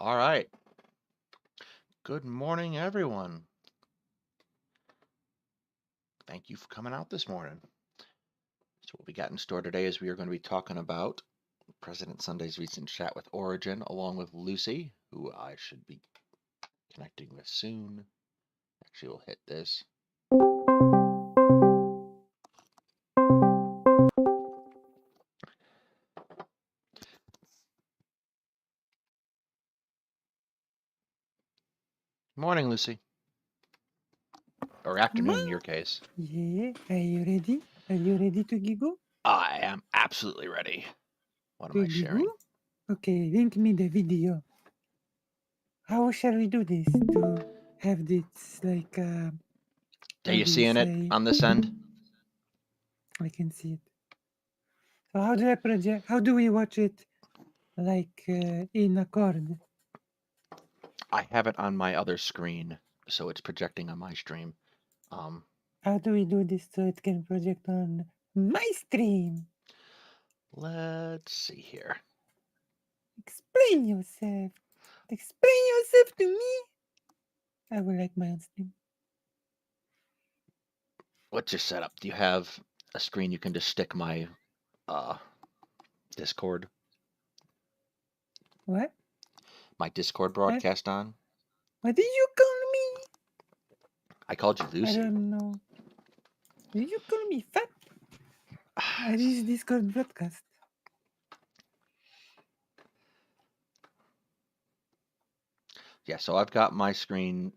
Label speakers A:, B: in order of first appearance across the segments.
A: All right. Good morning, everyone. Thank you for coming out this morning. So what we got in store today is we are going to be talking about President Sunday's recent chat with Origin, along with Lucy, who I should be connecting with soon. Actually, we'll hit this. Morning, Lucy. Or afternoon in your case.
B: Yeah, are you ready? Are you ready to giggle?
A: I am absolutely ready. What am I sharing?
B: Okay, link me the video. How shall we do this to have this like
A: Are you seeing it on this end?
B: I can see it. So how do I project? How do we watch it like in accord?
A: I have it on my other screen, so it's projecting on my stream.
B: How do we do this so it can project on my stream?
A: Let's see here.
B: Explain yourself. Explain yourself to me. I would like my own stream.
A: What's your setup? Do you have a screen you can just stick my Discord?
B: What?
A: My Discord broadcast on?
B: What did you call me?
A: I called you Lucy.
B: I don't know. Did you call me fat? This is Discord broadcast.
A: Yeah, so I've got my screen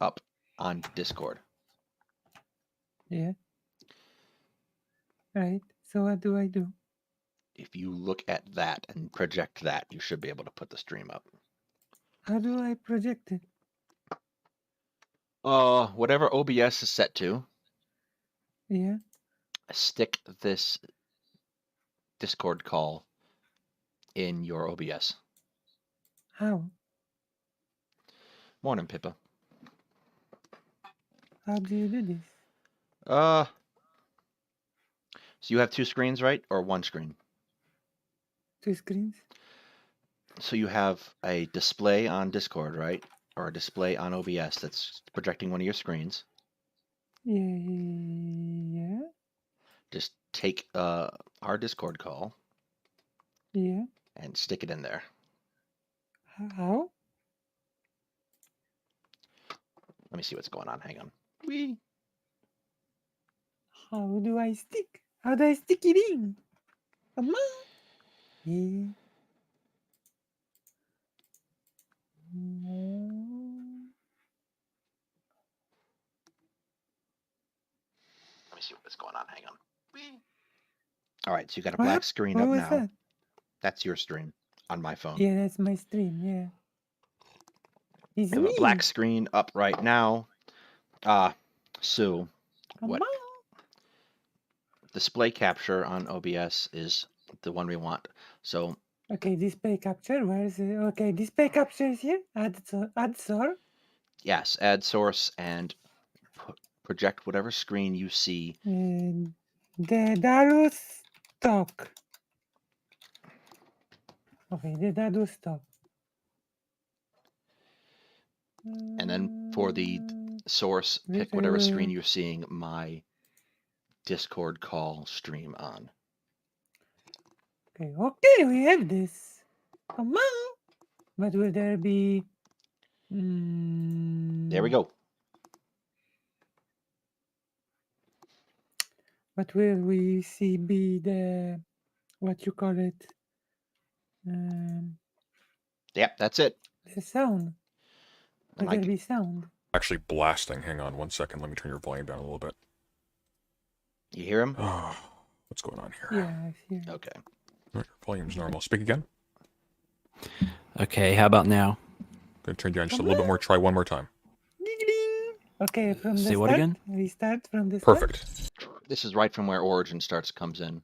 A: up on Discord.
B: Yeah. Right. So what do I do?
A: If you look at that and project that, you should be able to put the stream up.
B: How do I project it?
A: Whatever OBS is set to.
B: Yeah.
A: Stick this Discord call in your OBS.
B: How?
A: Morning, Pippa.
B: How do you do this?
A: So you have two screens, right? Or one screen?
B: Two screens?
A: So you have a display on Discord, right? Or a display on OBS that's projecting one of your screens.
B: Yeah.
A: Just take our Discord call.
B: Yeah.
A: And stick it in there.
B: How?
A: Let me see what's going on. Hang on. Whee!
B: How do I stick? How do I stick it in? Come on. Yeah.
A: Let me see what's going on. Hang on. Whee! All right, so you got a
B: What?
A: black screen
B: What
A: up
B: was
A: now.
B: that?
A: That's your stream on my phone.
B: Yeah, that's my stream. Yeah. It's
A: You have
B: me.
A: a black screen up right now. So what? Display capture on OBS is the one we want. So
B: okay, display capture. Where is it? Okay, display capture is here. Add source.
A: Yes, add source and project whatever screen you see.
B: Daedalus talk. Okay, Daedalus talk.
A: And then for the source, pick whatever screen you're seeing my Discord call stream on.
B: Okay, we have this. Come on. But will there be...
A: There we go.
B: But will we see be the... What you call it?
A: Yep, that's it.
B: The sound. Will there be sound?
C: Actually blasting. Hang on 1 second. Let me turn your volume down a little bit.
A: You hear him?
C: Oh, what's going on here?
B: Yeah, I hear.
A: Okay.
C: Your volume's normal. Speak again.
D: Okay, how about now?
C: Gonna turn you down just a little bit more. Try one more time.
B: Okay, from the
D: Say
B: start.
D: what again?
B: We start from the start.
C: Perfect.
A: This is right from where Origin comes in.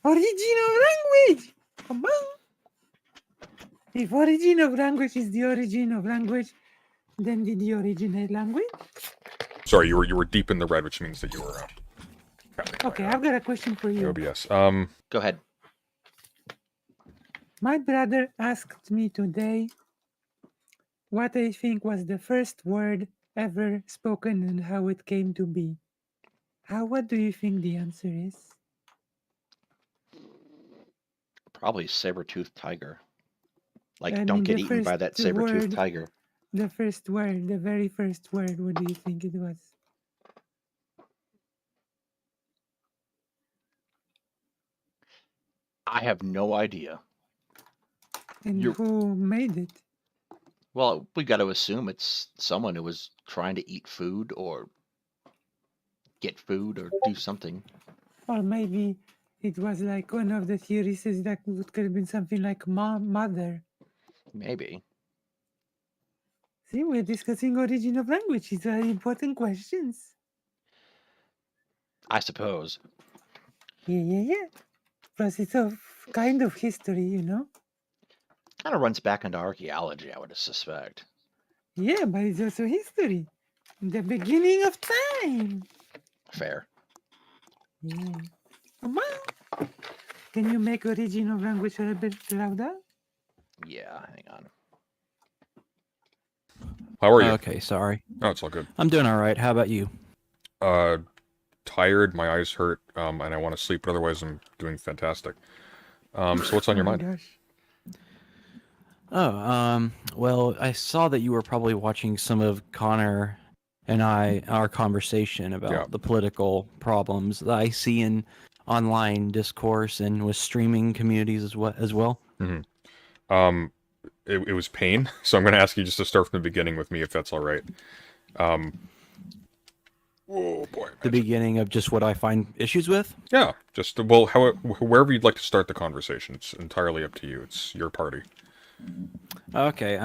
B: Origin of language! Come on! If origin of language is the origin of language, then did the originate language?
C: Sorry, you were deep in the red, which means that you were...
B: okay, I've got a question for you.
C: OBS.
A: Go ahead.
B: My brother asked me today what I think was the first word ever spoken and how it came to be. What do you think the answer is?
A: Probably saber-toothed tiger. Like,
B: I
A: don't
B: mean,
A: get
B: the
A: eaten by
B: first
A: that saber-toothed
B: word,
A: tiger.
B: the first word, the very first word, what do you think it was?
A: I have no idea.
B: And who made it?
A: Well, we got to assume it's someone who was trying to eat food or get food or do something.
B: Or maybe it was like one of the theories is that it could have been something like mother.
A: Maybe.
B: See, we're discussing origin of language. These are important questions.
A: I suppose.
B: Yeah. Plus, it's a kind of history, you know?
A: Kind of runs back into archaeology, I would suspect.
B: Yeah, but it's also history. The beginning of time.
A: Fair.
B: Yeah. Come on. Can you make origin of language a little bit louder?
A: Yeah, hang on.
C: How are you?
D: Okay, sorry.
C: Oh, it's all good.
D: I'm doing all right. How about you?
C: Tired, my eyes hurt, and I want to sleep, but otherwise I'm doing fantastic. So what's on your mind?
B: Gosh.
D: Oh, well, I saw that you were probably watching some of Connor and our conversation about
C: Yeah.
D: the political problems that I see in online discourse and with streaming communities as well.
C: Mm-hmm. It was pain, so I'm going to ask you just to start from the beginning with me, if that's all right. Oh boy.
D: The beginning of just what I find issues with?
C: Yeah, just, well, wherever you'd like to start the conversation. It's entirely up to you. It's your party.
D: Okay,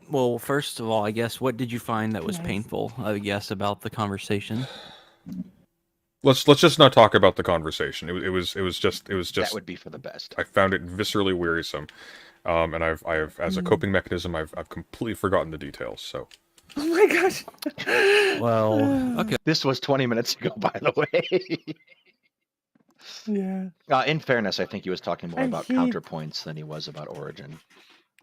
D: well, first of all, I guess, what did you find that was
B: Nice.
D: painful, I guess, about the conversation?
C: Let's just not talk about the conversation. It was just
A: That would be for the best.
C: I found it viscerally wearisome. And I've as a coping mechanism, I've completely forgotten the details. So.
B: Oh my gosh.
D: Well, okay.
A: This was 20 minutes ago, by the way.
B: Yeah.
A: In fairness, I think he was talking more
B: And
A: about
B: he-
A: counterpoints than he was about origin.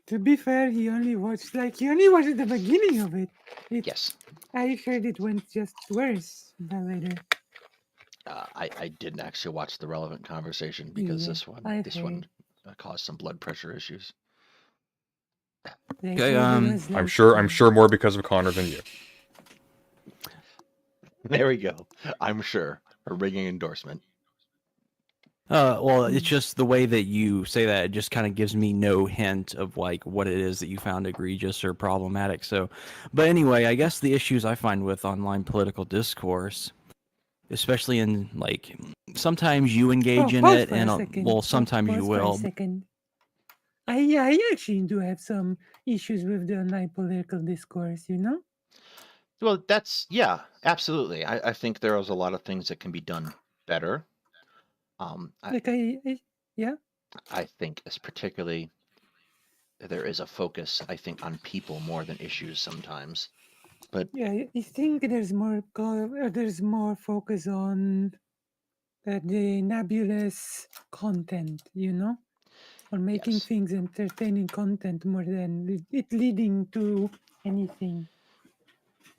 B: To be fair, he only watched the beginning of it.
A: Yes.
B: I heard it went just worse later.
A: I didn't actually watch the relevant conversation because
B: Yeah,
A: this one caused some blood pressure issues.
B: They
D: Okay,
B: told it was
C: I'm
B: like,
C: sure more because of Connor than you.
A: There we go. I'm sure. A ringing endorsement.
D: Well, it's just the way that you say that, it just kind of gives me no hint of like what it is that you found egregious or problematic. So, but anyway, I guess the issues I find with online political discourse, especially in like, sometimes you engage in
B: pause
D: it,
B: for a
D: and
B: second.
D: well, sometimes you
B: Pause for a
D: will.
B: second. I actually do have some issues with the online political discourse, you know?
A: Well, yeah, absolutely. I think there is a lot of things that can be done better.
B: Yeah.
A: I think as particularly there is a focus, I think, on people more than issues sometimes. But
B: Yeah, I think there's more focus on the nebulous content, you know? Or making
A: yes.
B: things entertaining content more than it leading to anything.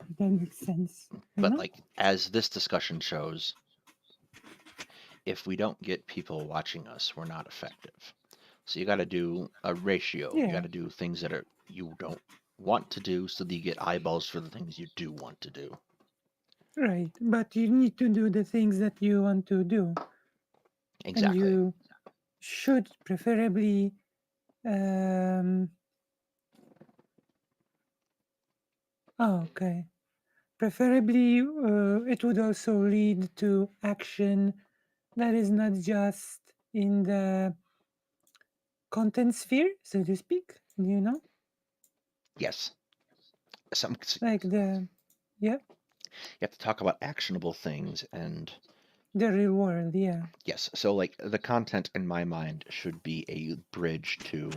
B: If that makes sense.
A: But like, as this discussion shows, if we don't get people watching us, we're not effective. So you got to do a ratio. You
B: Yeah.
A: got to do things that you don't want to do so that you get eyeballs for the things you do want to do.
B: Right, but you need to do the things that you want to do.
A: Exactly.
B: And you should preferably okay. Preferably, it would also lead to action that is not just in the content sphere, so to speak. You know,
A: Yes.
B: like
A: You have to talk about actionable things and
B: the real world. Yeah.
A: yes. So like the content in my mind should be a bridge to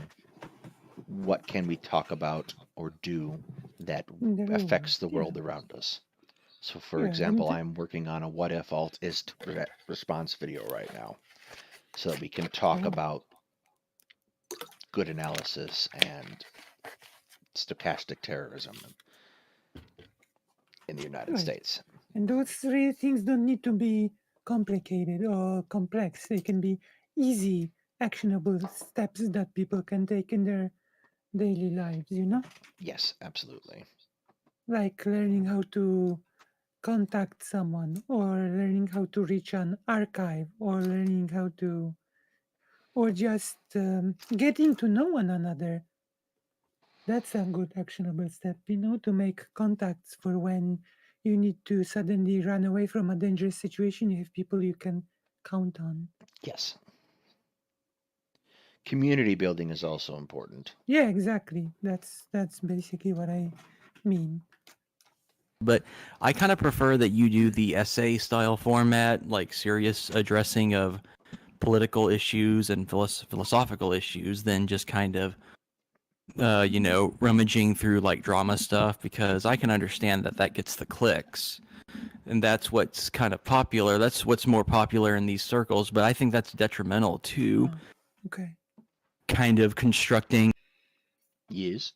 A: what can we talk about or do that
B: In the real
A: affects the
B: world,
A: world around us. So for
B: Yeah,
A: example,
B: and
A: I'm working on a what if alt is response video right now so that we can talk
B: Oh.
A: about good analysis and stochastic terrorism in the United
B: Right.
A: States.
B: And those three things don't need to be complicated or complex. They can be easy, actionable steps that people can take in their daily lives, you know?
A: Yes, absolutely.
B: Like learning how to contact someone, or learning how to reach an archive, or learning how to, or just getting to know one another. That's a good actionable step, you know, to make contacts for when you need to suddenly run away from a dangerous situation. You have people you can count on.
A: Yes. Community building is also important.
B: Yeah, exactly. That's basically what I mean.
D: But I kind of prefer that you do the essay style format, like serious addressing of political issues and philosophical issues, than just kind of, rummaging through like drama stuff, because I can understand that gets the clicks. And that's what's kind of popular. That's what's more popular in these circles. But I think that's detrimental to
B: Okay.
D: kind of constructing.
A: Yes.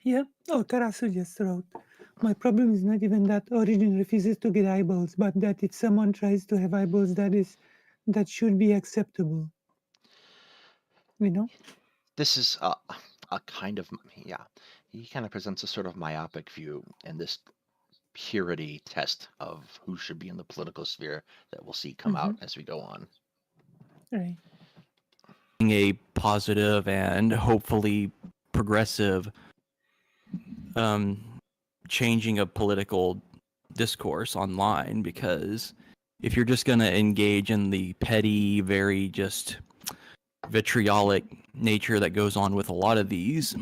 B: Yeah. Oh, Tarasu just wrote. My problem is not even that Origin refuses to get eyeballs, but that if someone tries to have eyeballs, that should be acceptable. You know?
A: This is a kind of, yeah, he kind of presents a sort of myopic view in this purity test of who should be in the political sphere that we'll see come out as we go on.
B: Right.
D: A positive and hopefully progressive changing of political discourse online, because if you're just going to engage in the petty, very just vitriolic nature that goes on with a lot of these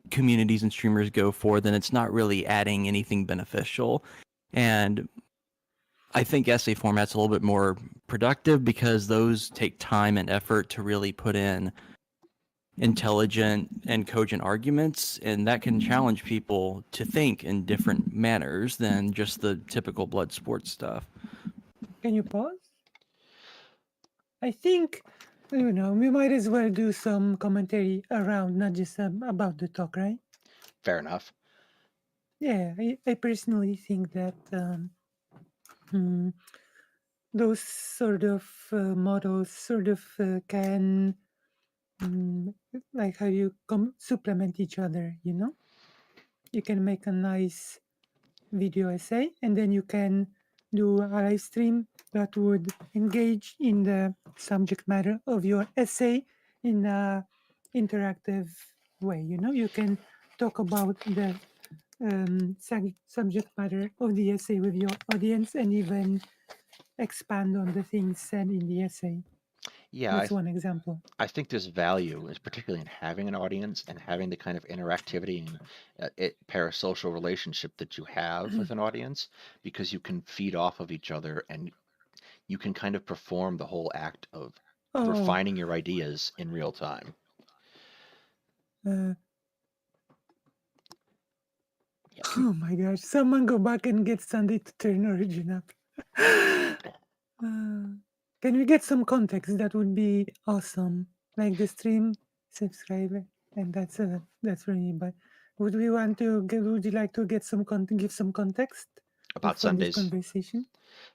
D: communities and streamers go for, then it's not really adding anything beneficial. And I think essay format's a little bit more productive because those take time and effort to really put in intelligent and cogent arguments, and that can challenge people to think in different manners than just the typical blood sports stuff.
B: Can you pause? I think, we might as well do some commentary around, not just about the talk, right?
A: Fair enough.
B: Yeah, I personally think that those sort of models sort of can, like how you supplement each other, you know? You can make a nice video essay, and then you can do a live stream that would engage in the subject matter of your essay in a interactive way. You know, you can talk about the subject matter of the essay with your audience and even expand on the things said in the essay.
A: Yeah,
B: That's one example.
A: I think there's value, is particularly in having an audience and having the kind of interactivity and parasocial relationship that you have with an audience, because you can feed off of each other and you can kind of perform the whole act of
B: Oh,
A: refining your ideas in real time.
B: Oh my gosh! Someone go back and get Sunday to turn Origin up. Can we get some context? That would be awesome. Like the stream, subscribe, and that's for me. But would we want to get? Would you like to get some give some context
A: About
B: from this
A: Sundays.
B: conversation?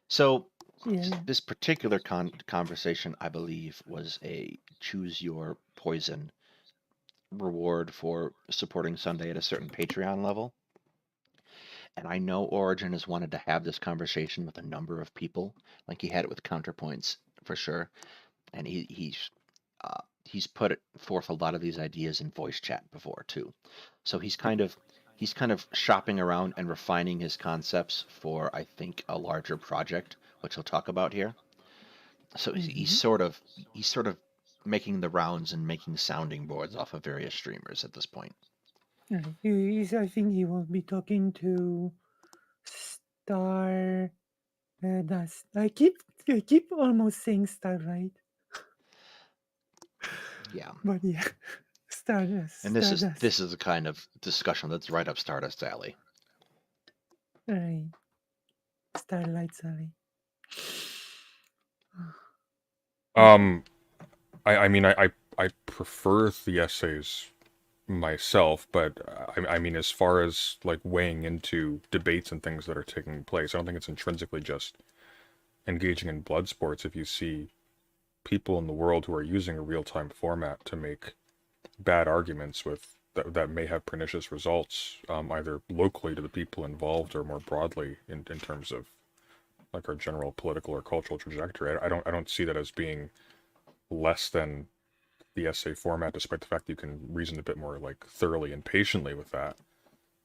A: So
B: Yeah.
A: this particular conversation, I believe, was a choose your poison reward for supporting Sunday at a certain Patreon level. And I know Origin has wanted to have this conversation with a number of people, like he had it with Counterpoints for sure, and he's put forth a lot of these ideas in voice chat before too. So he's kind of shopping around and refining his concepts for, I think, a larger project, which he'll talk about here. So he's sort of making the rounds and making sounding boards off of various streamers at this point.
B: I think he will be talking to Star Dust. I keep almost saying Starlight.
A: Yeah.
B: But yeah, Stardust.
A: And this is the kind of discussion that's right up Stardust alley.
B: Right. Starlight's alley.
C: I mean, I prefer the essays myself, but I mean, as far as like weighing into debates and things that are taking place, I don't think it's intrinsically just engaging in blood sports. If you see people in the world who are using a real-time format to make bad arguments with that may have pernicious results, either locally to the people involved or more broadly in terms of like our general political or cultural trajectory, I don't see that as being less than the essay format, despite the fact that you can reason a bit more like thoroughly and patiently with that.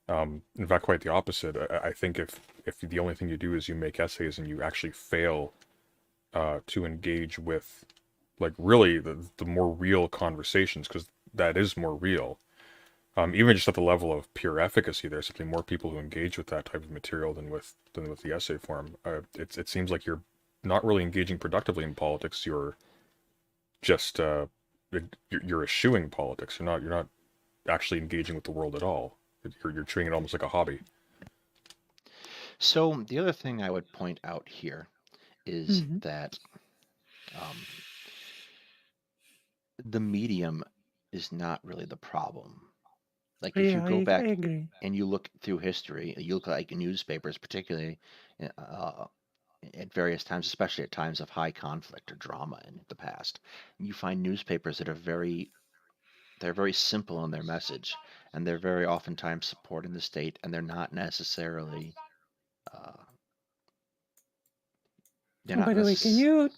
C: In fact, quite the opposite. I think if the only thing you do is you make essays and you actually fail to engage with like really the more real conversations, because that is more real. Even just at the level of pure efficacy, there's simply more people who engage with that type of material than with the essay form. It seems like you're not really engaging productively in politics. You're just you're eschewing politics. You're not actually engaging with the world at all. You're treating it almost like a hobby.
A: So the other thing I would point out here is that the medium is not really the problem. Like if you go
B: I
A: back
B: agree.
A: and you look through history, you look like newspapers, particularly at various times, especially at times of high conflict or drama in the past, you find newspapers that are they're very simple in their message, and they're very oftentimes supporting the state, and they're not necessarily they're
B: Oh,
A: not
B: by the way,
A: necessarily.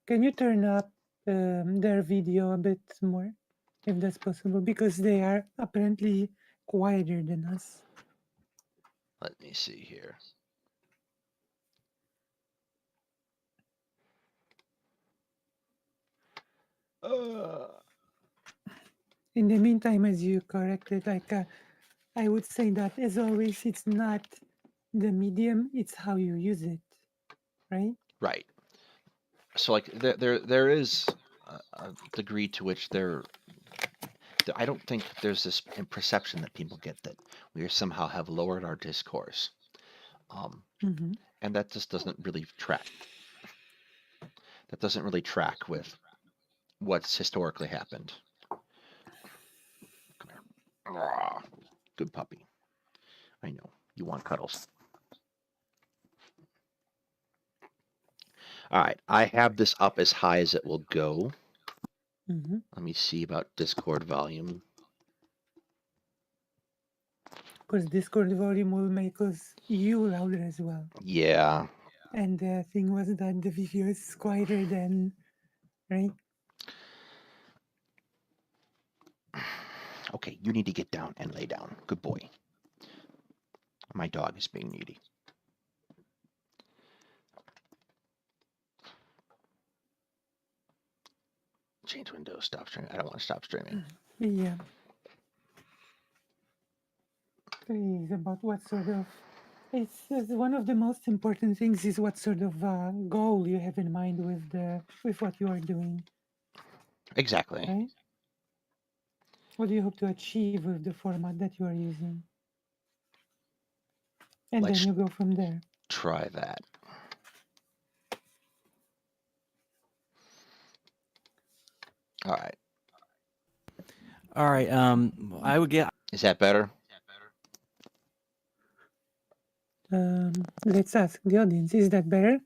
B: can you turn up their video a bit more, if that's possible, because they are apparently quieter than us.
A: Let me see here.
B: In the meantime, as you corrected, like I would say that as always, it's not the medium, it's how you use it, right?
A: Right. So like there is a degree to which I don't think there's this perception that people get that we somehow have lowered our discourse, and that just doesn't really track. That doesn't really track with what's historically happened. Come here. Ah, good puppy. I know you want cuddles. All right, I have this up as high as it will go. Let me see about Discord volume.
B: Because Discord volume will make you louder as well.
A: Yeah.
B: And the thing was that the video is quieter than, right?
A: Okay, you need to get down and lay down. Good boy. My dog is being needy. Change windows, stop streaming. I don't want to stop streaming.
B: Yeah. It's about what sort of, it's one of the most important things is what sort of goal you have in mind with what you are doing.
A: Exactly.
B: Right? What do you hope to achieve with the format that you are using? And
A: Let's
B: then you go from there.
A: try that. All right.
D: All right. I would get.
A: Is that better?
B: Let's ask the audience, is that better?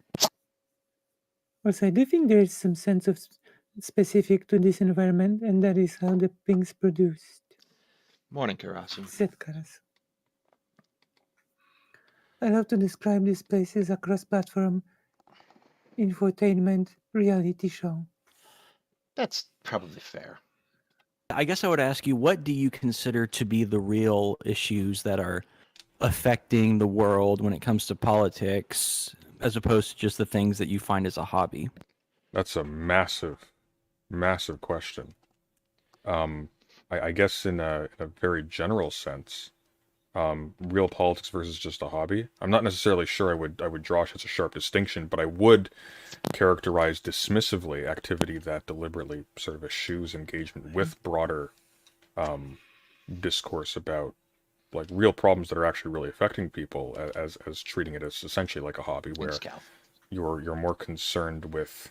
B: Also, I do think there is some sense of specific to this environment, and that is how the ping's produced.
A: Morning, Karasu.
B: Said Karasu. I love to describe these places a cross-platform infotainment reality show.
A: That's probably fair.
D: I guess I would ask you, what do you consider to be the real issues that are affecting the world when it comes to politics, as opposed to just the things that you find as a hobby?
C: That's a massive, massive question. I guess in a very general sense, real politics versus just a hobby. I'm not necessarily sure I would draw such a sharp distinction, but I would characterize dismissively activity that deliberately sort of eschews engagement with broader discourse about like real problems that are actually really affecting people as treating it as essentially like a hobby where you're more concerned with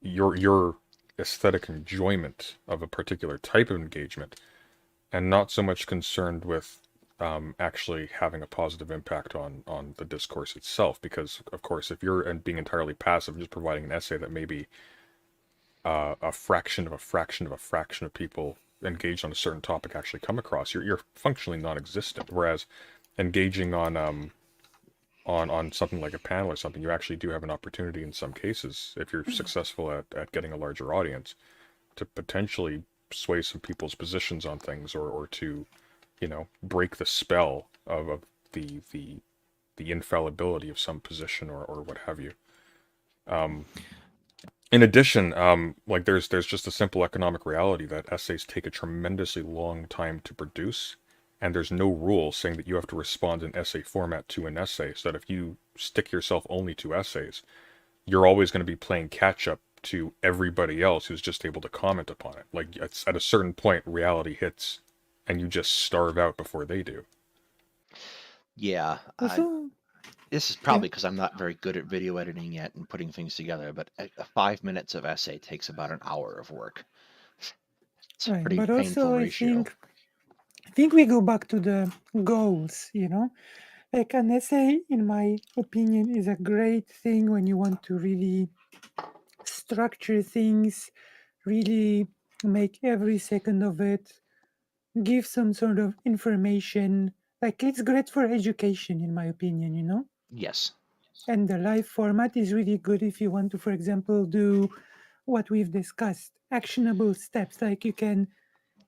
C: your aesthetic enjoyment of a particular type of engagement, and not so much concerned with actually having a positive impact on the discourse itself. Because, of course, if you're being entirely passive, just providing an essay that maybe a fraction of a fraction of a fraction of people engaged on a certain topic actually come across, you're functionally non-existent. Whereas engaging on something like a panel or something, you actually do have an opportunity in some cases, if you're successful at getting a larger audience, to potentially sway some people's positions on things, or to, break the spell of the infallibility of some position, or what have you. In addition, like there's just a simple economic reality that essays take a tremendously long time to produce, and there's no rule saying that you have to respond in essay format to an essay, so that if you stick yourself only to essays, you're always going to be playing catch up to everybody else who's just able to comment upon it. Like, it's, at a certain point, reality hits, and you just starve out before they do.
A: Yeah,
B: Also,
A: this is probably because I'm not very good at video editing yet and putting things together, but 5 minutes of essay takes about an hour of work. It's a
B: right,
A: pretty
B: but
A: painful
B: also
A: ratio.
B: I think we go back to the goals, Like an essay, in my opinion, is a great thing when you want to really structure things, really make every second of it give some sort of information. Like it's great for education, in my opinion.
A: Yes.
B: And the live format is really good if you want to, for example, do what we've discussed, actionable steps. Like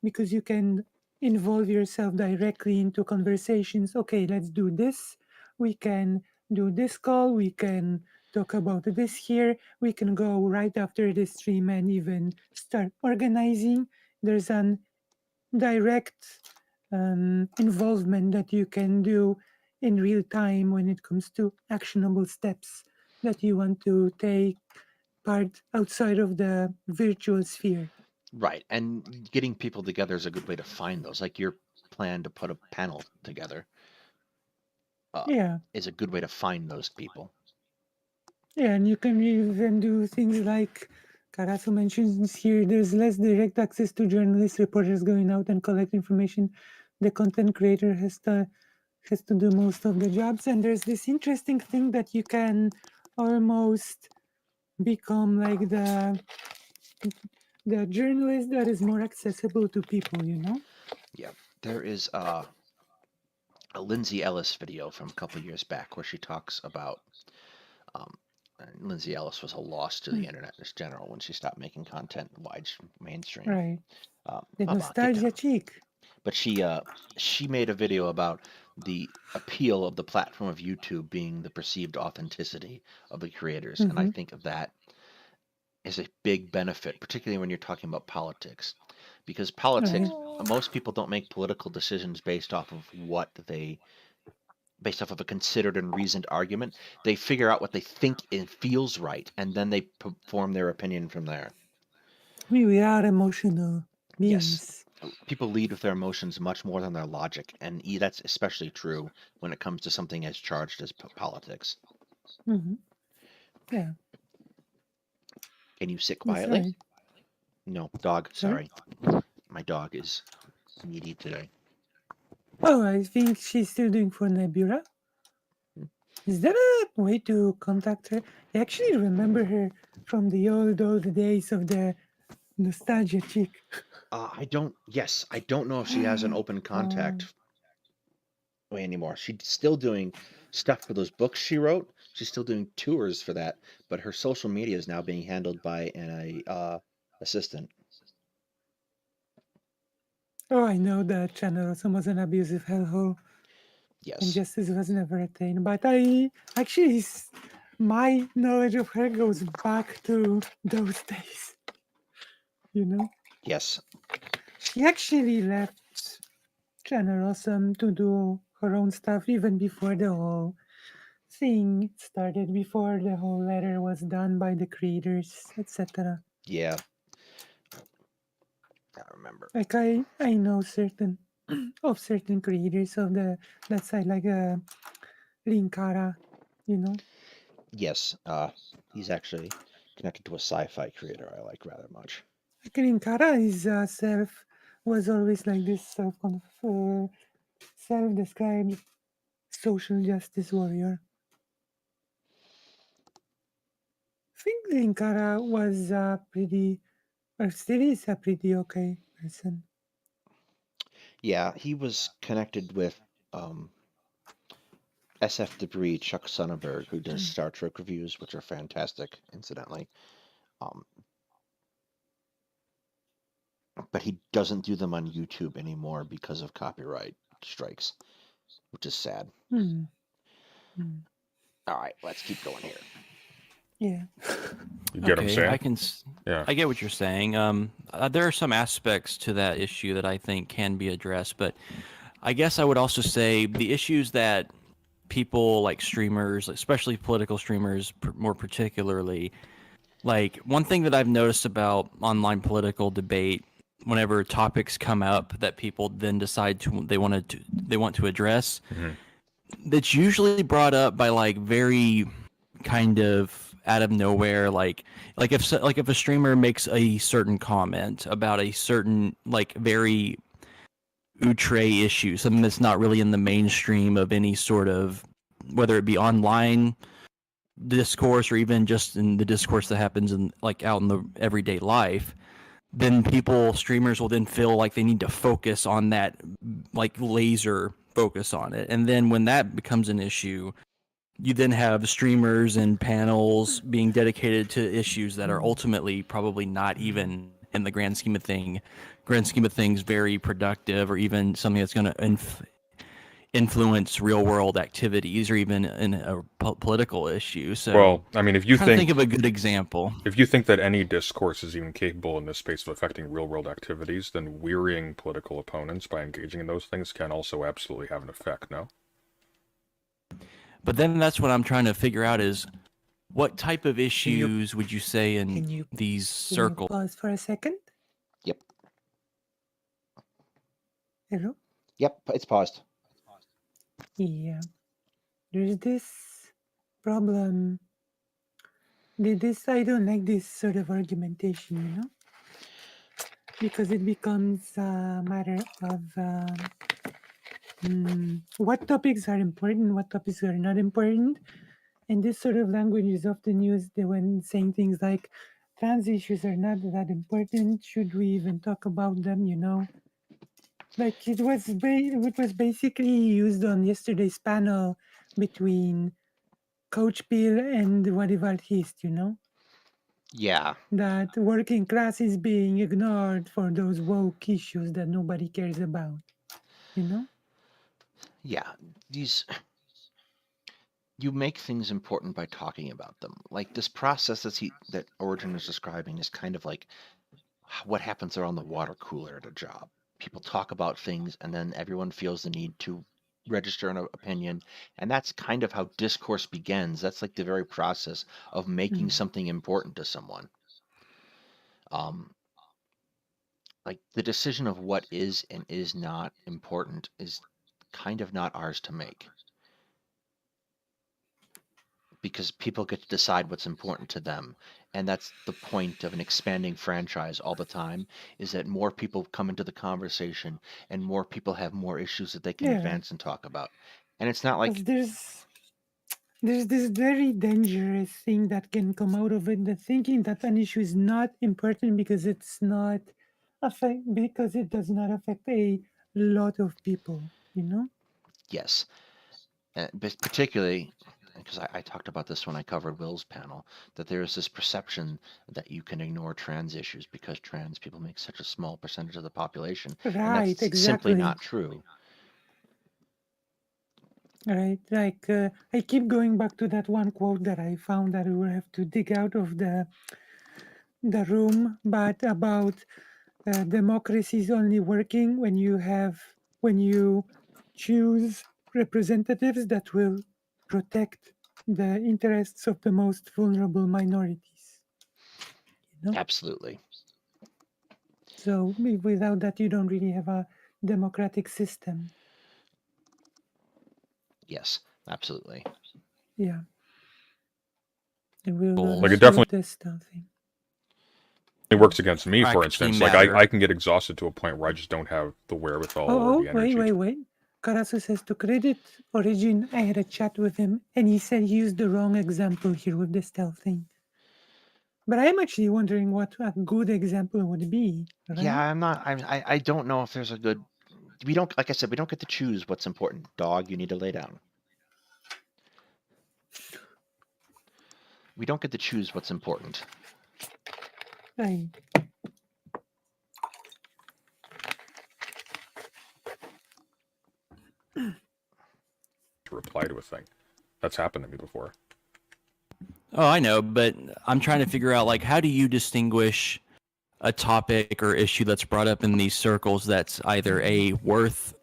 B: because you can involve yourself directly into conversations. Okay, let's do this. We can do this call. We can talk about this here. We can go right after the stream and even start organizing. There's an direct involvement that you can do in real time when it comes to actionable steps that you want to take part outside of the virtual sphere.
A: Right. And getting people together is a good way to find those. Like your plan to put a panel together
B: Yeah.
A: is a good way to find those people.
B: Yeah, and you can even do things like Karasu mentions here, there's less direct access to journalists, reporters going out and collect information. The content creator has to do most of the jobs. And there's this interesting thing that you can almost become like the journalist that is more accessible to people,
A: Yeah. There is a Lindsay Ellis video from a couple years back where she talks about and Lindsay Ellis was a loss to the internet in general when she stopped making content mainstream.
B: Right. The
A: Get
B: nostalgia
A: down.
B: cheek.
A: But she made a video about the appeal of the platform of YouTube being the perceived authenticity of the creators, and I think of that as a big benefit, particularly when you're talking about politics, because politics, most people don't make political decisions based off of based off of a considered and reasoned argument. They figure out what they think it feels right, and then they form their opinion from there.
B: We are emotional beings.
A: Yes. People lead with their emotions much more than their logic, and that's especially true when it comes to something as charged as politics.
B: Yeah.
A: Can you sit quietly?
B: Right.
A: No, dog, sorry. My dog is needy today.
B: Oh, I think she's still doing for Nebula. Is there a way to contact her? I actually remember her from the old days of the nostalgia chick.
A: I don't know if she has an open contact way anymore. She's still doing stuff for those books she wrote. She's still doing tours for that, but her social media is now being handled by an assistant.
B: Oh, I know that channel also was an abusive hellhole.
A: Yes.
B: And justice was never attained. But my knowledge of her goes back to those days.
A: Yes.
B: She actually left Channel Awesome to do her own stuff even before the whole thing started, before the whole letter was done by the creators, etc.
A: Yeah. I remember.
B: Like I know certain creators of that side, like Linkara,
A: Yes. He's actually connected to a sci-fi creator I like rather much.
B: Kara is was always like this self-described social justice warrior. I think Linkara was still is a pretty okay person.
A: Yeah, he was connected with SF Debris, Chuck Sonnenberg, who does Star Trek reviews, which are fantastic, incidentally. But he doesn't do them on YouTube anymore because of copyright strikes, which is sad.
B: Hmm.
A: All right, let's keep going here.
B: Yeah.
C: You get what I'm saying? Yeah.
D: I get what you're saying. There are some aspects to that issue that I think can be addressed, but I guess I would also say the issues that people like streamers, especially political streamers, more particularly, like one thing that I've noticed about online political debate, whenever topics come up that people then decide they want to address, that's usually brought up by like very kind of out of nowhere, like if a streamer makes a certain comment about a certain like very outre issue, something that's not really in the mainstream of any sort of, whether it be online discourse or even just in the discourse that happens in like out in the everyday life, then streamers will then feel like they need to focus on that, like laser focus on it. And then when that becomes an issue, you then have streamers and panels being dedicated to issues that are ultimately probably not even in the grand scheme of things very productive, or even something that's going to influence real world activities or even in a political issue. So,
C: well, I mean, if you
D: think of a good example,
C: if you think that any discourse is even capable in this space of affecting real world activities, then wearying political opponents by engaging in those things can also absolutely have an effect. No.
D: But then that's what I'm trying to figure out is what type of issues would you say in these circles?
B: Can you pause for a second?
A: Yep.
B: Hello?
A: Yep, it's paused.
B: Yeah. There's this problem. I don't like this sort of argumentation, because it becomes a matter of what topics are important, what topics are not important. And this sort of language is often used when saying things like trans issues are not that important. Should we even talk about them? Like it was basically used on yesterday's panel between Coach Bill and Wadival Hist,
A: Yeah.
B: that working class is being ignored for those woke issues that nobody cares about,
A: Yeah, you make things important by talking about them. Like this process that Origin is describing is kind of like what happens around the water cooler at a job. People talk about things and then everyone feels the need to register an opinion, and that's kind of how discourse begins. That's like the very process of making something important to someone. Like the decision of what is and is not important is kind of not ours to make, because people get to decide what's important to them. And that's the point of an expanding franchise all the time, is that more people come into the conversation and more people have more issues that they can advance and talk about. And it's not like
B: there's this very dangerous thing that can come out of it, the thinking that an issue is not important because it does not affect a lot of people,
A: yes, but particularly because I talked about this when I covered Will's panel, that there is this perception that you can ignore trans issues because trans people make such a small percentage of the population.
B: Right,
A: and that's
B: exactly.
A: simply not true.
B: Right, like I keep going back to that one quote that I found that we will have to dig out of the room, but about democracy is only working when you choose representatives that will protect the interests of the most vulnerable minorities.
A: Absolutely.
B: So without that, you don't really have a democratic system.
A: Yes, absolutely.
B: Yeah. It will
D: Like,
B: not
C: it definitely-
B: suit the stealthing.
C: It works against me,
D: Or
C: for
D: actually
C: instance. Like
D: matter.
C: I can get exhausted to a point where I just don't have the wherewithal or
B: Oh,
C: the energy.
B: wait. Karasu says to credit Origin, I had a chat with him and he said he used the wrong example here with the stealth thing. But I'm actually wondering what a good example would be. Right?
A: Yeah, I'm not. I don't know if there's a good. We don't. Like I said, we don't get to choose what's important. Dog, you need to lay down. We don't get to choose what's important.
B: Right.
C: To reply to a thing. That's happened to me before.
D: Oh, I know, but I'm trying to figure out, like, how do you distinguish a topic or issue that's brought up in these circles that's either a worth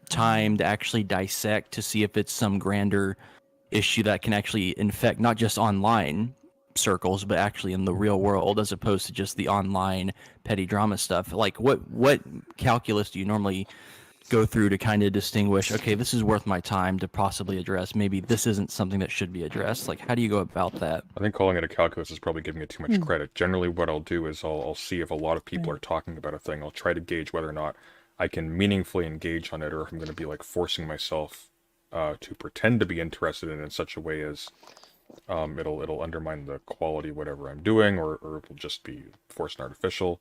D: time to actually dissect to see if it's some grander issue that can actually infect not just online circles but actually in the real world, as opposed to just the online petty drama stuff? Like, what calculus do you normally go through to kind of distinguish, okay, this is worth my time to possibly address, maybe this isn't something that should be addressed? Like, how do you go about that?
C: I think calling it a calculus is probably giving it too much credit. Generally, what I'll do is I'll see if a lot of people are talking about a thing. I'll try to gauge whether or not I can meaningfully engage on it, or if I'm going to be like forcing myself to pretend to be interested in such a way as it'll undermine the quality of whatever I'm doing, or it'll just be forced and artificial.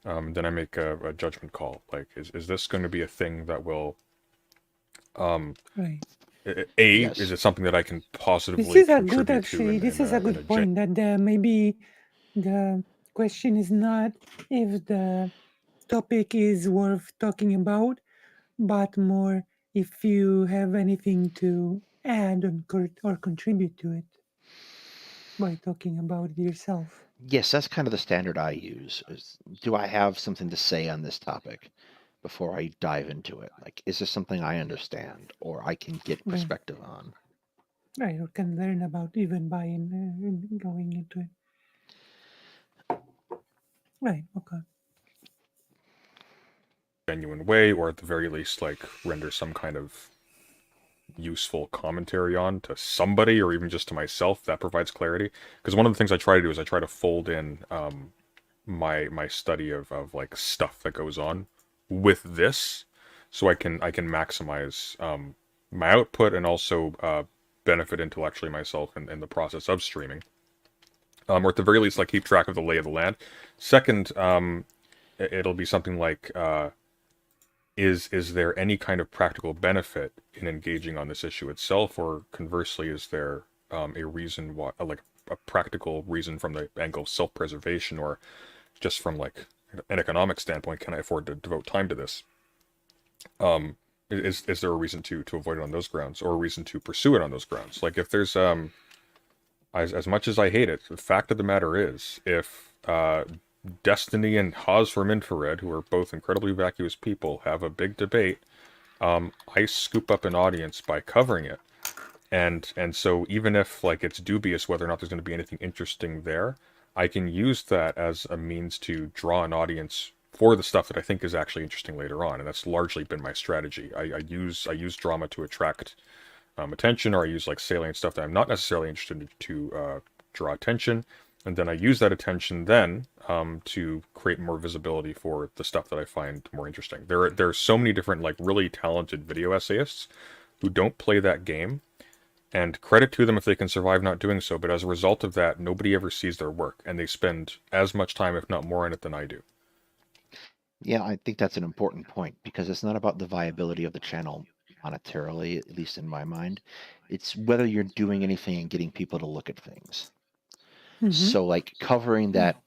C: Then I make a judgment call. Like, is this going to be a thing that will
B: Right.
A: Yes.
C: Is it something that I can positively
B: This is a
C: contribute
B: good, actually,
C: to
B: this is a good point that maybe the question is not if the topic is worth talking about, but more if you have anything to add or contribute to it by talking about it yourself.
A: Yes, that's kind of the standard I use. Do I have something to say on this topic before I dive into it? Like, is this something I understand or I can get perspective on?
B: Right, or can learn about even by going into it. Right, okay.
C: Genuine way, or at the very least, like, render some kind of useful commentary on to somebody, or even just to myself. That provides clarity. Because one of the things I try to do is I try to fold in my study of like stuff that goes on with this, so I can maximize my output and also benefit intellectually myself in the process of streaming. Or at the very least, like, keep track of the lay of the land. Second, it'll be something like, is there any kind of practical benefit in engaging on this issue itself, or conversely, is there a reason why, like a practical reason from the angle of self-preservation, or just from like an economic standpoint, can I afford to devote time to this? Is there a reason to avoid it on those grounds, or a reason to pursue it on those grounds? Like, if there's as much as I hate it, the fact of the matter is, if Destiny and Haas from Infrared, who are both incredibly vacuous people, have a big debate, I scoop up an audience by covering it. And so even if, like, it's dubious whether or not there's going to be anything interesting there, I can use that as a means to draw an audience for the stuff that I think is actually interesting later on. And that's largely been my strategy. I use drama to attract attention, or I use like salient stuff that I'm not necessarily interested in to draw attention. And then I use that attention then to create more visibility for the stuff that I find more interesting. There are so many different, like, really talented video essayists who don't play that game, and credit to them if they can survive not doing so. But as a result of that, nobody ever sees their work, and they spend as much time, if not more, on it than I do.
A: Yeah, I think that's an important point, because it's not about the viability of the channel monetarily, at least in my mind. It's whether you're doing anything and getting people to look at things.
B: Mhm.
A: So, like, covering that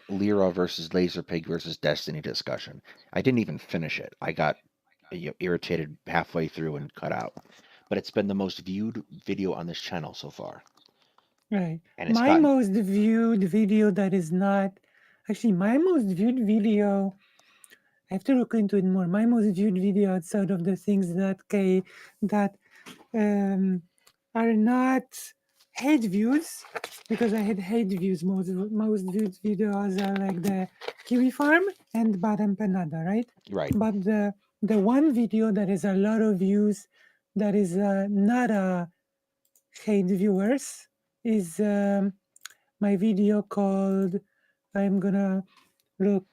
A: Lyra versus Laserpig versus Destiny discussion, I didn't even finish it. I got irritated halfway through and cut out. But it's been the most viewed video on this channel so far.
B: Right.
A: And it's
B: My
A: gotten,
B: most viewed video that is not actually my most viewed video. I have to look into it more. My most viewed video outside of the things that are not hate views, because I had hate views. Most viewed videos are like the Kiwi Farm and Bad Empanada, right?
A: right.
B: But the one video that is a lot of views, that is not a hate viewers, is my video called, I'm gonna look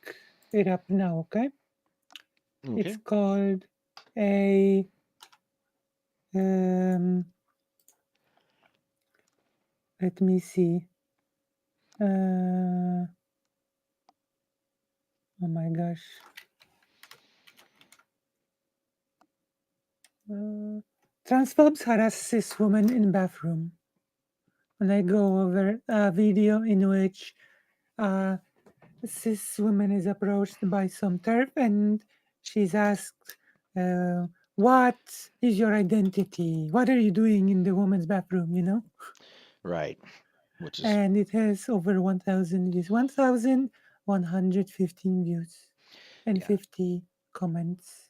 B: it up now, okay?
A: Okay.
B: It's called a let me see. Oh my gosh. Transphobes harass cis women in bathroom. And I go over a video in which a cis woman is approached by some TERF and she's asked, what is your identity? What are you doing in the woman's bathroom, you know?
A: Right. Which is
B: And it has over 1,000 views, 1,115 views and
A: Yeah.
B: 50 comments.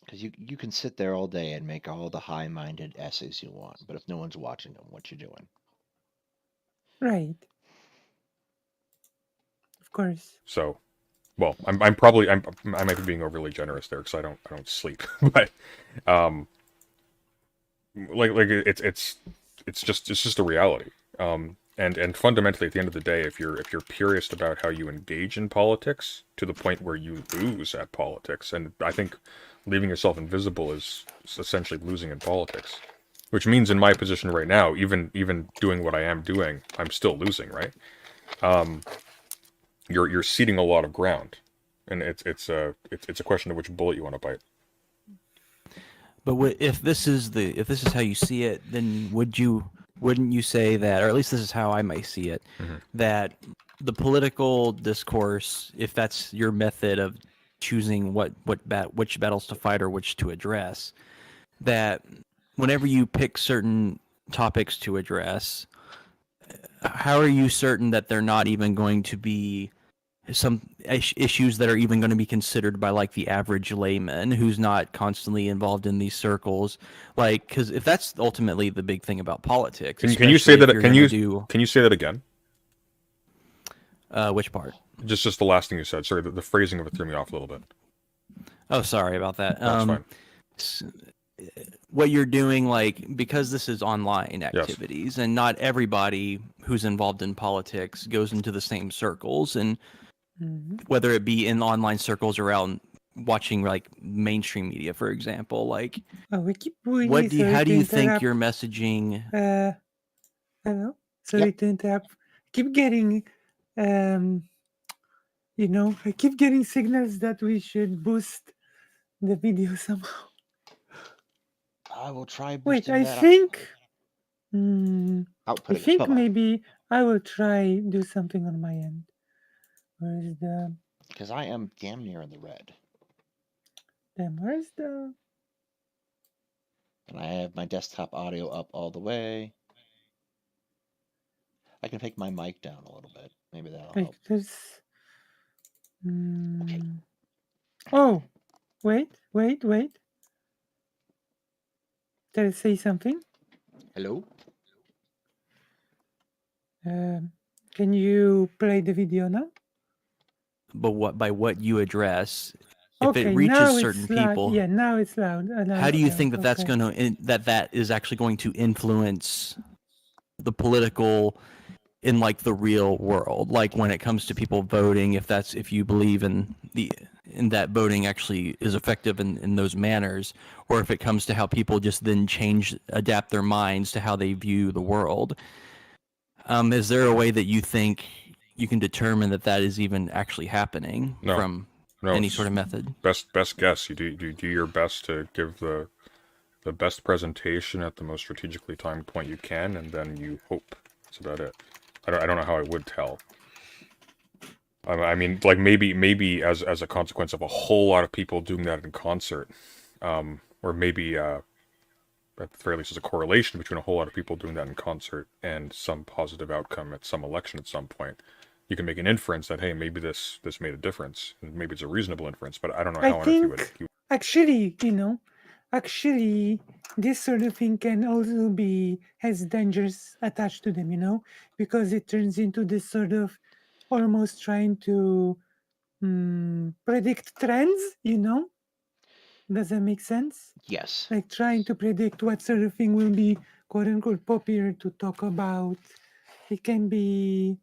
A: because you can sit there all day and make all the high-minded essays you want, but if no one's watching them, what you doing?
B: Right. Of course.
C: So, well, I might be being overly generous there because I don't sleep, but like it's just a reality. And fundamentally, at the end of the day, if you're purist about how you engage in politics to the point where you lose at politics, and I think leaving yourself invisible is essentially losing in politics, which means in my position right now, even doing what I am doing, I'm still losing, right? You're ceding a lot of ground, and it's a question of which bullet you want to bite.
D: But if this is how you see it, then wouldn't you say that, or at least this is how I might see it, that the political discourse, if that's your method of choosing which battles to fight or which to address, that whenever you pick certain topics to address, how are you certain that they're not even going to be some issues that are even going to be considered by like the average layman who's not constantly involved in these circles? Like, because if that's ultimately the big thing about politics,
C: Can you say that? Can you say that again?
D: Which part?
C: Just the last thing you said. Sorry, the phrasing of it threw me off a little bit.
D: Oh, sorry about that.
C: That's fine.
D: What you're doing, like, because this is online activities, and not everybody who's involved in politics goes into the same circles, and whether it be in online circles or out watching like mainstream media, for example, like,
B: how
D: do you think your messaging?
B: I don't know. Sorry to interrupt. Keep getting, I keep getting signals that we should boost the video somehow.
A: I will try
B: Wait,
A: boosting
B: I
A: that
B: think.
A: output.
B: I think maybe I will try do something on my end. Where is the?
A: Because I am damn near in the red.
B: Then where's the?
A: And I have my desktop audio up all the way. I can take my mic down a little bit. Maybe that'll help.
B: There's.
A: Okay.
B: Oh, wait. Did I say something?
A: Hello?
B: Can you play the video now?
D: But by what you address, if
B: Okay,
D: it reaches
B: now
D: certain
B: it's loud.
D: people,
B: Yeah, now it's loud.
D: how do you think that that's going to that is actually going to influence the political in like the real world, like when it comes to people voting, if you believe in that voting actually is effective in those manners, or if it comes to how people just then adapt their minds to how they view the world? Is there a way that you think you can determine that is even actually happening from any sort of method?
C: Best guess. You do your best to give the best presentation at the most strategically timed point you can, and then you hope. That's about it. I don't know how I would tell. I mean, like maybe as a consequence of a whole lot of people doing that in concert, or maybe at the very least, there's a correlation between a whole lot of people doing that in concert and some positive outcome at some election at some point. You can make an inference that, hey, maybe this made a difference, and maybe it's a reasonable inference, but I don't know how on earth you would.
B: Actually, this sort of thing can also has dangers attached to them, because it turns into this sort of almost trying to predict trends, Does that make sense?
A: Yes.
B: Like trying to predict what sort of thing will be quote unquote popular to talk about, it can be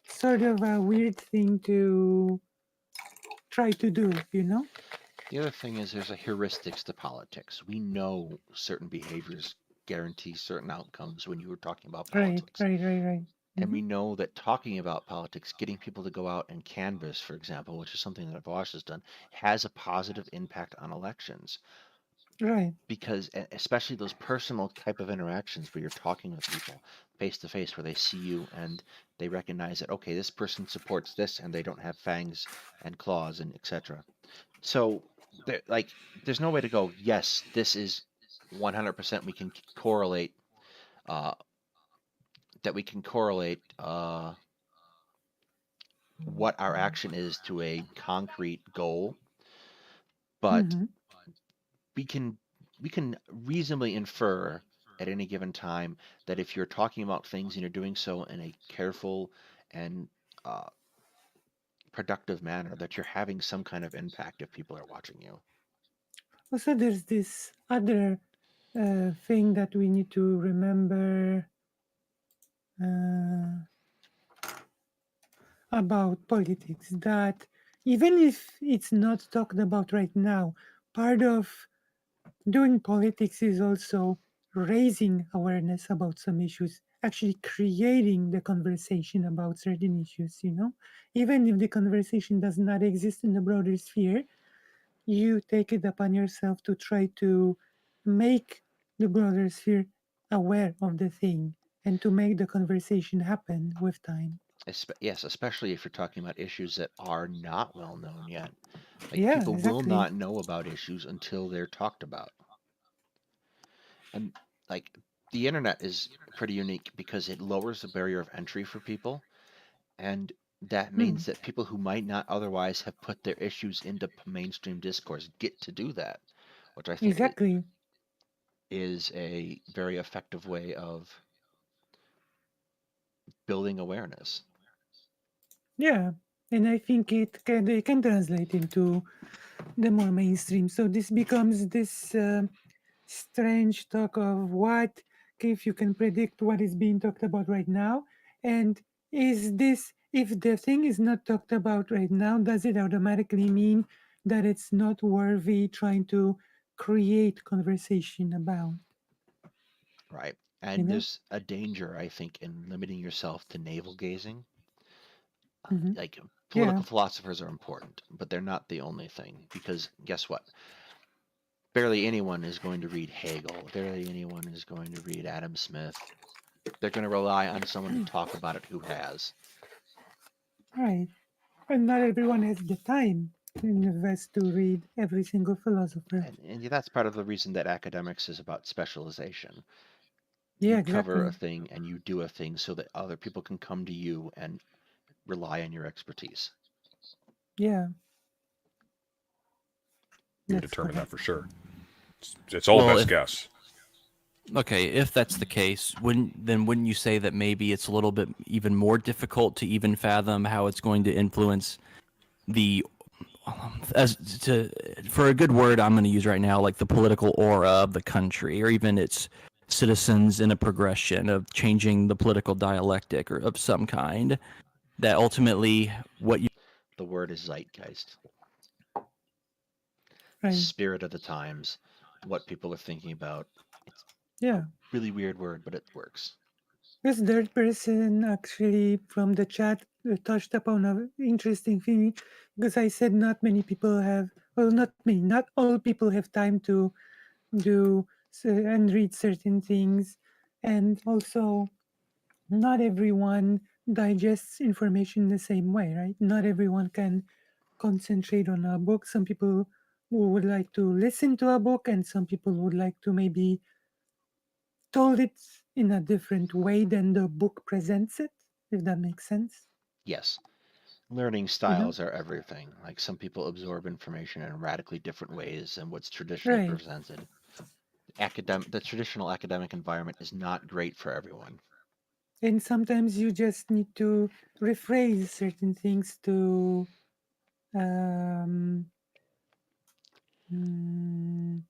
B: sort of a weird thing to try to do, you know?
A: The other thing is there's a heuristics to politics. We know certain behaviors guarantee certain outcomes when you were talking about
B: Right,
A: politics.
B: right.
A: And we know that talking about politics, getting people to go out and canvass, for example, which is something that Vosh has done, has a positive impact on elections.
B: Right.
A: Because especially those personal type of interactions where you're talking with people face to face, where they see you and they recognize that, okay, this person supports this and they don't have fangs and claws and etc. So there's no way to go, yes, this is 100% we can correlate uh, what our action is to a concrete goal, but
B: Mm-hmm.
A: we can reasonably infer at any given time that if you're talking about things and you're doing so in a careful and uh, productive manner, that you're having some kind of impact if people are watching you.
B: Also, there's this other thing that we need to remember about politics, that even if it's not talked about right now, part of doing politics is also raising awareness about some issues, actually creating the conversation about certain issues, you know? Even if the conversation does not exist in the broader sphere, you take it upon yourself to try to make the broader sphere aware of the thing and to make the conversation happen with time.
A: Yes, especially if you're talking about issues that are not well known yet. Like
B: Yeah,
A: people will
B: exactly.
A: not know about issues until they're talked about. And like the internet is pretty unique because it lowers the barrier of entry for people. And that means that people who might not otherwise have put their issues into mainstream discourse get to do that, which I think
B: Exactly.
A: is a very effective way of building awareness.
B: Yeah. And I think it can translate into the more mainstream. So this becomes this strange talk of what if you can predict what is being talked about right now, and is this, if the thing is not talked about right now, does it automatically mean that it's not worthy trying to create conversation about,
A: Right.
B: you
A: And
B: know?
A: there's a danger, I think, in limiting yourself to navel gazing.
B: Hmm.
A: Like
B: Yeah.
A: political philosophers are important, but they're not the only thing. Because guess what? Barely anyone is going to read Hegel. Barely anyone is going to read Adam Smith. They're going to rely on someone to talk about it who has.
B: Right. And not everyone has the time to invest to read every single philosopher.
A: And that's part of the reason that academics is about specialization.
B: Yeah,
A: You cover a
B: exactly.
A: thing and you do a thing so that other people can come to you and rely on your expertise.
B: Yeah,
C: You would
B: that's
C: determine that
B: correct.
C: for sure. It's all
D: Well,
C: best
D: if
C: guess.
D: okay, if that's the case, wouldn't you say that maybe it's a little bit even more difficult to even fathom how it's going to influence the as to for a good word I'm going to use right now, like the political aura of the country, or even its citizens in a progression of changing the political dialectic or of some kind, that ultimately what you
A: The word is zeitgeist, the
B: Right.
A: spirit of the times, what people are thinking about. It's a
B: Yeah.
A: really weird word, but it works.
B: This third person actually from the chat touched upon an interesting thing, because I said not many people have, well, not many, not all people have time to do and read certain things. And also, not everyone digests information the same way, right? Not everyone can concentrate on a book. Some people would like to listen to a book, and some people would like to maybe told it in a different way than the book presents it, if that makes sense.
A: Yes, learning
B: You know?
A: styles are everything. Like some people absorb information in radically different ways than what's traditionally
B: Right.
A: presented. The traditional academic environment is not great for everyone.
B: And sometimes you just need to rephrase certain things um, mm,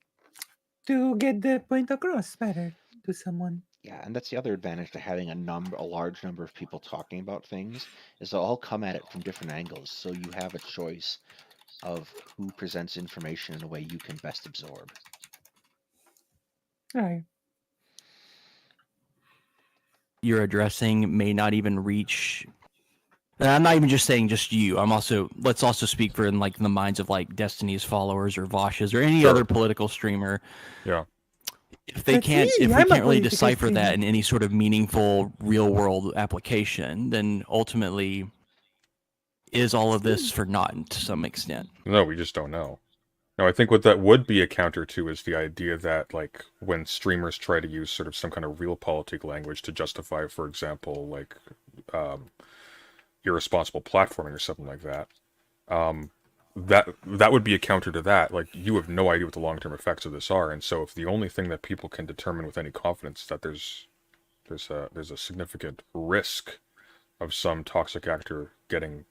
B: to get the point across better to someone.
A: Yeah, and that's the other advantage to having a large number of people talking about things is they'll all come at it from different angles, so you have a choice of who presents information in a way you can best absorb.
B: Right.
D: You're addressing may not even reach. And I'm not even just saying just you. Let's also speak for in like the minds of like Destiny's followers or Vosh's or any
C: Sure.
D: other political streamer.
C: Yeah.
D: If
B: That's me,
D: we
B: I'm a
D: can't really
B: political
D: decipher that
B: streamer.
D: in any sort of meaningful real world application, then ultimately is all of this for naught to some extent.
C: No, we just don't know. No, I think what that would be a counter to is the idea that, like, when streamers try to use sort of some kind of realpolitik language to justify, for example, like, irresponsible platforming or something like that, that would be a counter to that. Like, you have no idea what the long-term effects of this are, and so if the only thing that people can determine with any confidence is that there's a significant risk of some toxic actor getting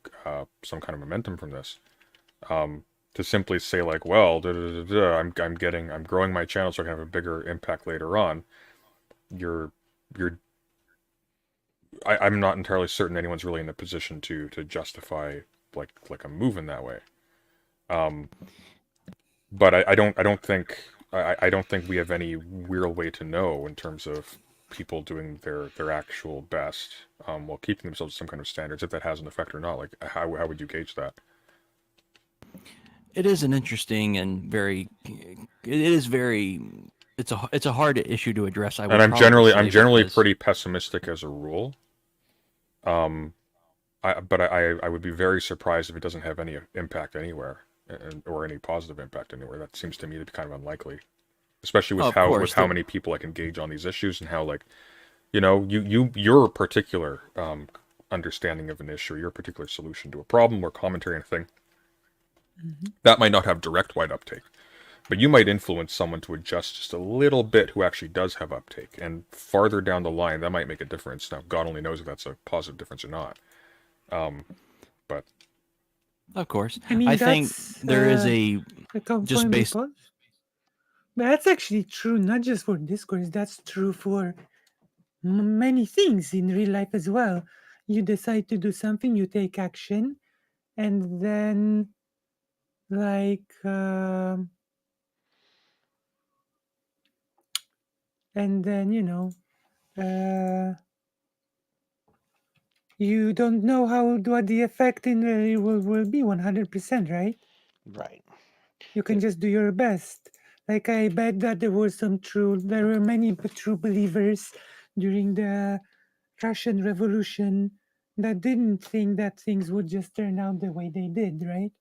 C: some kind of momentum from this, to simply say like, well, I'm growing my channel so I can have a bigger impact later on. I'm not entirely certain anyone's really in a position to justify like a move in that way. But I don't think we have any real way to know in terms of people doing their actual best while keeping themselves to some kind of standards, if that has an effect or not. Like, how would you gauge that?
D: It is an interesting and it's a hard issue to address.
C: And I'm generally pretty pessimistic as a rule. But I would be very surprised if it doesn't have any impact anywhere, or any positive impact anywhere. That seems to me to be kind of unlikely, especially with how many people like engage on these issues and how, like, you know, your particular understanding of an issue, your particular solution to a problem or commentary and thing, that might not have direct wide uptake, but you might influence someone to adjust just a little bit who actually does have uptake, and farther down the line that might make a difference. Now, God only knows if that's a positive difference or not. But
D: of course,
B: I mean,
D: I think there is just based.
B: But that's actually true, not just for discourse. That's true for many things in real life as well. You decide to do something, you take action, and then like and then you don't know what the effect in the real world will be 100%, right?
A: Right.
B: You can just do your best. Like, I bet that there were many true believers during the Russian Revolution that didn't think that things would just turn out the way they did, right?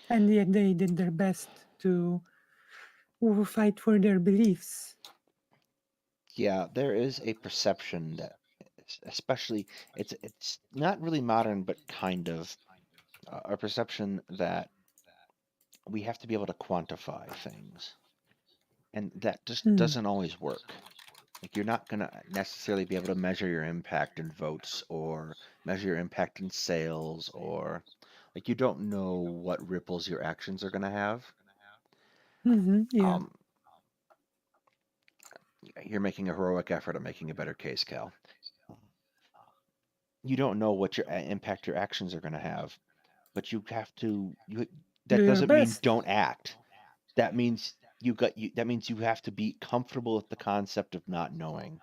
B: And yet they did their best to fight for their beliefs.
A: Yeah, there is a perception that, especially, it's not really modern, but kind of a perception that we have to be able to quantify things, and that just doesn't always work. Like, you're not going to necessarily be able to measure your impact in votes or measure your impact in sales, or like, you don't know what ripples your actions are going to have.
B: Yeah.
A: You're making a heroic effort at making a better case, Cal. You don't know what your impact your actions are going to have, but you have to. That doesn't mean don't act. That means that means you have to be comfortable with the concept of not knowing.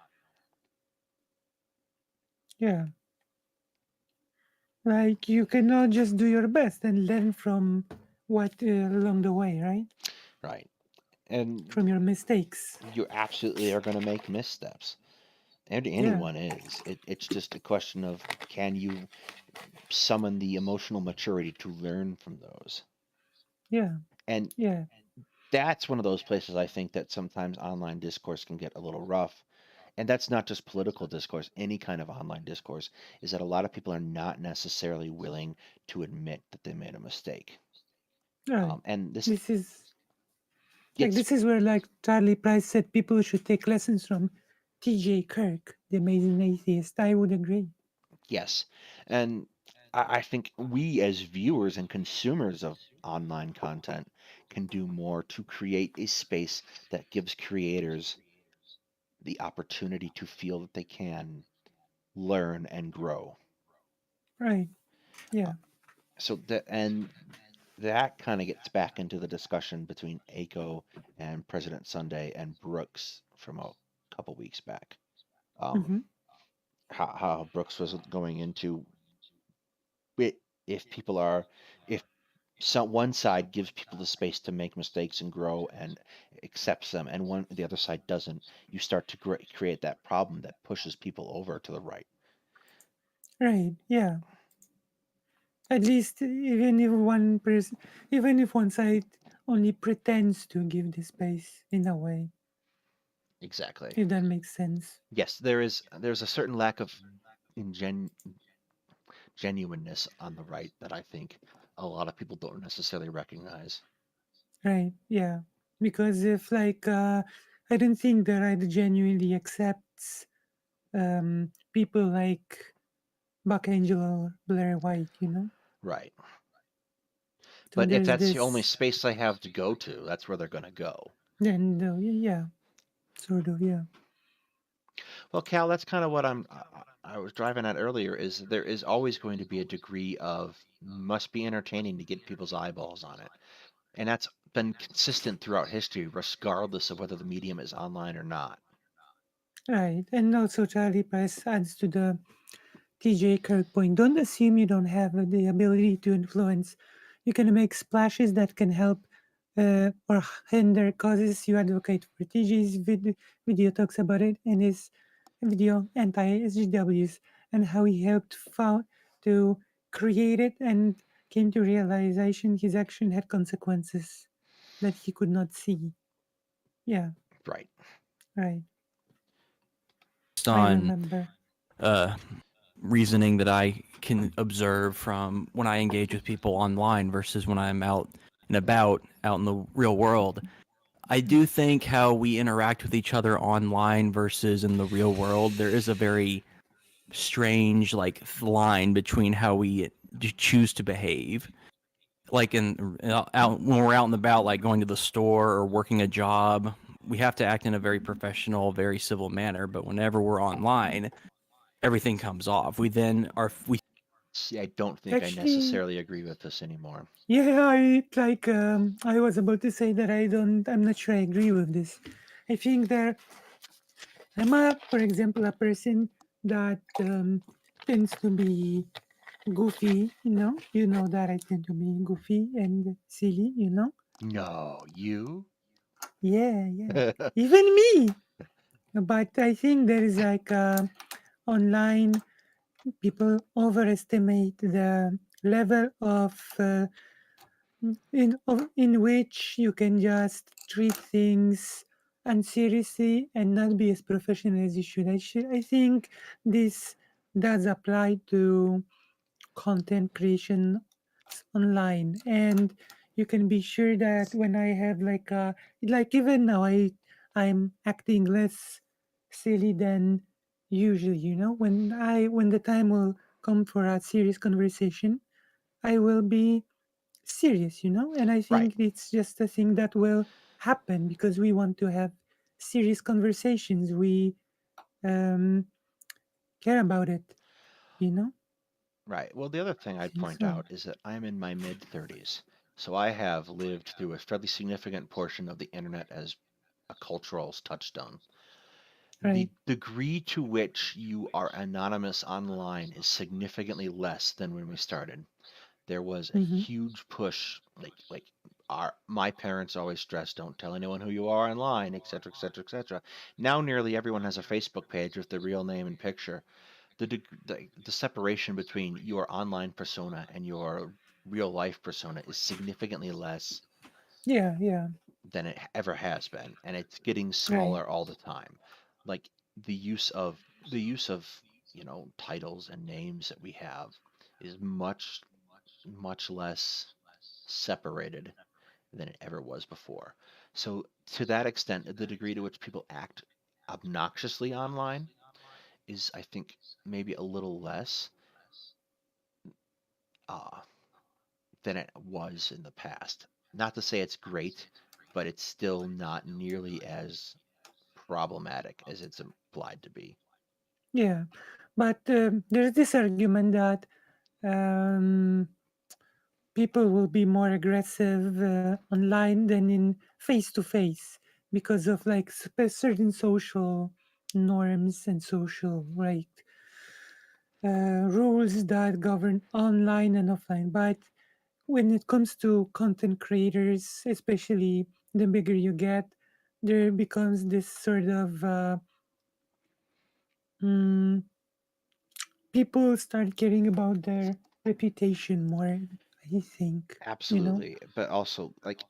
B: Yeah. Like, you cannot just do your best and learn from what along the way, right?
A: Right. And
B: from your mistakes.
A: You absolutely are going to make missteps. And anyone is. It's just a question of, can you summon the emotional maturity to learn from those?
B: Yeah.
A: And that's one of those places I think that sometimes online discourse can get a little rough. And that's not just political discourse, any kind of online discourse, is that a lot of people are not necessarily willing to admit that they made a mistake.
B: Right.
A: And
B: this is where, like, Charlie Price said, people should take lessons from T.J. Kirk, the amazing atheist. I would agree.
A: Yes. And I think we as viewers and consumers of online content can do more to create a space that gives creators the opportunity to feel that they can learn and grow.
B: Right. Yeah.
A: So that kind of gets back into the discussion between Aiko and President Sunday and Brooks from a couple weeks back.
B: Mm-hmm.
A: How Brooks was going into it if people are if one side gives people the space to make mistakes and grow and accepts them, and the other side doesn't, you start to create that problem that pushes people over to the right.
B: Right. Yeah. At least even if one side only pretends to give the space in a way,
A: Exactly.
B: if that makes sense.
A: Yes, there's a certain lack of genuineness on the right that I think a lot of people don't necessarily recognize.
B: Right. Yeah. Because if I don't think the right genuinely accepts people like Buck Angel or Blair White, you know?
A: Right.
B: So
A: But if
B: there's
A: that's the only
B: this,
A: space they have to go to, that's where they're going to go.
B: and yeah, sort of, yeah.
A: Well, Cal, that's kind of what I was driving at earlier, is there is always going to be a degree of must be entertaining to get people's eyeballs on it. And that's been consistent throughout history, regardless of whether the medium is online or not.
B: Right. And also Charlie Price adds to the TJ Kirk point. Don't assume you don't have the ability to influence. You can make splashes that can help or hinder causes you advocate for. TJ's video talks about it in his video anti-SGWs and how he helped found to create it and came to realization his action had consequences that he could not see. Yeah,
A: Right.
B: right.
D: Based
B: I
D: on
B: remember.
D: uh, reasoning that I can observe from when I engage with people online versus when I'm out and about out in the real world. I do think how we interact with each other online versus in the real world, there is a very strange line between how we choose to behave. Like out when we're out and about, like going to the store or working a job, we have to act in a very professional, very civil manner. But whenever we're online, everything comes off. We
A: See, I don't think I
B: Actually,
A: necessarily agree with this anymore.
B: yeah, I was about to say that I'm not sure I agree with this. I think that for example, a person that tends to be goofy, you know that I tend to be goofy and silly,
A: No, you?
B: yeah, even me. But I think there is online people overestimate the level of in which you can just treat things unseriously and not be as professional as you should. I think this does apply to content creation online, and you can be sure that when I have like even now I'm acting less silly than usually. When the time will come for a serious conversation, I will be serious, and I
A: Right.
B: think it's just a thing that will happen because we want to have serious conversations. We um, care about it, you know.
A: Right. Well, the other thing
B: I
A: I'd
B: think
A: point
B: so.
A: out is that I'm in my mid 30s. So I have lived through a fairly significant portion of the internet as a cultural touchstone.
B: Right.
A: The degree to which you are anonymous online is significantly less than when we started. There was a
B: Mm-hmm.
A: huge push, like my parents always stressed, don't tell anyone who you are online, etc., etc., etc. Now nearly everyone has a Facebook page with their real name and picture. The separation between your online persona and your real life persona is significantly less
B: Yeah. Yeah.
A: than it ever has been, and it's getting
B: Right.
A: smaller all the time. Like the use of titles and names that we have is much less separated than it ever was before. So to that extent, the degree to which people act obnoxiously online is, I think, maybe a little less uh, than it was in the past. Not to say it's great, but it's still not nearly as problematic as it's implied to be.
B: Yeah, but there's this argument that um, people will be more aggressive online than in face to face because of like certain social norms and social rules that govern online and offline. But when it comes to content creators, especially the bigger you get, there becomes this sort of mm, people start caring about their reputation more. I think, you know.
A: Absolutely, but also like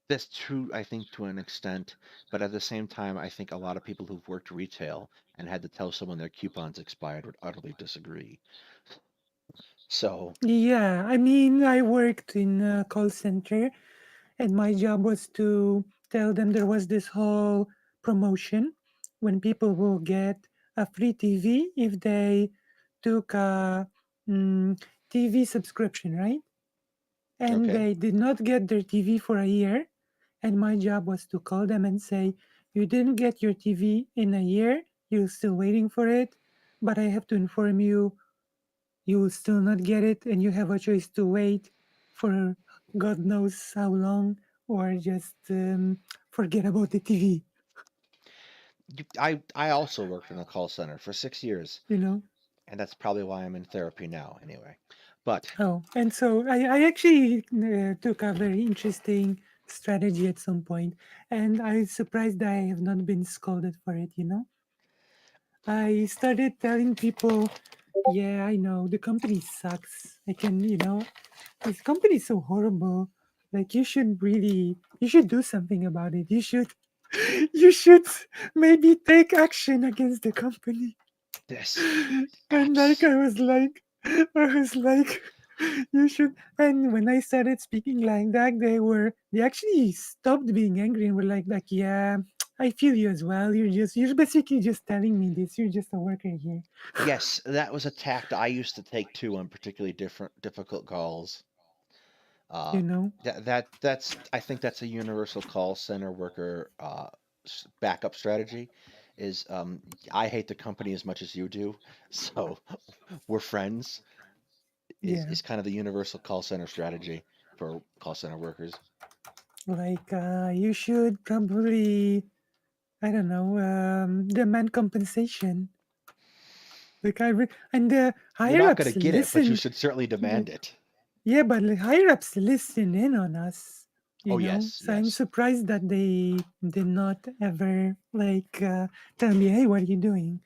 A: that's true, I think, to an extent. But at the same time, I think a lot of people who've worked retail and had to tell someone their coupons expired would utterly disagree. So,
B: Yeah, I mean, I worked in a call center, and my job was to tell them there was this whole promotion when people will get a free TV if they took a TV subscription, right? And
A: okay.
B: they did not get their TV for a year. And my job was to call them and say, you didn't get your TV in a year, you're still waiting for it, but I have to inform you, you will still not get it, and you have a choice to wait for God knows how long, or just forget about the TV,
A: I also worked in a call center for 6 years,
B: you know?
A: and that's probably why I'm in therapy now, anyway. But
B: Oh, and so I actually took a very interesting strategy at some point, and I'm surprised that I have not been scolded for it, you know? I started telling people, yeah, I know the company sucks. I can, this company is so horrible. Like you should do something about it. You should maybe take action against the company.
A: this
B: And like
A: apps.
B: I was like, you should. And when I started speaking like that, they actually stopped being angry and were like, yeah, I feel you as well. You're basically just telling me this. You're just a worker here,
A: Yes, that was a tact I used to take too on particularly difficult calls. Uh,
B: you know.
A: that's I think that's a universal call center worker backup strategy. Is I hate the company as much as you do, so we're friends.
B: Yeah,
A: Is kind of the universal call center strategy for call center workers.
B: like you should probably, I don't know, demand compensation. And the
A: You're
B: higher
A: not going to
B: ups
A: get it, but you
B: listen.
A: should certainly demand it.
B: Yeah, but the higher ups listen in on us,
A: Oh
B: you know.
A: yes,
B: So I'm
A: yes,
B: surprised that they did not ever tell me, "Hey, what are you doing?"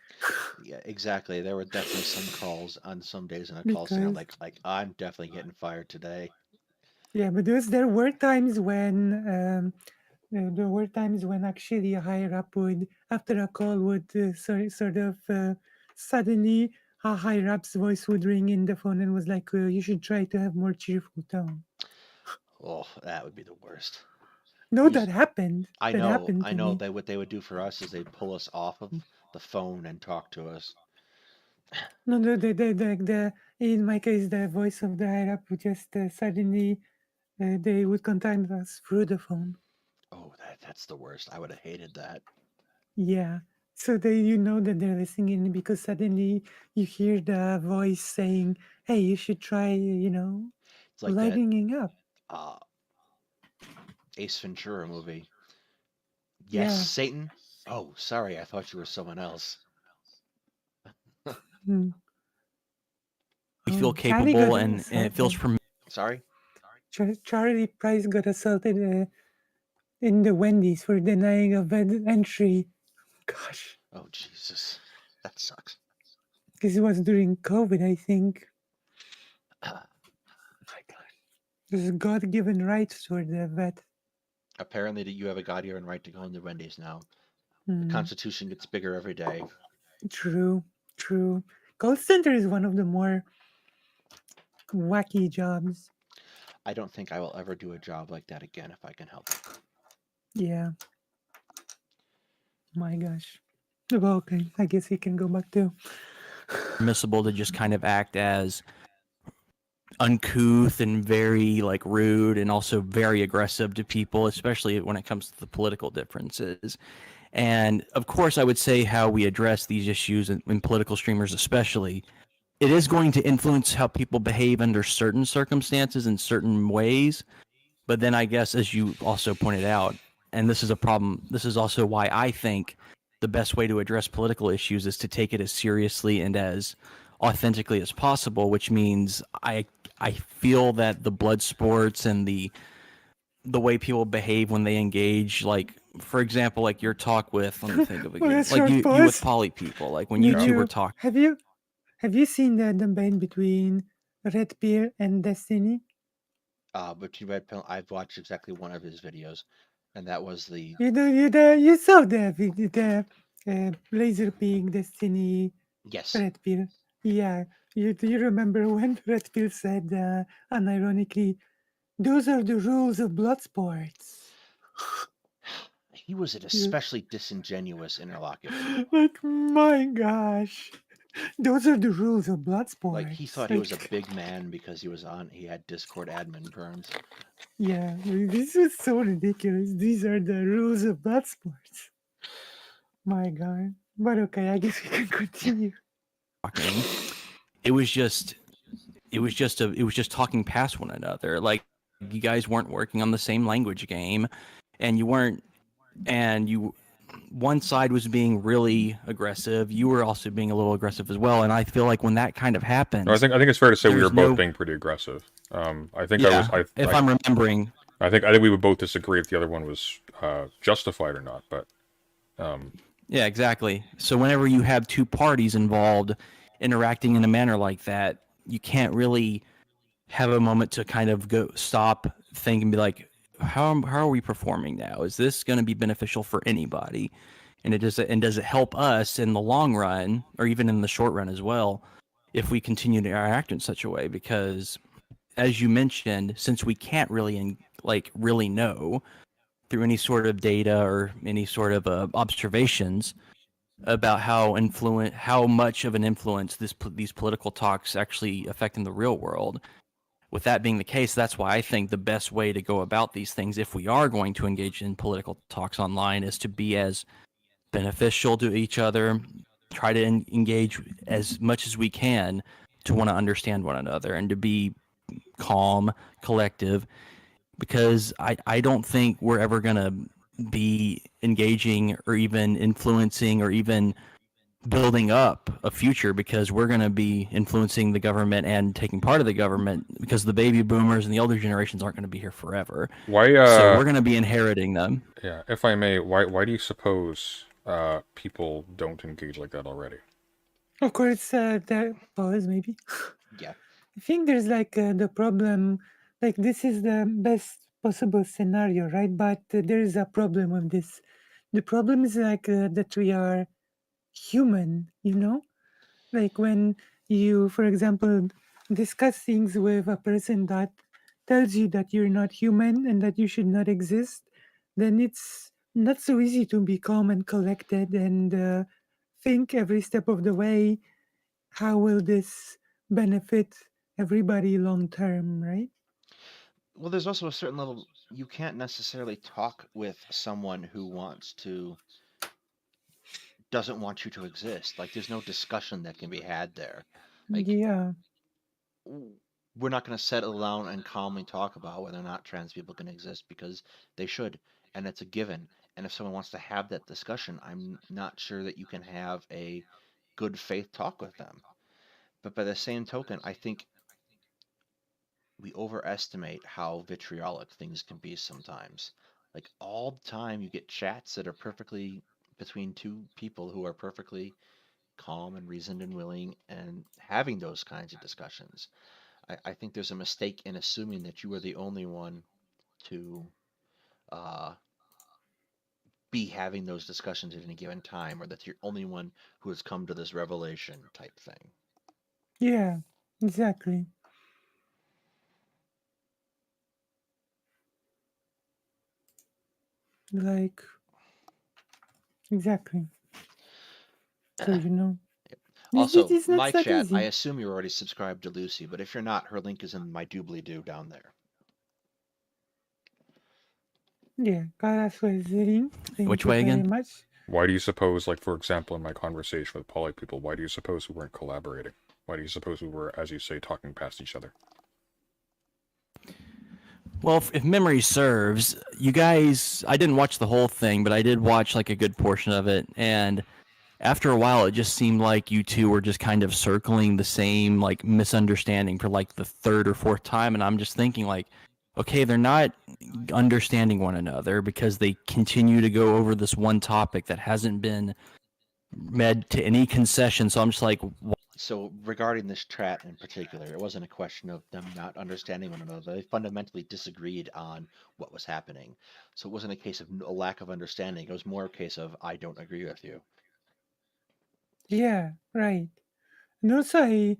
A: yeah, exactly. There were definitely some calls on some days in a call center
B: Because
A: like I'm definitely getting fired today.
B: yeah, but there were times when there were times when actually a higher up would, after a call, would sort of suddenly a higher up's voice would ring in the phone and was like, "You should try to have more cheerful tone."
A: Oh, that would be the worst.
B: No,
A: You
B: that happened. That happened
A: I
B: to
A: know
B: me.
A: they what they would do for us is they'd pull us off of the phone and talk to us.
B: No, no, in my case, the voice of the higher up would just suddenly, they would contact us through the phone.
A: Oh, that's the worst. I would have hated that.
B: Yeah. So you know that they're listening in because suddenly you hear the voice saying, hey, you should try,
A: It's like that
B: lightening up.
A: uh Ace Ventura movie. Yes,
B: Yeah.
A: Satan. Oh, sorry, I thought you were someone else.
B: Mm.
D: We feel
B: Oh, Charlie got
D: capable and it feels
B: assaulted.
D: familiar.
A: Sorry?
B: Charlie Price got assaulted in the Wendy's for denying a entry. Gosh.
A: Oh, Jesus. That sucks.
B: Because it was during COVID, I think.
A: My God.
B: This God-given rights for the vet.
A: Apparently, that you have a God-given right to go into Wendy's now. The
B: Mm,
A: Constitution gets bigger every day.
B: true, true. Call center is one of the more wacky jobs.
A: I don't think I will ever do a job like that again if I can help it.
B: Yeah. My gosh. Well, okay. I guess he can go back too.
D: Permissible to just kind of act as uncouth and very like rude and also very aggressive to people, especially when it comes to the political differences. And of course, I would say how we address these issues in political streamers, especially, it is going to influence how people behave under certain circumstances in certain ways. But then I guess, as you also pointed out, and this is a problem, this is also why I think the best way to address political issues is to take it as seriously and as authentically as possible, which means I feel that the blood sports and the way people behave when they engage, like, for example, like your talk with, let me think of a
B: Well,
D: good,
B: that's
D: like
B: short
D: you with
B: pause.
D: poly people, like when
B: Did
D: you two were
B: you
D: talking.
B: have you seen the debate between Red Pill and Destiny?
A: But I've watched exactly one of his videos, and that was the
B: You saw the video, the laser pig Destiny
A: yes.
B: Red Pill. Yeah, do you remember when Red Pill said unironically, "Those are the rules of blood sports"?
A: He was an especially disingenuous interlocutor.
B: Like, my gosh, those are the rules of blood sports.
A: Like he thought he was a big man because he had Discord admin terms.
B: Yeah, this was so ridiculous. These are the rules of blood sports. My God. But okay, I guess we can continue.
D: Talking, it was just talking past one another. Like, you guys weren't working on the same language game, and one side was being really aggressive. You were also being a little aggressive as well. And I feel like when that kind of happens,
C: No, I think it's fair to say we
D: there's
C: were both
D: no-
C: being pretty aggressive. I think
D: yeah, if I'm remembering,
C: I think we would both disagree if the other one was justified or not. But
D: yeah, exactly. So whenever you have two parties involved interacting in a manner like that, you can't really have a moment to kind of stop, think, and be like, how are we performing now? Is this going to be beneficial for anybody? And does it help us in the long run, or even in the short run as well, if we continue to interact in such a way? Because, as you mentioned, since we can't really really know through any sort of data or any sort of observations about how much of an influence these political talks actually affect in the real world. With that being the case, that's why I think the best way to go about these things, if we are going to engage in political talks online, is to be as beneficial to each other, try to engage as much as we can to want to understand one another and to be calm, collective, because I don't think we're ever going to be engaging or even influencing or even building up a future, because we're going to be influencing the government and taking part of the government, because the baby boomers and the older generations aren't going to be here forever.
C: why?
D: So we're going to be inheriting them.
C: Yeah, if I may, why do you suppose people don't engage like that already?
B: Of course, there pause maybe.
A: Yeah.
B: I think there's like the problem, like this is the best possible scenario, right? But there is a problem with this. The problem is like that we are human, like when you, for example, discuss things with a person that tells you that you're not human and that you should not exist, then it's not so easy to be calm and collected and think every step of the way, how will this benefit everybody long term, right?
A: Well, there's also a certain level you can't necessarily talk with someone who doesn't want you to exist. Like there's no discussion that can be had there. Like
B: Yeah.
A: we're not going to settle down and calmly talk about whether or not trans people can exist, because they should, and it's a given. And if someone wants to have that discussion, I'm not sure that you can have a good faith talk with them. But by the same token, I think we overestimate how vitriolic things can be sometimes. Like all the time, you get chats that are perfectly between two people who are perfectly calm and reasoned and willing and having those kinds of discussions. I think there's a mistake in assuming that you are the only one to uh, be having those discussions at any given time, or that you're the only one who has come to this revelation type thing.
B: Yeah, exactly. Like, exactly. So,
A: Also,
B: it's not
A: my
B: that
A: chat, I
B: easy.
A: assume you're already subscribed to Lucy, but if you're not, her link is in my doobly-doo down there.
B: Yeah, Karl was reading. Thank
D: Which
B: you
D: way
B: very
D: again?
B: much.
C: Why do you suppose, like, for example, in my conversation with poly people, why do you suppose we weren't collaborating? Why do you suppose we were, as you say, talking past each other?
D: Well, if memory serves, you guys, I didn't watch the whole thing, but I did watch like a good portion of it. And after a while, it just seemed like you two were just kind of circling the same like misunderstanding for like the third or fourth time. And I'm just thinking like, okay, they're not understanding one another because they continue to go over this one topic that hasn't been made to any concession. So I'm just like,
A: So regarding this chat in particular, it wasn't a question of them not understanding one another. They fundamentally disagreed on what was happening. So it wasn't a case of a lack of understanding. It was more a case of I don't agree with you.
B: Yeah, right. And also,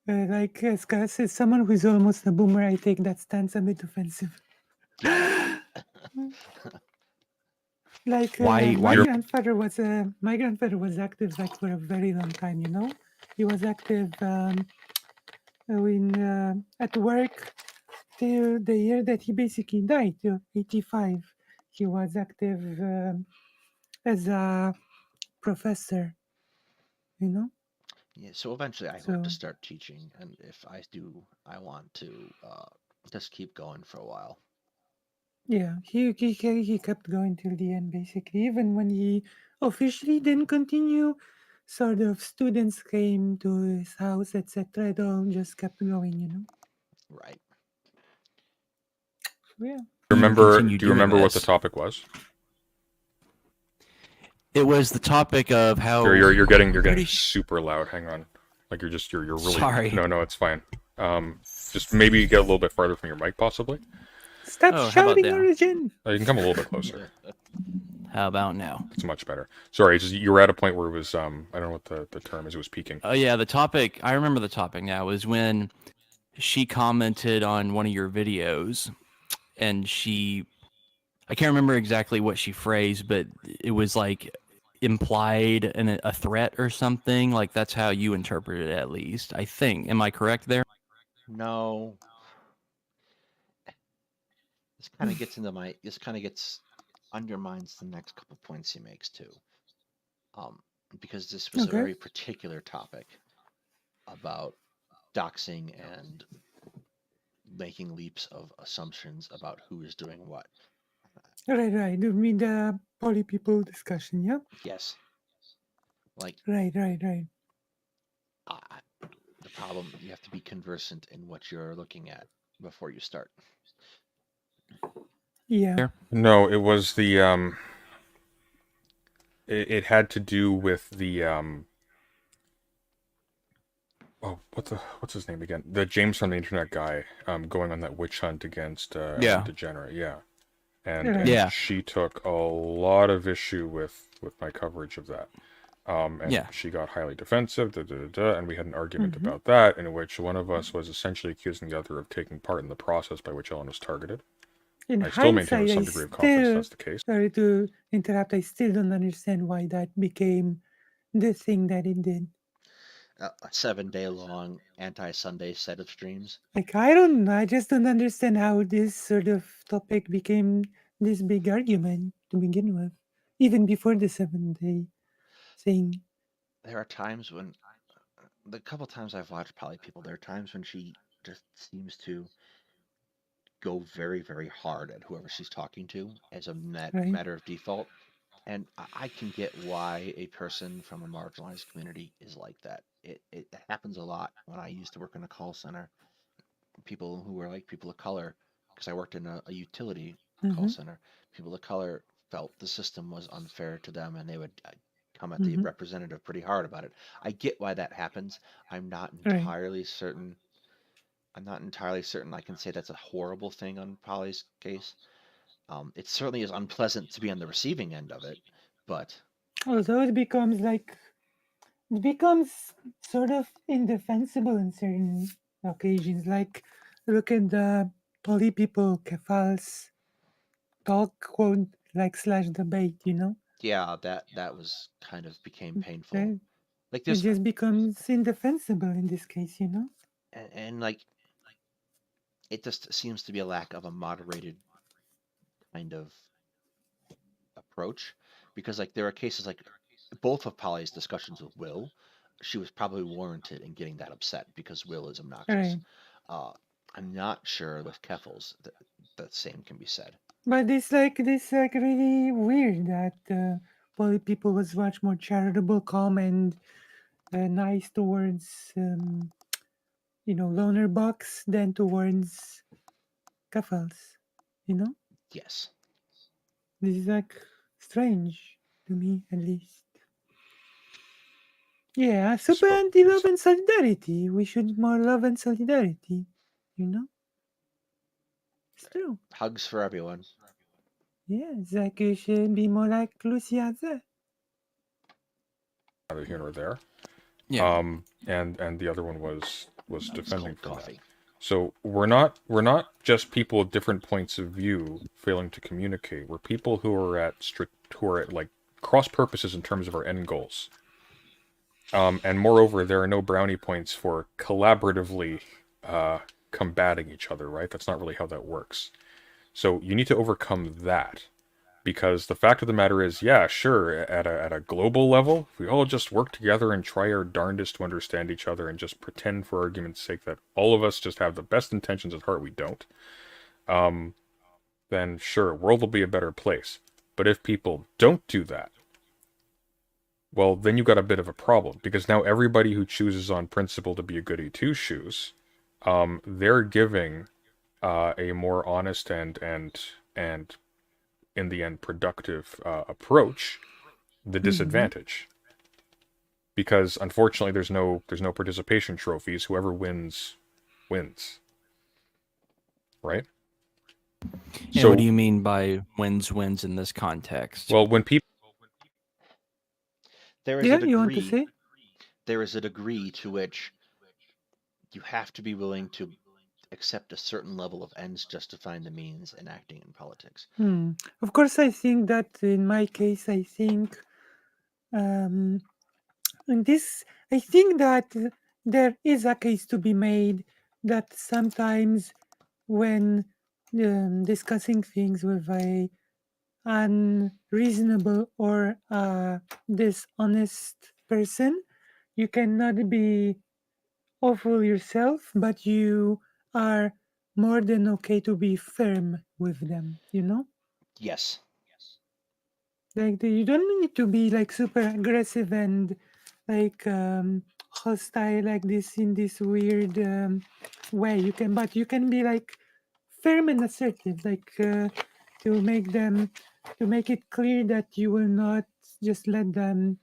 B: like as Gus is someone who's almost a boomer, I take that stance a bit offensive. Like
D: Why
B: my
D: you're-
B: grandfather was active like for a very long time. You know, he was active at work till the year that he basically died, 85. He was active as a professor. You know,
A: Yeah, so eventually I hope to
B: so
A: start teaching, and if I do, I want to just keep going for a while.
B: yeah, he kept going till the end basically. Even when he officially didn't continue, sort of students came to his house, etc. It all just kept going, you know.
A: Right.
B: So, yeah.
D: continue
C: Do you
D: doing
C: remember what the
D: this?
C: topic was?
D: It was the topic of how
C: You're getting
D: Pretty-
C: super loud. Hang on. Like you're really
D: Sorry.
C: No, it's fine. Just maybe get a little bit farther from your mic, possibly.
B: Stop
D: Oh, how about
B: shouting,
D: now?
B: Origin.
C: You can come a little bit closer.
D: How about now?
C: It's much better. Sorry, it's just you were at a point where it was I don't know what the term is. It was peaking.
D: Oh yeah, the topic. I remember the topic now. Was when she commented on one of your videos, and I can't remember exactly what she phrased, but it was like implied a threat or something. Like that's how you interpreted it, at least. I think. Am I correct there?
A: No. This kind of gets into my. This kind of undermines the next couple points he makes too. Because this was a
B: Okay.
A: very particular topic about doxing and making leaps of assumptions about who is doing what.
B: Right. You mean the poly people discussion, yeah?
A: Yes. Like
B: Right.
A: the problem, you have to be conversant in what you're looking at before you start.
B: Yeah.
C: No, it was the It had to do with the Oh, what's his name again? The James from the Internet guy, going on that witch hunt against
D: Yeah.
C: Degenerate, yeah. And,
B: Right.
C: and
D: Yeah.
C: she took a lot of issue with my coverage of that. And
D: Yeah.
C: she got highly defensive, and we had an argument
B: Mhm.
C: about that, in which one of us was essentially accusing the other of taking part in the process by which Ellen was targeted.
B: In
C: I still maintain with
B: hindsight,
C: some
B: I
C: degree of confidence
B: still,
C: that's the case.
B: sorry to interrupt, I still don't understand why that became the thing that it did.
A: A 7-day-long anti-Sunday set of streams.
B: Like, I just don't understand how this sort of topic became this big argument to begin with, even before the 7-day thing.
A: There are times when, the couple times I've watched Poly People, there are times when she just seems to go very, very hard at whoever she's talking to as a
B: Right.
A: matter of default. And I can get why a person from a marginalized community is like that. It happens a lot when I used to work in a call center. People who were like people of color, because I worked in a utility call
B: Mhm.
A: center, people of color felt the system was unfair to them and they would come at the
B: Mhm.
A: representative pretty hard about it. I get why that happens. I'm not
B: Right.
A: entirely certain. I'm not entirely certain I can say that's a horrible thing on Polly's case. It certainly is unpleasant to be on the receiving end of it, but
B: Although it becomes sort of indefensible in certain occasions. Like, look at the poly people, Kefal's talk, quote, like slash debate, you know?
A: yeah, that was kind of became painful.
B: Right?
A: Like
B: It
A: there's
B: just becomes indefensible in this case, you know?
A: and like it just seems to be a lack of a moderated kind of approach because like there are cases like both of Polly's discussions with Will, she was probably warranted in getting that upset because Will is obnoxious.
B: Right.
A: I'm not sure with Keffels that the same can be said.
B: But it's like really weird that poly people was much more charitable, calm, and nice towards loner bucks than towards Keffels. You know,
A: Yes.
B: this is like strange to me, at least. Yeah, super
C: So-
B: anti-love and solidarity. We should more love and solidarity. You know, it's true.
A: Hugs for everyone.
B: Yeah, it's like you should be more like Lucia.
C: Neither here nor there.
D: Yeah.
C: And the other one was
A: It's
C: defending
A: called
C: from that.
A: coffee.
C: So we're not just people with different points of view failing to communicate. We're people who are at like cross purposes in terms of our end goals. And moreover, there are no brownie points for collaboratively combating each other, right? That's not really how that works. So you need to overcome that. Because the fact of the matter is, yeah, sure, at a global level, if we all just work together and try our darndest to understand each other and just pretend for argument's sake that all of us just have the best intentions at heart, we don't, then sure, world will be a better place. But if people don't do that, well, then you got a bit of a problem, because now everybody who chooses on principle to be a goody two-shoes, they're giving a more honest and in the end productive approach the disadvantage, because unfortunately there's no participation trophies. Whoever wins right?
D: And what do you mean by wins in this context?
C: Well, when people
A: There is
B: Yeah,
A: a
B: you want to
A: degree.
B: say?
A: There is a degree to which you have to be willing to accept a certain level of ends justifying the means in acting in politics.
B: Of course, I think that in my case, I think in this, I think that there is a case to be made that sometimes when discussing things with a unreasonable or dishonest person, you cannot be awful yourself, but you are more than okay to be firm with them, you know?
A: Yes.
B: Like you don't need to be like super aggressive and like hostile like this in this weird way. But you can be like firm and assertive, like to make it clear that you will not just let them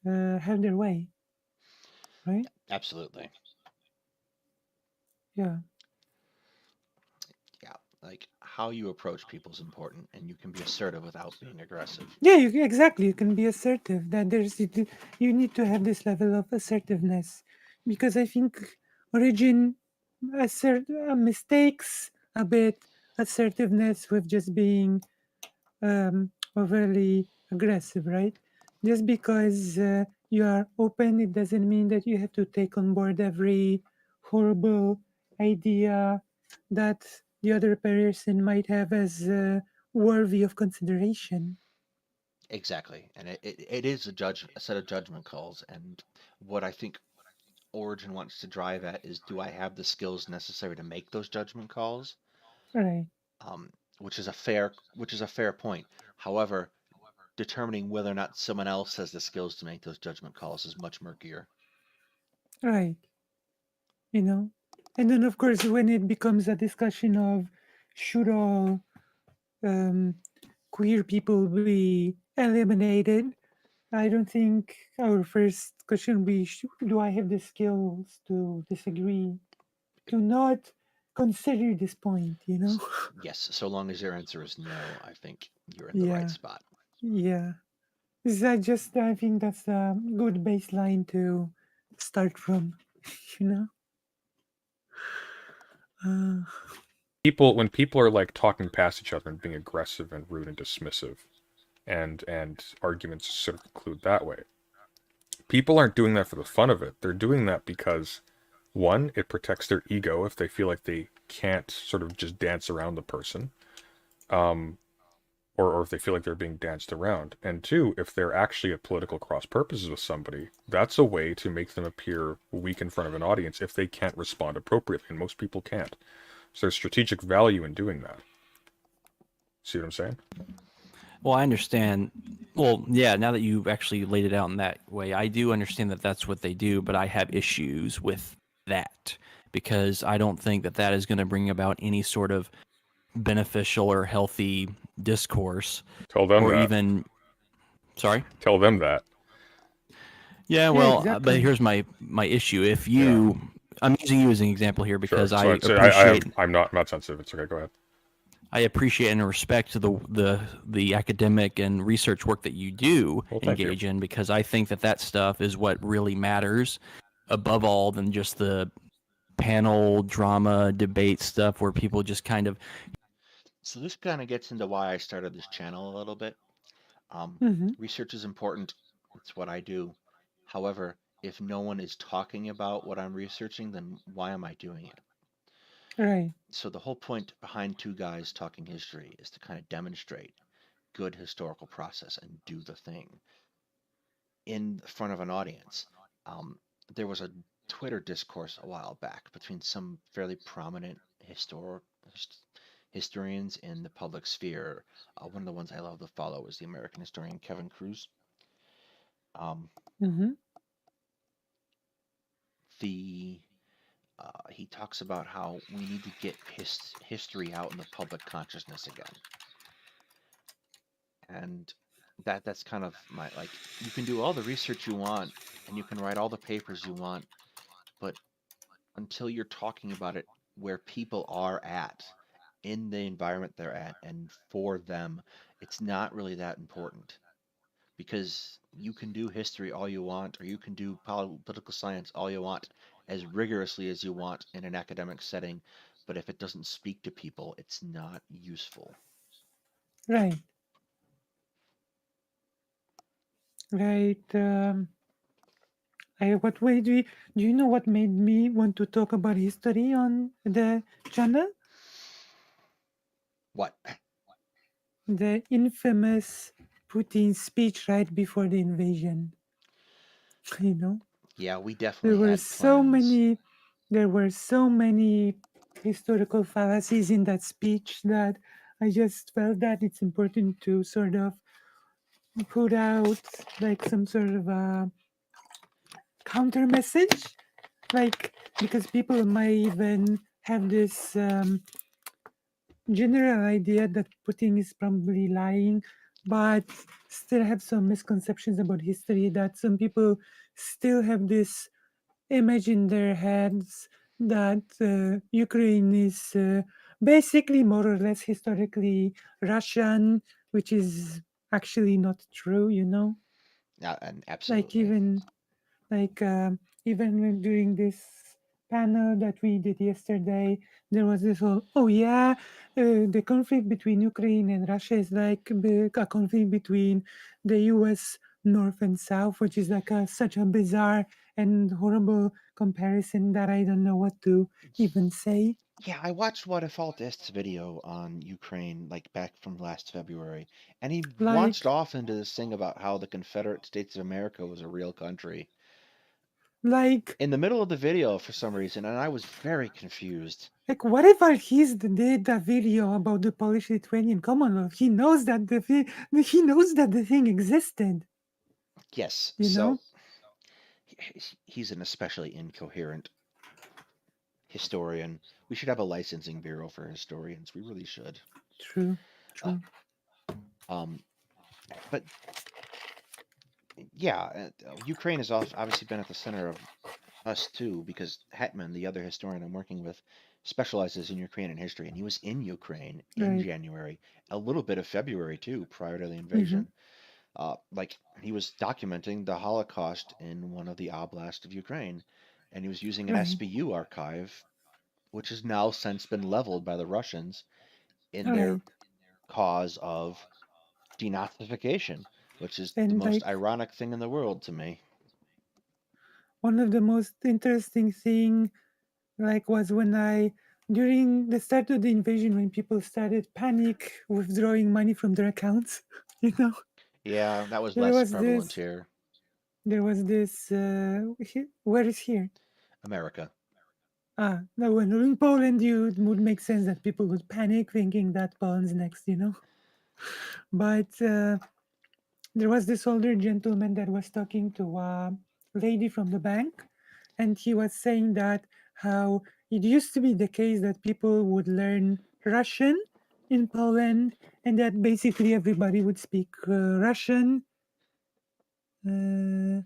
B: have their way, right?
A: Absolutely.
B: Yeah.
A: Yeah. Like how you approach people is important, and you can be assertive without being aggressive.
B: Yeah, exactly. You can be assertive. That you need to have this level of assertiveness, because I think origin mistakes a bit assertiveness with just being overly aggressive, right? Just because you are open, it doesn't mean that you have to take on board every horrible idea that the other person might have as worthy of consideration.
A: Exactly. And it is a set of judgment calls. And what I think Origin wants to drive at is, do I have the skills necessary to make those judgment calls?
B: Right.
A: Which is a fair point. However, determining whether or not someone else has the skills to make those judgment calls is much murkier.
B: Right. And then of course when it becomes a discussion of should all queer people be eliminated, I don't think our first question will be, do I have the skills to disagree, to not consider this point,
A: Yes, so long as your answer is no, I think you're in the right
B: Yeah.
A: spot.
B: Yeah. I think that's a good baseline to start from, you know?
C: when people are like talking past each other and being aggressive and rude and dismissive, and arguments sort of conclude that way, people aren't doing that for the fun of it. They're doing that because, one, it protects their ego if they feel like they can't sort of just dance around the person. or if they feel like they're being danced around. And two, if they're actually at political cross purposes with somebody, that's a way to make them appear weak in front of an audience if they can't respond appropriately, and most people can't. So there's strategic value in doing that. See what I'm saying?
D: Well, I understand. Well, yeah, now that you've actually laid it out in that way, I do understand that that's what they do, but I have issues with that because I don't think that that is going to bring about any sort of beneficial or healthy discourse
C: Tell them
D: or
C: that.
D: even. Sorry?
C: Tell them that.
D: Yeah,
B: Yeah,
D: well, but
B: exactly.
D: here's my issue. If you, I'm using you as an example here
C: Sure.
D: because
C: So
D: I
C: I
D: appreciate.
C: I'm not sensitive. It's okay. Go ahead.
D: I appreciate and respect the academic and research work that you do
C: Well, thank you.
D: engage in because I think that that stuff is what really matters above all than just the panel drama debate stuff where people just kind of
A: So this kind of gets into why I started this channel a little bit.
B: Mm-hmm.
A: Research is important. It's what I do. However, if no one is talking about what I'm researching, then why am I doing it?
B: Right.
A: So the whole point behind two guys talking history is to kind of demonstrate good historical process and do the thing in front of an audience. There was a Twitter discourse a while back between some fairly prominent historians in the public sphere. One of the ones I love to follow is the American historian Kevin Cruz. Um,
B: Mm-hmm.
A: he talks about how we need to get history out in the public consciousness again, and that's kind of my like. You can do all the research you want, and you can write all the papers you want, but until you're talking about it where people are at, in the environment they're at, and for them, it's not really that important. Because you can do history all you want, or you can do political science all you want, as rigorously as you want in an academic setting, but if it doesn't speak to people, it's not useful.
B: Right. Right. What way do you know what made me want to talk about history on the channel?
A: What?
B: The infamous Putin speech right before the invasion. You know,
A: Yeah, we
B: there
A: definitely
B: were
A: had
B: so
A: plans.
B: many, there were so many historical fallacies in that speech that I just felt that it's important to sort of put out like some sort of a counter message, like because people might even have this general idea that Putin is probably lying, but still have some misconceptions about history, that some people still have this image in their heads that Ukraine is basically more or less historically Russian, which is actually not true, you know?
A: And
B: Like
A: absolutely.
B: like even during this panel that we did yesterday, there was this whole, oh yeah, the conflict between Ukraine and Russia is like a conflict between the US North and South, which is like such a bizarre and horrible comparison that I don't know what to even say.
A: Yeah, I watched What If Altist's video on Ukraine, like back from last February, and he launched
B: Like,
A: off into this thing about how the Confederate States of America was a real country
B: like,
A: in the middle of the video for some reason, and I was very confused.
B: whatever did a video about the Polish-Lithuanian Commonwealth, he knows that he knows that the thing existed.
A: Yes,
B: You
A: so
B: know,
A: he's an especially incoherent historian. We should have a licensing bureau for historians. We really should.
B: true,
A: Uh,
B: true.
A: um, but yeah, Ukraine has obviously been at the center of us too, because Hetman, the other historian I'm working with, specializes in Ukrainian history, and he was in Ukraine in
B: Right.
A: January, a little bit of February too, prior to the
B: Mm-hmm.
A: invasion. Like he was documenting the Holocaust in one of the oblasts of Ukraine, and he was using an
B: Right.
A: SBU archive, which has now since been leveled by the Russians in their
B: Right.
A: cause of denazification, which is the
B: And
A: most
B: like
A: ironic thing in the world to me.
B: one of the most interesting thing like was when I during the start of the invasion, when people started panic withdrawing money from their accounts, you know,
A: Yeah, that was
B: there
A: less
B: was
A: prevalent
B: this,
A: here.
B: where is here?
A: America.
B: No, when in Poland, you it would make sense that people would panic thinking that Poland's next, you know. But there was this older gentleman that was talking to a lady from the bank, and he was saying that how it used to be the case that people would learn Russian in Poland, and that basically everybody would speak Russian, and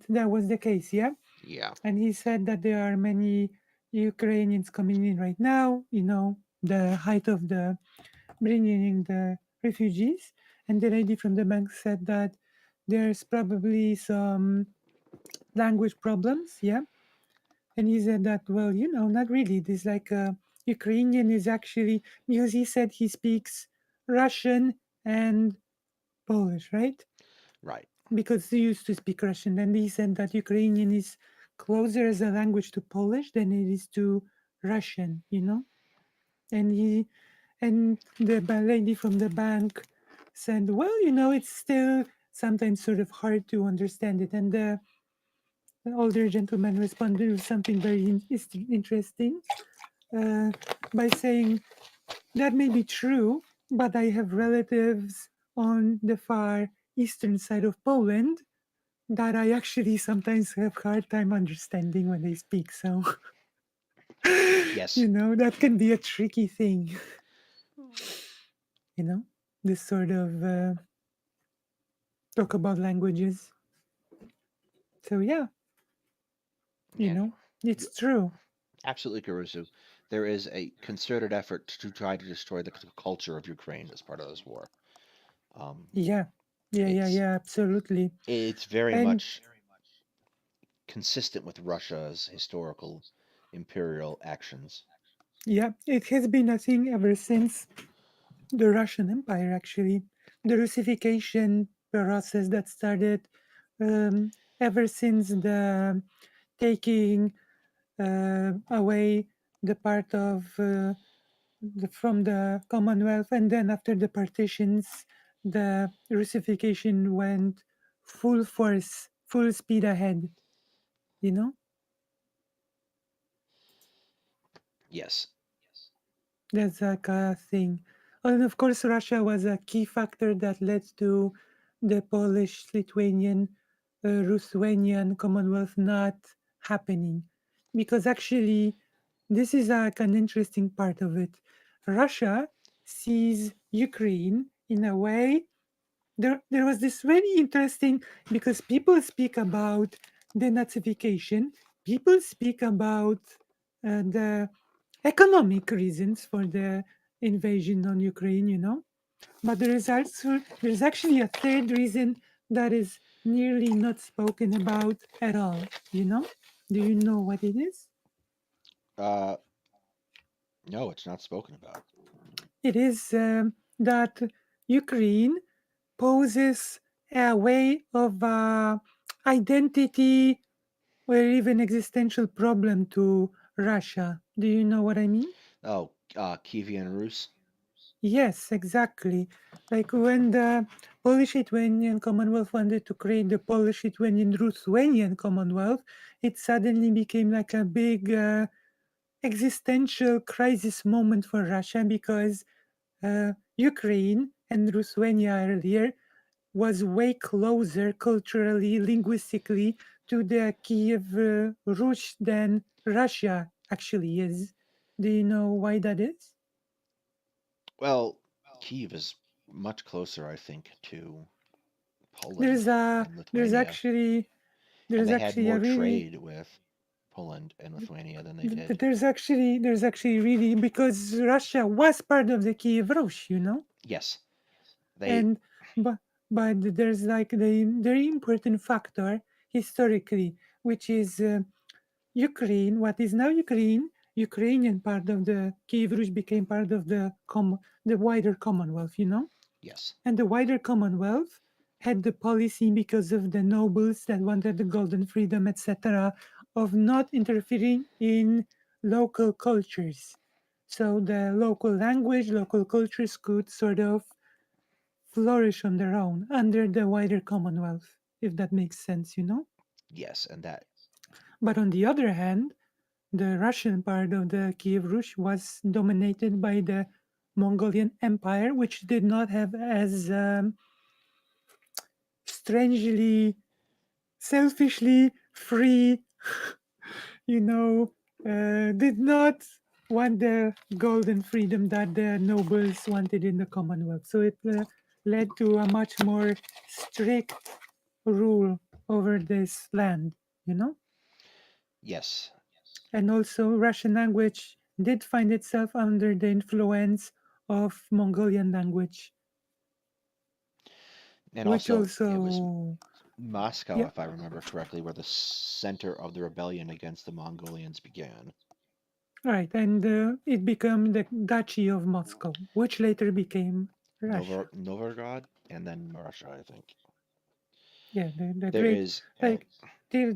B: that was the case, yeah.
A: Yeah.
B: And he said that there are many Ukrainians coming in right now, you know, the height of the bringing in the refugees. And the lady from the bank said that there's probably some language problems, yeah. And he said that, well, you know, not really. This like Ukrainian is actually, because he said he speaks Russian and Polish, right?
A: Right.
B: Because he used to speak Russian. And he said that Ukrainian is closer as a language to Polish than it is to Russian, you know? And the lady from the bank said, well, you know, it's still sometimes sort of hard to understand it. And the older gentleman responded with something very interesting by saying, that may be true, but I have relatives on the far eastern side of Poland that I actually sometimes have hard time understanding when they speak. So,
A: Yes.
B: you know, that can be a tricky thing. You know, this sort of talk about languages. So yeah, you
A: Yeah.
B: know, it's true.
A: Absolutely, Caruso. There is a concerted effort to try to destroy the culture of Ukraine as part of this war.
B: Yeah,
A: It's
B: absolutely.
A: it's very
B: And
A: much consistent with Russia's historical imperial actions.
B: yeah, it has been a thing ever since the Russian Empire, actually. The Russification process that started ever since the taking away the part of from the Commonwealth, and then after the partitions, the Russification went full force, full speed ahead. You know,
A: Yes.
B: that's like a thing. And of course, Russia was a key factor that led to the Polish, Lithuanian, Ruthenian Commonwealth not happening, because actually, this is like an interesting part of it. Russia sees Ukraine in a way. There was this very interesting, because people speak about denazification, people speak about the economic reasons for the invasion on Ukraine, you know. But there's actually a third reason that is nearly not spoken about at all. You know? Do you know what it is?
A: Uh, no, it's not spoken about.
B: It is that Ukraine poses a way of identity or even existential problem to Russia. Do you know what I mean?
A: Oh, Kievan Rus.
B: Yes, exactly. Like when the Polish-Lithuanian Commonwealth wanted to create the Polish-Lithuanian-Ruthenian Commonwealth, it suddenly became like a big existential crisis moment for Russia, because Ukraine and Ruthenia earlier was way closer culturally, linguistically to the Kiev Rus than Russia actually is. Do you know why that is?
A: Well, Kiev is much closer, I think, to Poland
B: There's a
A: and
B: there's
A: Lithuania,
B: actually
A: and
B: there's
A: they had
B: actually a
A: more
B: really
A: trade with Poland and Lithuania than they did.
B: there's actually really, because Russia was part of the Kiev Rus, you know.
A: Yes, they.
B: And but there's like the very important factor historically, which is Ukraine, what is now Ukraine, Ukrainian part of the Kiev Rus became part of the wider Commonwealth, you know.
A: Yes.
B: And the wider Commonwealth had the policy, because of the nobles that wanted the golden freedom, etc., of not interfering in local cultures. So the local language, local cultures could sort of flourish on their own under the wider Commonwealth, if that makes sense, you know?
A: Yes, and that
B: But on the other hand, the Russian part of the Kiev Rus was dominated by the Mongolian Empire, which did not have as strangely, selfishly free, you know, did not want the golden freedom that the nobles wanted in the Commonwealth. So it led to a much more strict rule over this land, you know?
A: yes,
B: And also, Russian language did find itself under the influence of Mongolian language,
A: and
B: which
A: also it was
B: also,
A: Moscow,
B: yeah,
A: if I remember correctly, where the center of the rebellion against the Mongolians began.
B: right. And it became the Duchy of Moscow, which later became Russia.
A: Novgorod, and then Russia, I think.
B: Yeah, the
A: There
B: great,
A: is,
B: like, till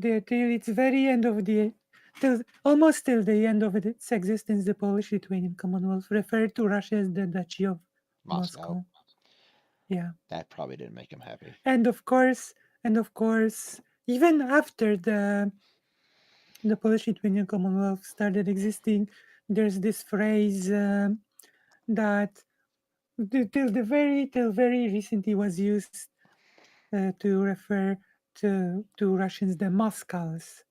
B: its very end of the, till almost till the end of its existence, the Polish-Lithuanian Commonwealth referred to Russia as the Duchy of
A: Moscow.
B: Moscow. Yeah.
A: That probably didn't make him happy.
B: And of course, even after the Polish-Lithuanian Commonwealth started existing, there's this phrase that till very recently was used to refer to Russians, the Moskals.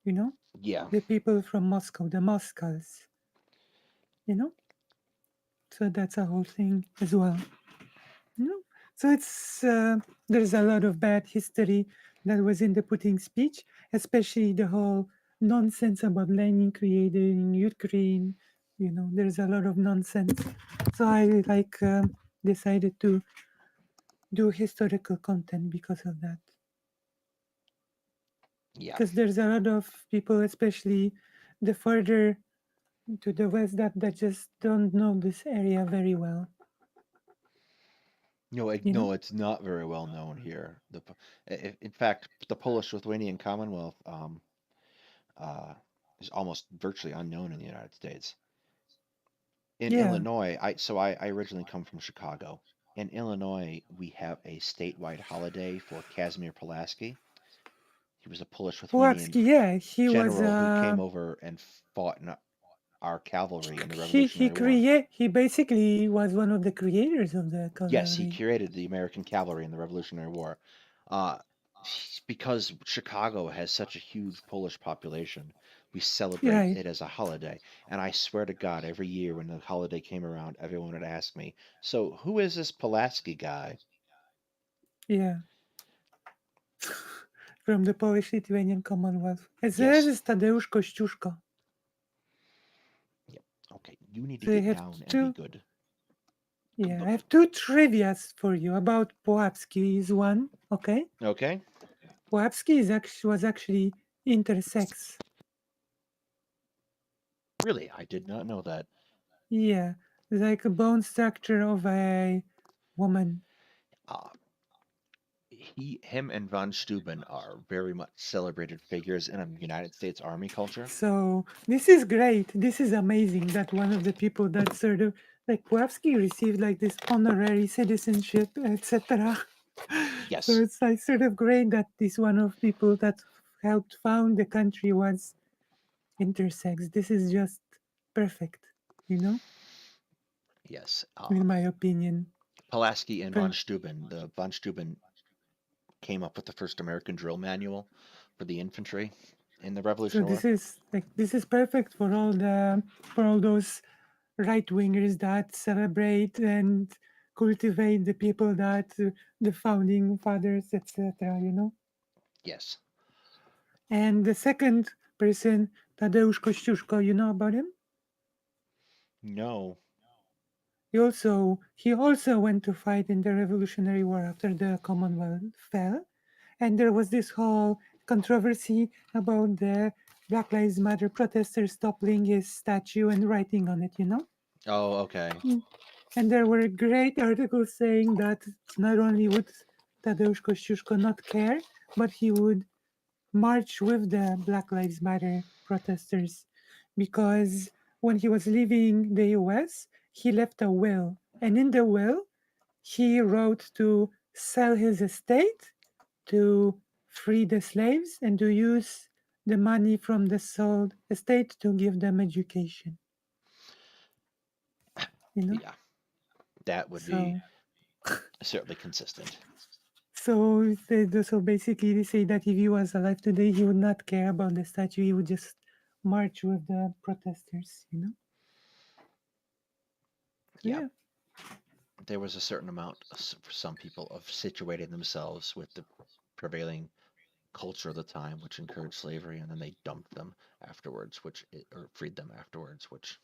B: You know,
A: Yeah,
B: the people from Moscow, the Moskals. You know, so that's a whole thing as well. You know, so it's there's a lot of bad history that was in the Putin speech, especially the whole nonsense about Lenin created in Ukraine. You know, there's a lot of nonsense. So I decided to do historical content because of that.
A: yeah.
B: Because there's a lot of people, especially the further to the west, that just don't know this area very well.
A: No,
B: You know?
A: no, it's not very well known here. In fact, the Polish-Lithuanian Commonwealth uh, is almost virtually unknown in the United States. In
B: Yeah.
A: Illinois, I originally come from Chicago. In Illinois, we have a statewide holiday for Kazimierz Pulaski. He was a Polish-Lithuanian
B: Pulaski, yeah, he was
A: general who came over and fought in our cavalry in the
B: he
A: Revolutionary War.
B: he basically was one of the creators of the
A: Yes, he
B: cavalry.
A: created the American cavalry in the Revolutionary War. Uh, because Chicago has such a huge Polish population, we celebrate
B: Right.
A: it as a holiday. And I swear to God, every year when the holiday came around, everyone would ask me, "So who is this Pulaski guy?"
B: Yeah. From the Polish-Lithuanian Commonwealth. As
A: Yes.
B: is Tadeusz Kościuszko.
A: Yep. Okay, you need to
B: So I
A: get
B: have
A: down and be
B: two.
A: good.
B: Yeah, I have two trivias for you about Pułapski. Is one, okay?
A: Okay.
B: Pułapski was actually intersex.
A: Really, I did not know that.
B: Yeah, like a bone structure of a woman.
A: Uh, him and von Steuben are very much celebrated figures in a United States Army culture.
B: So this is great. This is amazing that one of the people that sort of like Pułapski received like this honorary citizenship, etc.
A: Yes.
B: So it's like sort of great that this one of people that helped found the country was intersex. This is just perfect, you know,
A: Yes.
B: in my opinion.
A: Pulaski and
B: Per-
A: von Steuben. The von Steuben came up with the first American drill manual for the infantry in the
B: So
A: Revolutionary War.
B: this is perfect for all those right wingers that celebrate and cultivate the people that the founding fathers, etc. You know.
A: Yes.
B: And the second person, Tadeusz Kościuszko, you know about him?
A: No.
B: He also went to fight in the Revolutionary War after the Commonwealth fell, and there was this whole controversy about the Black Lives Matter protesters toppling his statue and writing on it, you know?
A: Oh, okay.
B: And there were great articles saying that not only would Tadeusz Kościuszko not care, but he would march with the Black Lives Matter protesters because when he was leaving the US, he left a will. And in the will, he wrote to sell his estate, to free the slaves, and to use the money from the sold estate to give them education. You know?
A: Yeah, that would be
B: So,
A: certainly consistent.
B: so basically they say that if he was alive today, he would not care about the statue. He would just march with the protesters, you know? So,
A: Yeah.
B: yeah.
A: There was a certain amount for some people of situating themselves with the prevailing culture of the time, which encouraged slavery, and then they dumped them afterwards, or freed them afterwards, which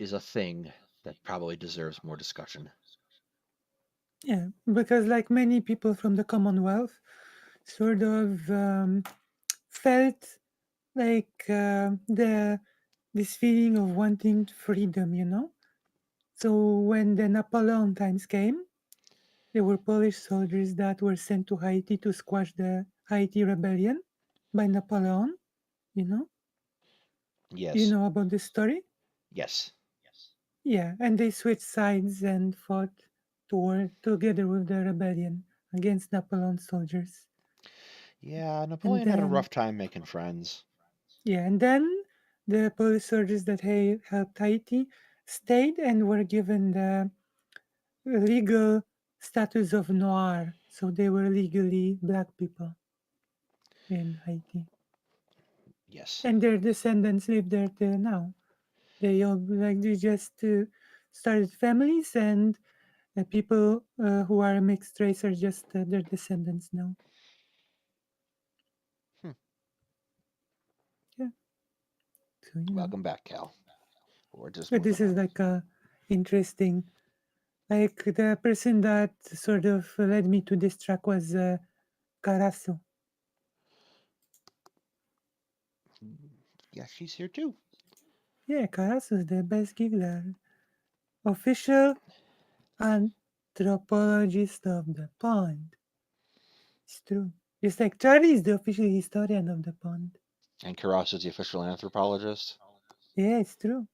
A: is a thing that probably deserves more discussion.
B: Yeah, because like many people from the Commonwealth, sort of felt like this feeling of wanting freedom, you know. So when the Napoleon times came, there were Polish soldiers that were sent to Haiti to squash the Haiti rebellion by Napoleon. You know, you
A: Yes.
B: know about this story.
A: Yes.
B: Yeah, and they switched sides and fought together with the rebellion against Napoleon's soldiers.
A: Yeah,
B: And
A: Napoleon had a
B: then,
A: rough time making friends.
B: yeah, and then the Polish soldiers that helped Haiti stayed and were given the legal status of noir. So they were legally black people in Haiti.
A: Yes.
B: And their descendants live there till now. They just started families, and people who are mixed race are just their descendants now.
A: Hmm.
B: Yeah. So
A: Welcome back, Cal. We're just
B: But this is
A: moving on.
B: like interesting. Like the person that sort of led me to this track was Carasso.
A: Yeah, she's here too.
B: Yeah, Carasso is the best giggler. Official anthropologist of the pond. It's true. It's like Charlie is the official historian of the pond.
A: And Karras is the official anthropologist.
B: Yeah, it's true.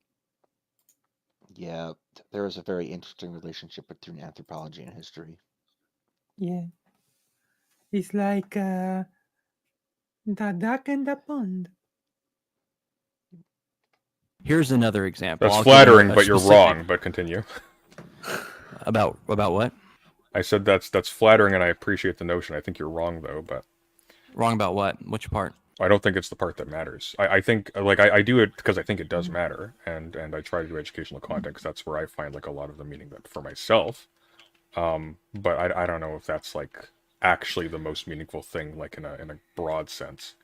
A: Yeah, there is a very interesting relationship between anthropology and history.
B: Yeah. It's like the duck and the pond.
D: Here's another example.
C: That's
D: I'll give a
C: flattering, but you're
D: specific-
C: wrong. But continue.
D: About what?
C: I said that's flattering, and I appreciate the notion. I think you're wrong though, but
D: Wrong about what? Which part?
C: I don't think it's the part that matters. I think like I do it because I think it does matter, and I try to do educational content because that's where I find like a lot of the meaning that for myself. But I don't know if that's like actually the most meaningful thing, like in a broad sense.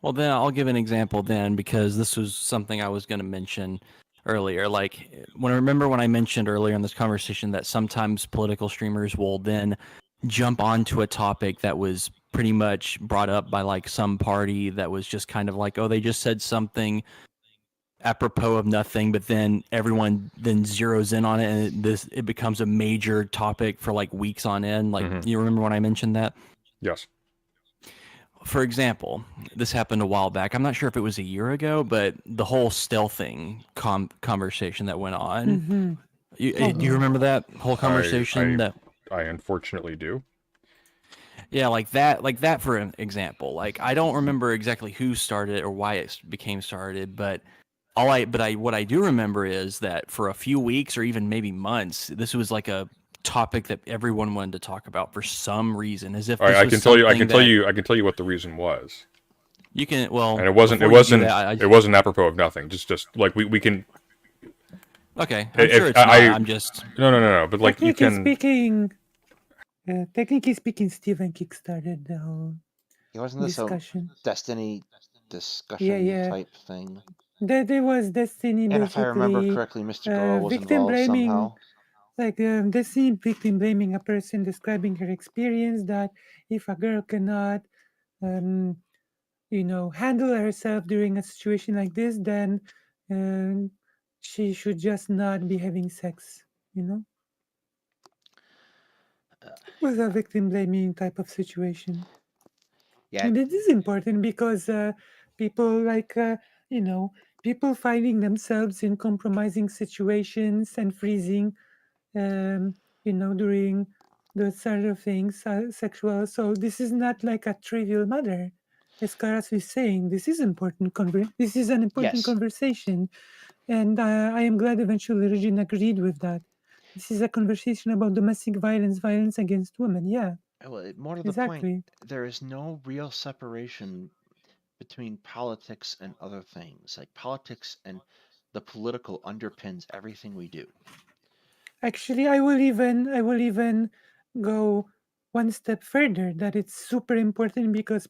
D: Well, then I'll give an example then, because this was something I was going to mention earlier. Like, when I mentioned earlier in this conversation that sometimes political streamers will then jump onto a topic that was pretty much brought up by like some party that was just kind of like, oh, they just said something apropos of nothing, but then everyone then zeroes in on it, and it becomes a major topic for like weeks on end. Like, you remember when I mentioned that?
C: Yes.
D: For example, this happened a while back. I'm not sure if it was a year ago, but the whole stealthing conversation that went on.
B: Mm-hmm.
D: Do you remember that whole conversation?
C: I unfortunately do.
D: Yeah, like that for an example. Like, I don't remember exactly who started it or why it became started, but what I do remember is that for a few weeks or even maybe months, this was like a topic that everyone wanted to talk about for some reason, as if this
C: I
D: was
C: can tell you what the reason was.
D: You can, well,
C: and it wasn't apropos of nothing. Just like we can.
D: Okay, I'm sure it's not. I'm just
C: no. But like you can.
B: Technically speaking, Stephen kickstarted the whole discussion.
A: Destiny discussion type thing.
B: There was Destiny,
A: and if I remember correctly, Mr. Karl was involved somehow.
B: Like Destiny victim blaming a person, describing her experience that if a girl cannot, handle herself during a situation like this, then she should just not be having sex. With a victim blaming type of situation.
A: Yeah,
B: and it is important because people like people finding themselves in compromising situations and freezing, um, during those sort of things, sexual. So this is not like a trivial matter. As Karas is saying, this is important. This is an important
A: Yes.
B: conversation, and I am glad eventually Regine agreed with that. This is a conversation about domestic violence, violence against women. Yeah,
A: Well, more to the point,
B: exactly.
A: there is no real separation between politics and other things. Like politics and the political underpins everything we do.
B: Actually, I will even go one step further that it's super important because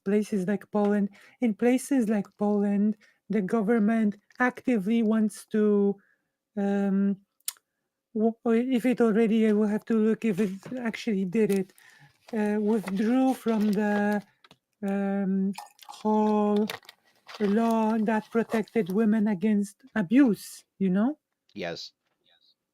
B: in places like Poland, the government actively wants to, um, or if it already, I will have to look if it actually did it, withdrew from the whole law that protected women against abuse,
A: Yes,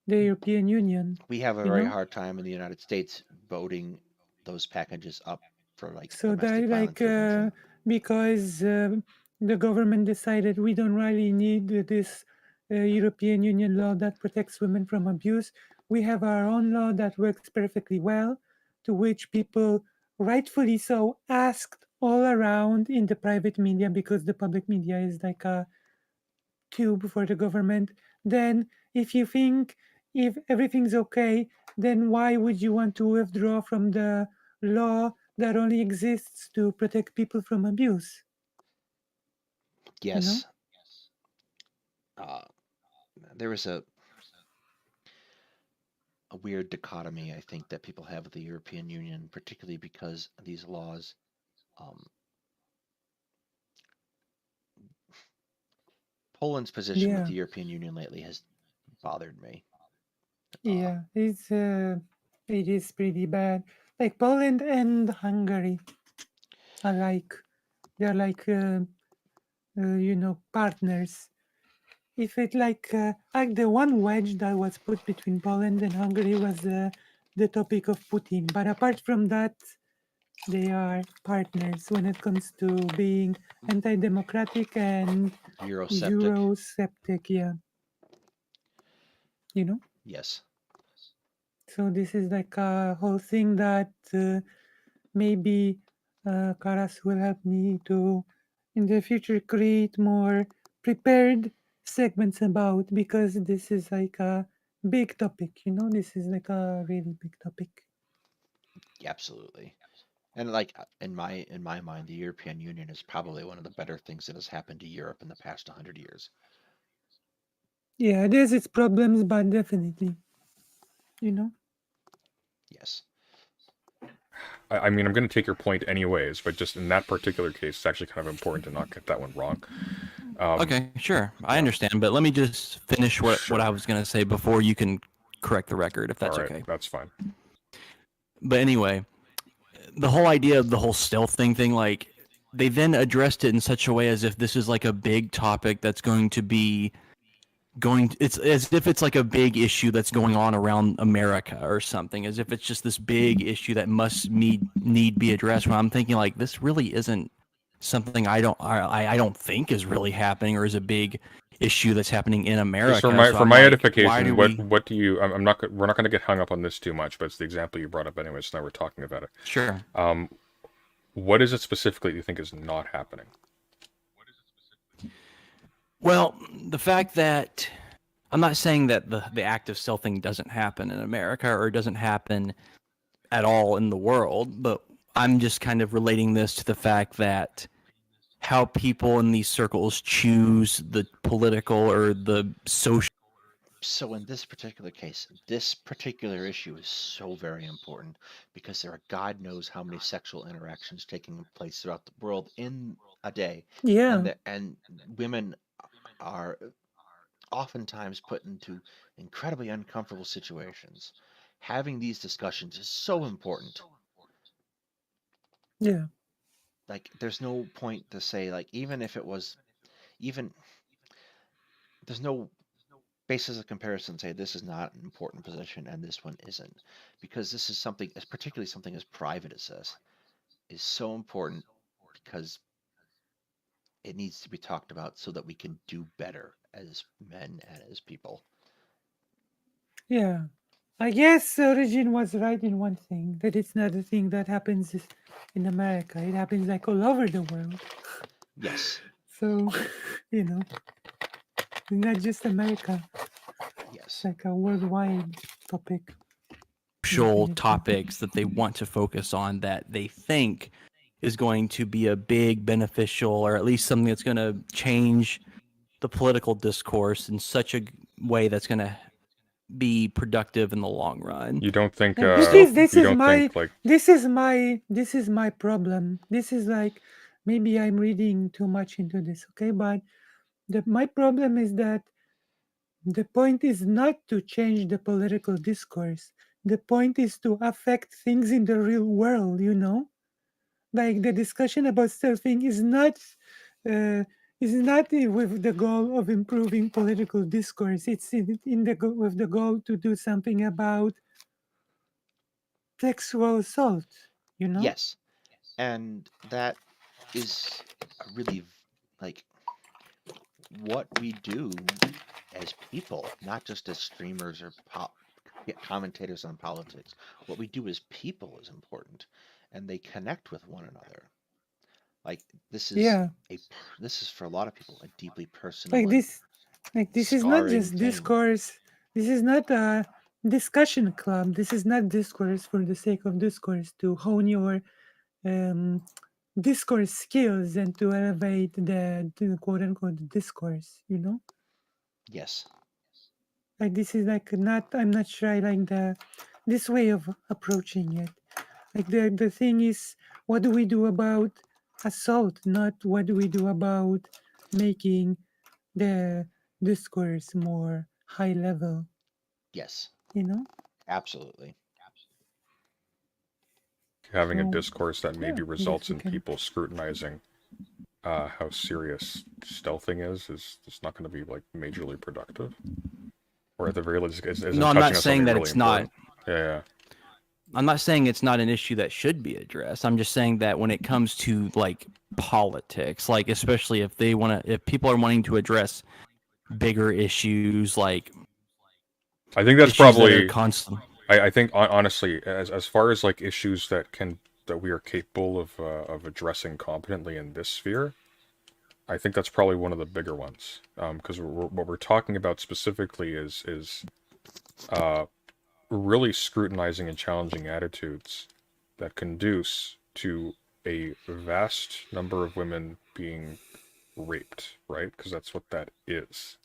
B: the European Union,
A: we have a
B: you
A: very
B: know?
A: hard time in the United States voting those packages up for like
B: So
A: domestic
B: that
A: violence prevention.
B: because the government decided we don't really need this European Union law that protects women from abuse. We have our own law that works perfectly well, to which people, rightfully so, asked all around in the private media because the public media is like a tube for the government. Then, if you think if everything's okay, then why would you want to withdraw from the law that only exists to protect people from abuse? You know?
A: Yes, uh, there is a weird dichotomy I think that people have with the European Union, particularly because these laws. Um, Poland's position with
B: Yeah,
A: the European Union lately has bothered me. Uh,
B: yeah. It is pretty bad. Like Poland and Hungary are they're partners. If it like the one wedge that was put between Poland and Hungary was the topic of Putin. But apart from that, they are partners when it comes to being anti-democratic and
A: Eurosceptic.
B: Eurosceptic. Yeah, you know.
A: Yes.
B: So this is like a whole thing that maybe Karas will help me to in the future create more prepared segments about, because this is like a big topic. This is like a really big topic.
A: Absolutely. And like in my mind, the European Union is probably one of the better things that has happened to Europe in the past 100 years.
B: Yeah, there's its problems, but definitely, you know.
A: Yes.
C: I mean, I'm going to take your point anyways, but just in that particular case, it's actually kind of important to not get that one wrong.
D: Okay, sure. I
C: yeah.
D: understand, but let me just finish what
C: Sure.
D: I was going to say before you can correct the record, if that's
C: All right,
D: okay.
C: that's fine.
D: But anyway, the whole idea of the whole stealth thing, like, they then addressed it in such a way as if this is like a big topic that's going to be it's as if it's like a big issue that's going on around America or something, as if it's just this big issue that must need be addressed. When I'm thinking like this really isn't something I don't think is really happening or is a big issue that's happening in America.
C: Just for my
D: So
C: for
D: I'm
C: my
D: like,
C: edification,
D: why do
C: what do you? I'm not. We're not going to get hung up on this too much, but it's the example you brought up anyway. So now we're talking about it.
D: Sure.
C: What is it specifically you think is not happening?
D: Well, the fact that I'm not saying that the act of stealthing doesn't happen in America or doesn't happen at all in the world, but I'm just kind of relating this to the fact that how people in these circles choose the political or the social.
A: So in this particular case, this particular issue is so very important because there are God knows how many sexual interactions taking place throughout the world in a day, and
B: Yeah,
A: women are oftentimes put into incredibly uncomfortable situations. Having these discussions is so important.
B: yeah,
A: Like, there's no point to say, like, even if it was, even, there's no basis of comparison to say this is not an important position and this one isn't. Because this is something, particularly something as private as this, is so important because it needs to be talked about so that we can do better as men and as people.
B: Yeah. I guess Origin was right in one thing, that it's not a thing that happens in America. It happens like all over the world.
A: Yes.
B: So, you know, not just America.
A: Yes.
B: It's like a worldwide topic.
D: Actual
B: Definitely.
D: topics that they want to focus on that they think is going to be a big beneficial, or at least something that's going to change the political discourse in such a way that's going to be productive in the long run.
C: You don't think
B: Yeah,
C: you
B: this
C: don't
B: is my
C: think like
B: this is my problem. This is like, maybe I'm reading too much into this, okay? But my problem is that the point is not to change the political discourse. The point is to affect things in the real world, you know? Like the discussion about stealthing uh, is not with the goal of improving political discourse. It's in the with the goal to do something about sexual assault, you know?
A: Yes. And that is a really like what we do as people, not just as streamers or commentators on politics. What we do as people is important, and they connect with one another. Like
B: Yeah.
A: this is for a lot of people a deeply personal
B: Like
A: and
B: this is not
A: scarring
B: just
A: thing.
B: discourse. This is not a discussion club. This is not discourse for the sake of discourse, to hone your um, discourse skills and to elevate the quote unquote discourse, you know?
A: Yes.
B: Like this is like not, I'm not sure I like this way of approaching it. Like the thing is, what do we do about assault, not what do we do about making the discourse more high level,
A: Yes.
B: you know?
A: Absolutely.
C: having a
B: So
C: discourse that
B: yeah,
C: maybe
B: I guess
C: results
B: we
C: in
B: can.
C: people scrutinizing how serious stealthing is just not going to be like majorly productive, or at the very least, isn't
D: No, I'm
C: touching
D: not
C: on
D: saying
C: something
D: that
C: really
D: it's not.
C: important. Yeah.
D: I'm not saying it's not an issue that should be addressed. I'm just saying that when it comes to like politics, like especially if people are wanting to address bigger issues, like
C: I think that's
D: issues that are
C: probably.
D: constant.
C: I think honestly, as far as like issues that we are capable of addressing competently in this sphere, I think that's probably one of the bigger ones. Because what we're talking about specifically is really scrutinizing and challenging attitudes that conduce to a vast number of women being raped, right? Because that's what that is.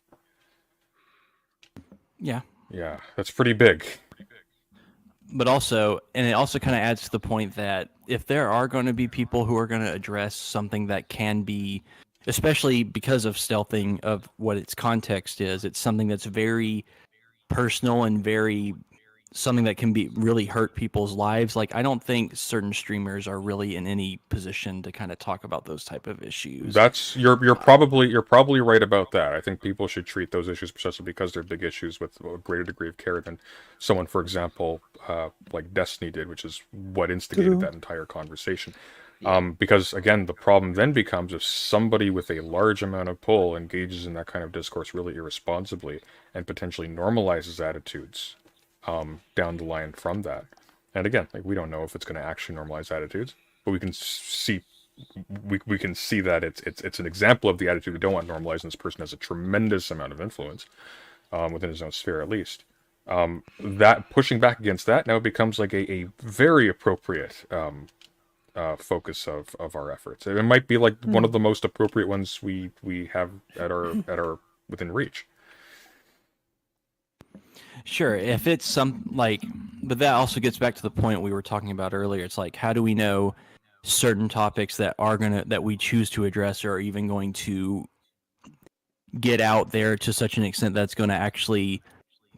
D: Yeah.
C: Yeah, that's pretty big.
D: But also, and it also kind of adds to the point that if there are going to be people who are going to address something that can be, especially because of stealthing, of what its context is, it's something that's very personal and very something that can be really hurt people's lives. Like I don't think certain streamers are really in any position to kind of talk about those type of issues.
C: That's you're probably right about that. I think people should treat those issues precisely because they're big issues with a greater degree of care than someone, for example, like Destiny did, which is what instigated
B: True.
C: that entire conversation.
A: Yeah.
C: Because again, the problem then becomes if somebody with a large amount of pull engages in that kind of discourse really irresponsibly and potentially normalizes attitudes down the line from that. And again, like we don't know if it's going to actually normalize attitudes, but we can see we can see that it's an example of the attitude we don't want normalized, and this person has a tremendous amount of influence within his own sphere at least. That pushing back against that now becomes like a very appropriate focus of our efforts. It might be like one of the most appropriate ones we have at our within reach.
D: Sure, if it's but that also gets back to the point we were talking about earlier. It's like, how do we know certain topics that we choose to address are even going to get out there to such an extent that's going to actually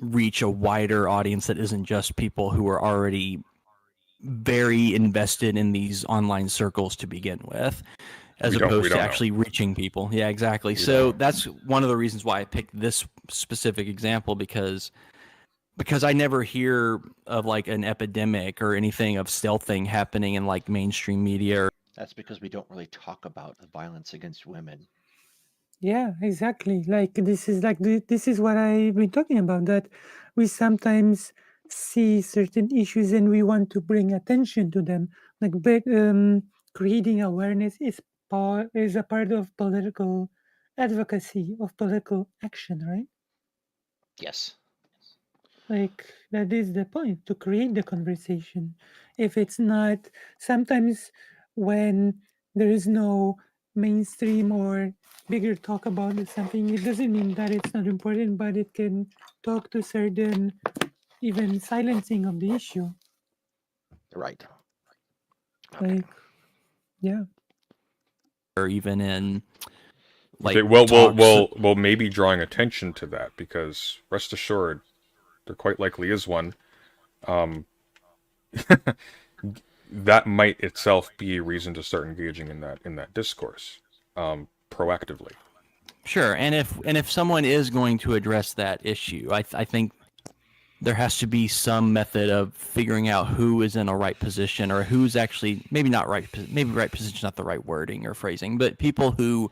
D: reach a wider audience that isn't just people who are already very invested in these online circles to begin with, as opposed to actually reaching people. Yeah, exactly. So that's one of the reasons why I picked this specific example, because I never hear of like an epidemic or anything of stealthing happening in like mainstream media
A: That's because we don't really talk about the violence against women.
B: Yeah, exactly. Like this is this is what I've been talking about. That we sometimes see certain issues and we want to bring attention to them. Like, but creating awareness is a part of political advocacy, of political action, right?
A: Yes.
B: Like that is the point, to create the conversation. If it's not, sometimes when there is no mainstream or bigger talk about something, it doesn't mean that it's not important, but it can talk to certain even silencing of the issue.
A: Right. Okay.
B: Like, yeah.
D: Or even in like
C: Okay, well,
D: talks.
C: maybe drawing attention to that, because rest assured, there quite likely is one. That might itself be a reason to start engaging in that discourse, proactively.
D: Sure, and if someone is going to address that issue, I think there has to be some method of figuring out who is in a right position, or who's actually maybe right position is not the right wording or phrasing, but people who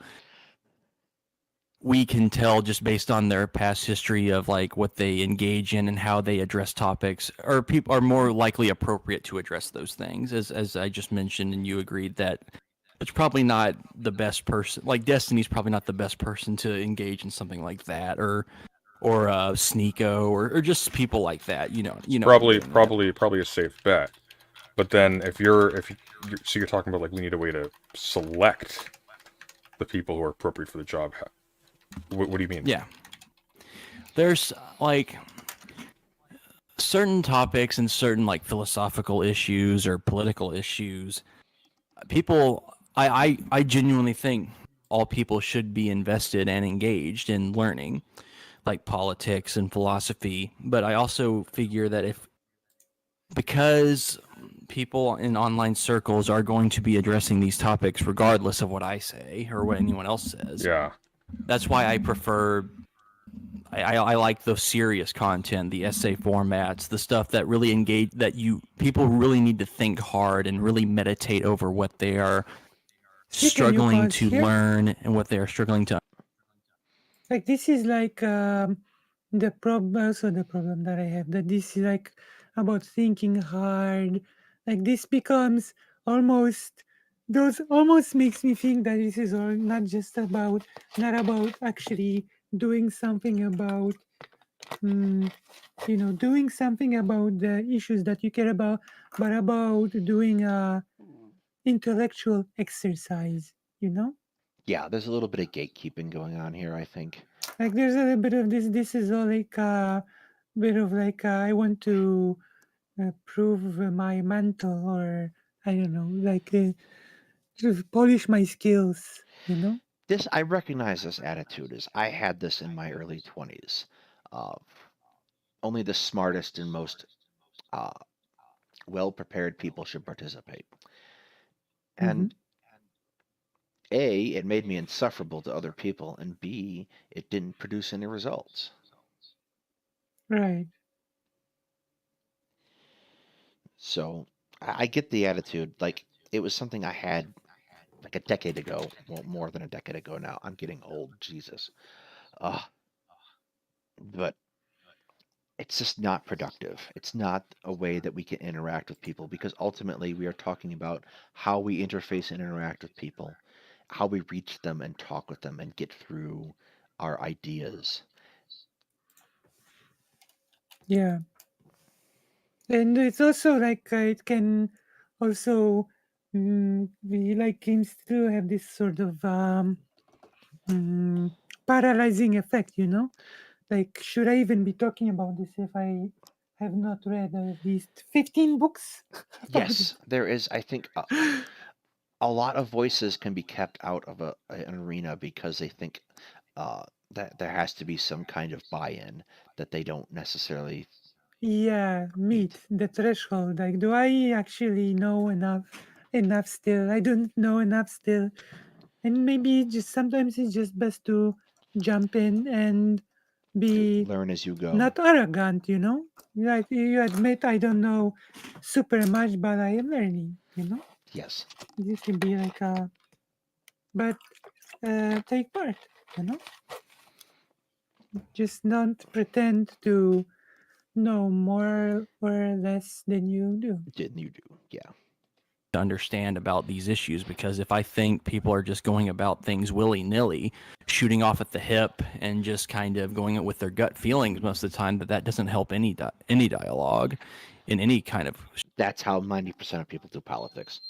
D: we can tell just based on their past history of like what they engage in and how they address topics, or people are more likely appropriate to address those things. As I just mentioned, and you agreed that it's probably not the best person. Like Destiny's probably not the best person to engage in something like that, or Sneeko, or just people like that. You know.
C: Probably a safe bet. But then if you're talking about like we need a way to select the people who are appropriate for the job. What do you mean?
D: Yeah. There's like certain topics and certain like philosophical issues or political issues. People, I genuinely think all people should be invested and engaged in learning, like politics and philosophy. But I also figure that because people in online circles are going to be addressing these topics regardless of what I say or what anyone else says.
C: Yeah.
D: That's why I prefer. I like the serious content, the essay formats, the stuff that really engage, that people really need to think hard and really meditate over what they are struggling to learn and what they are struggling to.
B: Like this is like the problem. Also, the problem that I have, that this is like about thinking hard. Like this becomes almost almost makes me think that this is all not about actually doing something about doing something about the issues that you care about, but about doing a intellectual exercise.
A: Yeah, there's a little bit of gatekeeping going on here, I think.
B: Like there's a little bit of this. This is all like a bit of like I want to prove my mantle, or I don't know, like just polish my skills.
A: I recognize this attitude as I had this in my early 20s. Only the smartest and most well-prepared people should participate. And A, it made me insufferable to other people, and B, it didn't produce any results.
B: Right.
A: So I get the attitude. Like, it was something I had like a decade ago. Well, more than a decade ago now. I'm getting old, Jesus. But it's just not productive. It's not a way that we can interact with people, because ultimately we are talking about how we interface and interact with people, how we reach them and talk with them and get through our ideas.
B: Yeah. And it's also like it can also be like games to have this sort of paralyzing effect, Like, should I even be talking about this if I have not read at least 15 books?
A: Yes, there is, I think, a lot of voices can be kept out of an arena because they think that there has to be some kind of buy-in that they don't necessarily
B: meet the threshold. Like, do I actually know enough still? I don't know enough still. And maybe just sometimes it's just best to jump in and be
A: learn as you go.
B: not arrogant, Like you admit I don't know super much, but I am learning. you know?
A: Yes.
B: This can be like a, but take part, you know? Just not pretend to know more or less than you do.
A: Didn't you do? Yeah.
D: To understand about these issues, because if I think people are just going about things willy-nilly, shooting off at the hip and just kind of going with their gut feelings most of the time, that doesn't help any dialogue in any kind of.
A: That's how 90% of people do politics.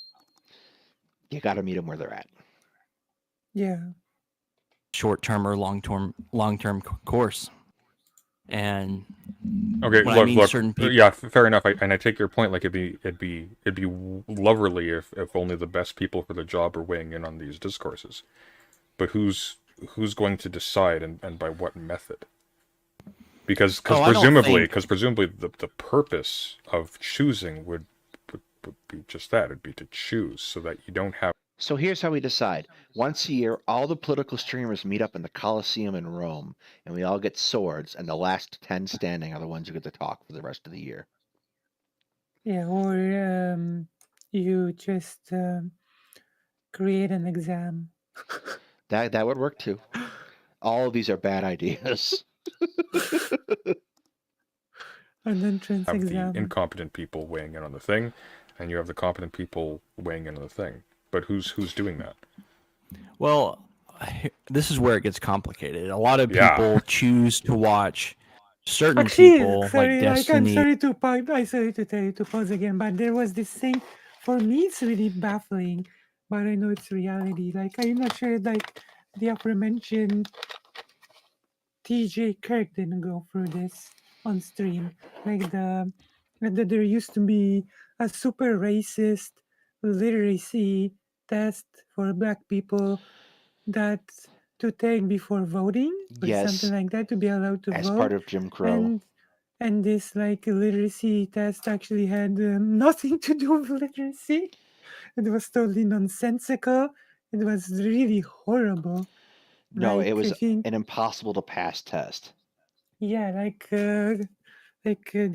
A: You got to meet them where they're at.
B: Yeah.
D: Short-term or long-term course. And
C: Okay,
D: when I mean
C: look.
D: certain people,
C: Yeah, fair enough. And I take your point. Like, it'd be loverly if only the best people for the job are weighing in on these discourses. But who's going to decide, and by what method? Because presumably the purpose of choosing would be just that. It'd be to choose so that you don't have.
A: So here's how we decide. Once a year, all the political streamers meet up in the Colosseum in Rome, and we all get swords, and the last 10 standing are the ones who get to talk for the rest of the year.
B: Yeah, or you just create an exam.
A: That would work too. All of these are bad ideas.
B: An entrance
C: Have
B: exam.
C: the incompetent people weighing in on the thing, and you have the competent people weighing in on the thing. But who's doing that?
D: well, this is where it gets complicated. A lot of
C: Yeah.
D: people choose to watch certain
B: Actually,
D: people
B: sorry,
D: like
B: I'm
D: Destiny.
B: sorry to tell you to pause again, but there was this thing. For me, it's really baffling, but I know it's reality. Like, I'm not sure, like, the aforementioned TJ Kirk didn't go through this on stream. Like, that there used to be a super racist literacy test for Black people that to take before voting or
A: Yes.
B: something like that to be allowed to
A: As
B: vote.
A: part of Jim Crow.
B: And this like literacy test actually had nothing to do with literacy. It was totally nonsensical. It was really horrible.
A: No,
B: Like,
A: it was
B: I think,
A: an impossible to pass test.
B: yeah, like the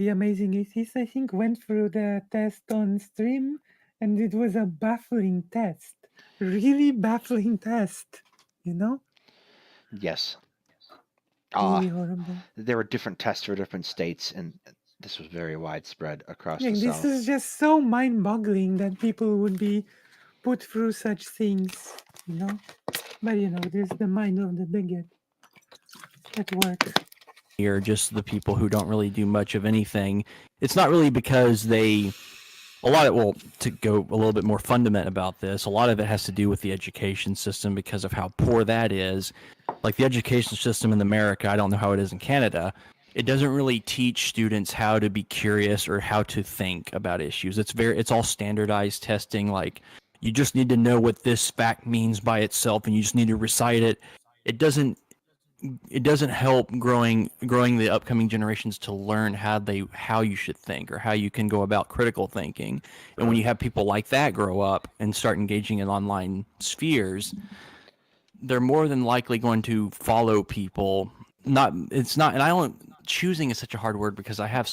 B: Amazing Atheist, I think, went through the test on stream, and it was a baffling test. Really baffling test. You know,
A: Yes.
B: really horrible.
A: There were different tests for different states, and this was very widespread across
B: Like,
A: the
B: this
A: South.
B: is just so mind-boggling that people would be put through such things, you know. But there's the mind of the bigot at work.
D: Or just the people who don't really do much of anything. It's not really because to go a little bit more fundamental about this, a lot of it has to do with the education system because of how poor that is. Like the education system in America, I don't know how it is in Canada. It doesn't really teach students how to be curious or how to think about issues. It's all standardized testing. Like you just need to know what this fact means by itself, and you just need to recite it. It doesn't help growing the upcoming generations to learn how you should think or how you can go about critical thinking. And when you have people like that grow up and start engaging in online spheres, they're more than likely going to follow people. Choosing is such a hard word because I have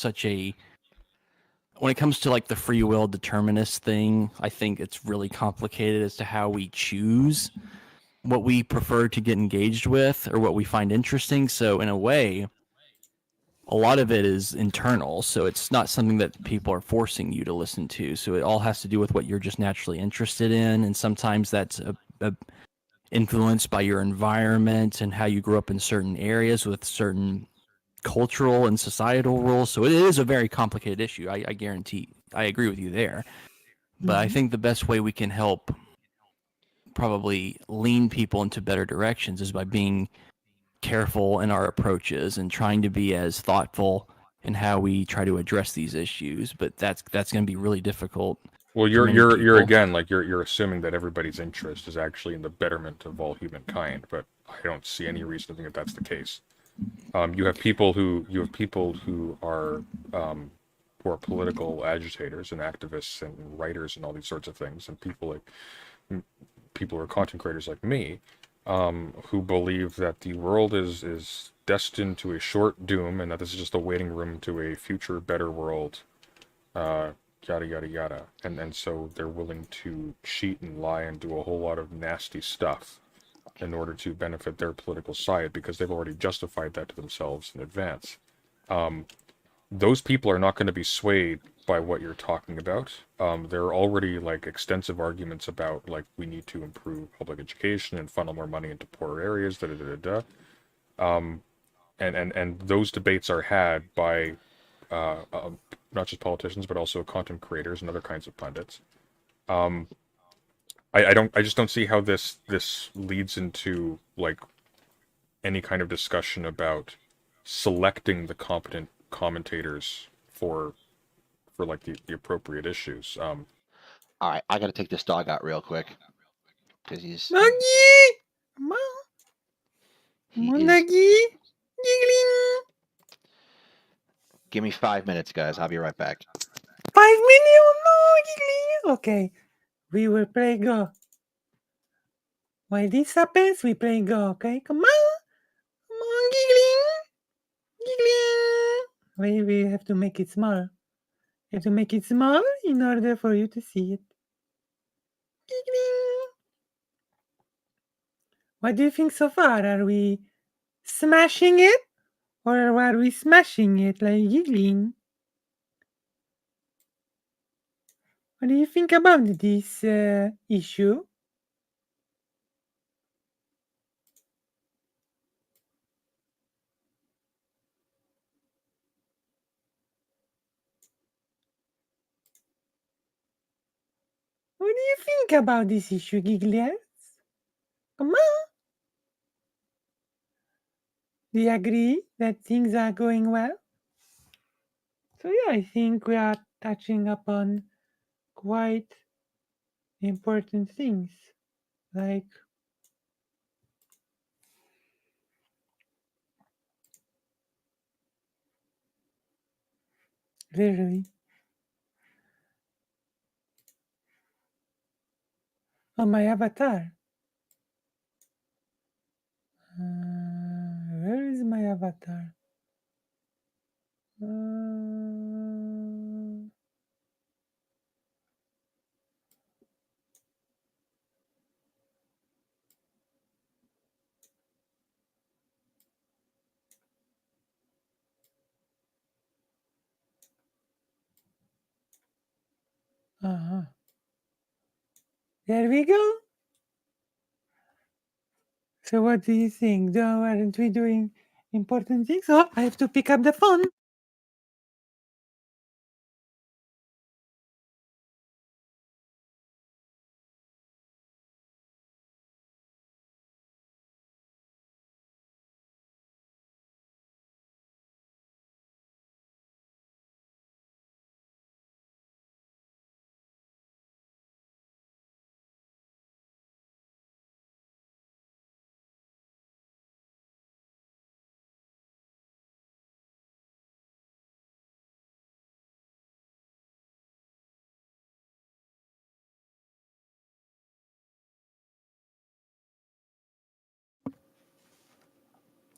D: when it comes to like the free will determinist thing, I think it's really complicated as to how we choose what we prefer to get engaged with or what we find interesting. So in a way, a lot of it is internal. So it's not something that people are forcing you to listen to. So it all has to do with what you're just naturally interested in. And sometimes that's influenced by your environment and how you grew up in certain areas with certain cultural and societal rules. So it is a very complicated issue. I guarantee. I agree with you there. But I think the best way we can help probably lean people into better directions is by being careful in our approaches and trying to be as thoughtful in how we try to address these issues. But that's going to be really difficult.
C: Well, you're again like you're assuming that everybody's interest is actually in the betterment of all humankind, but I don't see any reason to think that that's the case. You have people who are political agitators and activists and writers and all these sorts of things, and people who are content creators like me, who believe that the world is destined to a short doom and that this is just a waiting room to a future better world, yada yada yada, and so they're willing to cheat and lie and do a whole lot of nasty stuff in order to benefit their political side because they've already justified that to themselves in advance. Those people are not going to be swayed by what you're talking about. There are already like extensive arguments about like we need to improve public education and funnel more money into poorer areas. Da da da da. And those debates are had by not just politicians but also content creators and other kinds of pundits. I just don't see how this leads into like any kind of discussion about selecting the competent commentators for like the appropriate issues.
A: All right, I got to take this dog out real quick because he's
B: Doggy! Come
A: he
B: on,
A: is.
B: doggy! Giggling!
A: Give me 5 minutes, guys. I'll be right back.
B: 5 minutes? Oh no, giggling! Okay, we will play Go. While this happens, we play Go, okay? Come on! Come on, giggling! Giggling! We have to make it small. You have to make it small in order for you to see it. Giggling! What do you think so far? Are we smashing it? Or are we smashing it like giggling? What do you think about this issue? What do you think about this issue, Giggliers? Come on! Do you agree that things are going well? So yeah, I think we are touching upon quite important things. Like literally. Oh, my avatar. Where is my avatar? There we go. So what do you think? Aren't we doing important things? Oh, I have to pick up the phone.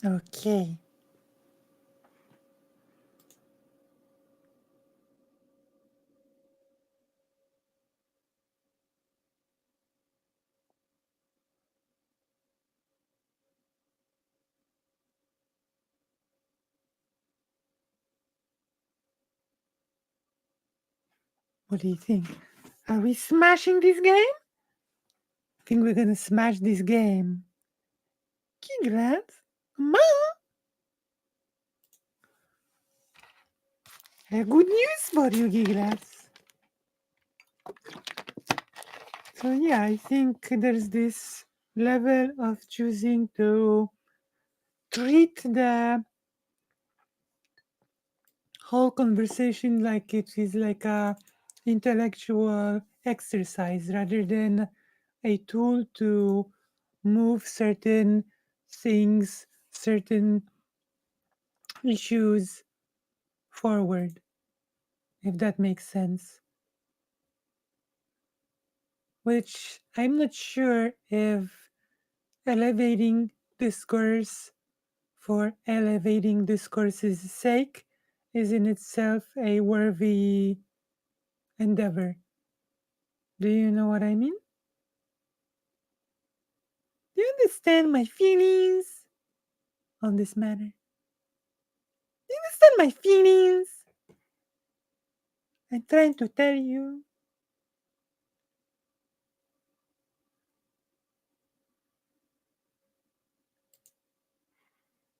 B: Okay. What do you think? Are we smashing this game? I think we're gonna smash this game. Congrats. Mom! I have good news for you, Giglas. So yeah, I think there's this level of choosing to treat the whole conversation like it is like a intellectual exercise rather than a tool to move certain things, certain issues forward, if that makes sense. Which I'm not sure if elevating discourse for elevating discourse's sake is in itself a worthy endeavor. Do you know what I mean? Do you understand my feelings on this matter? Do you understand my feelings? I'm trying to tell you.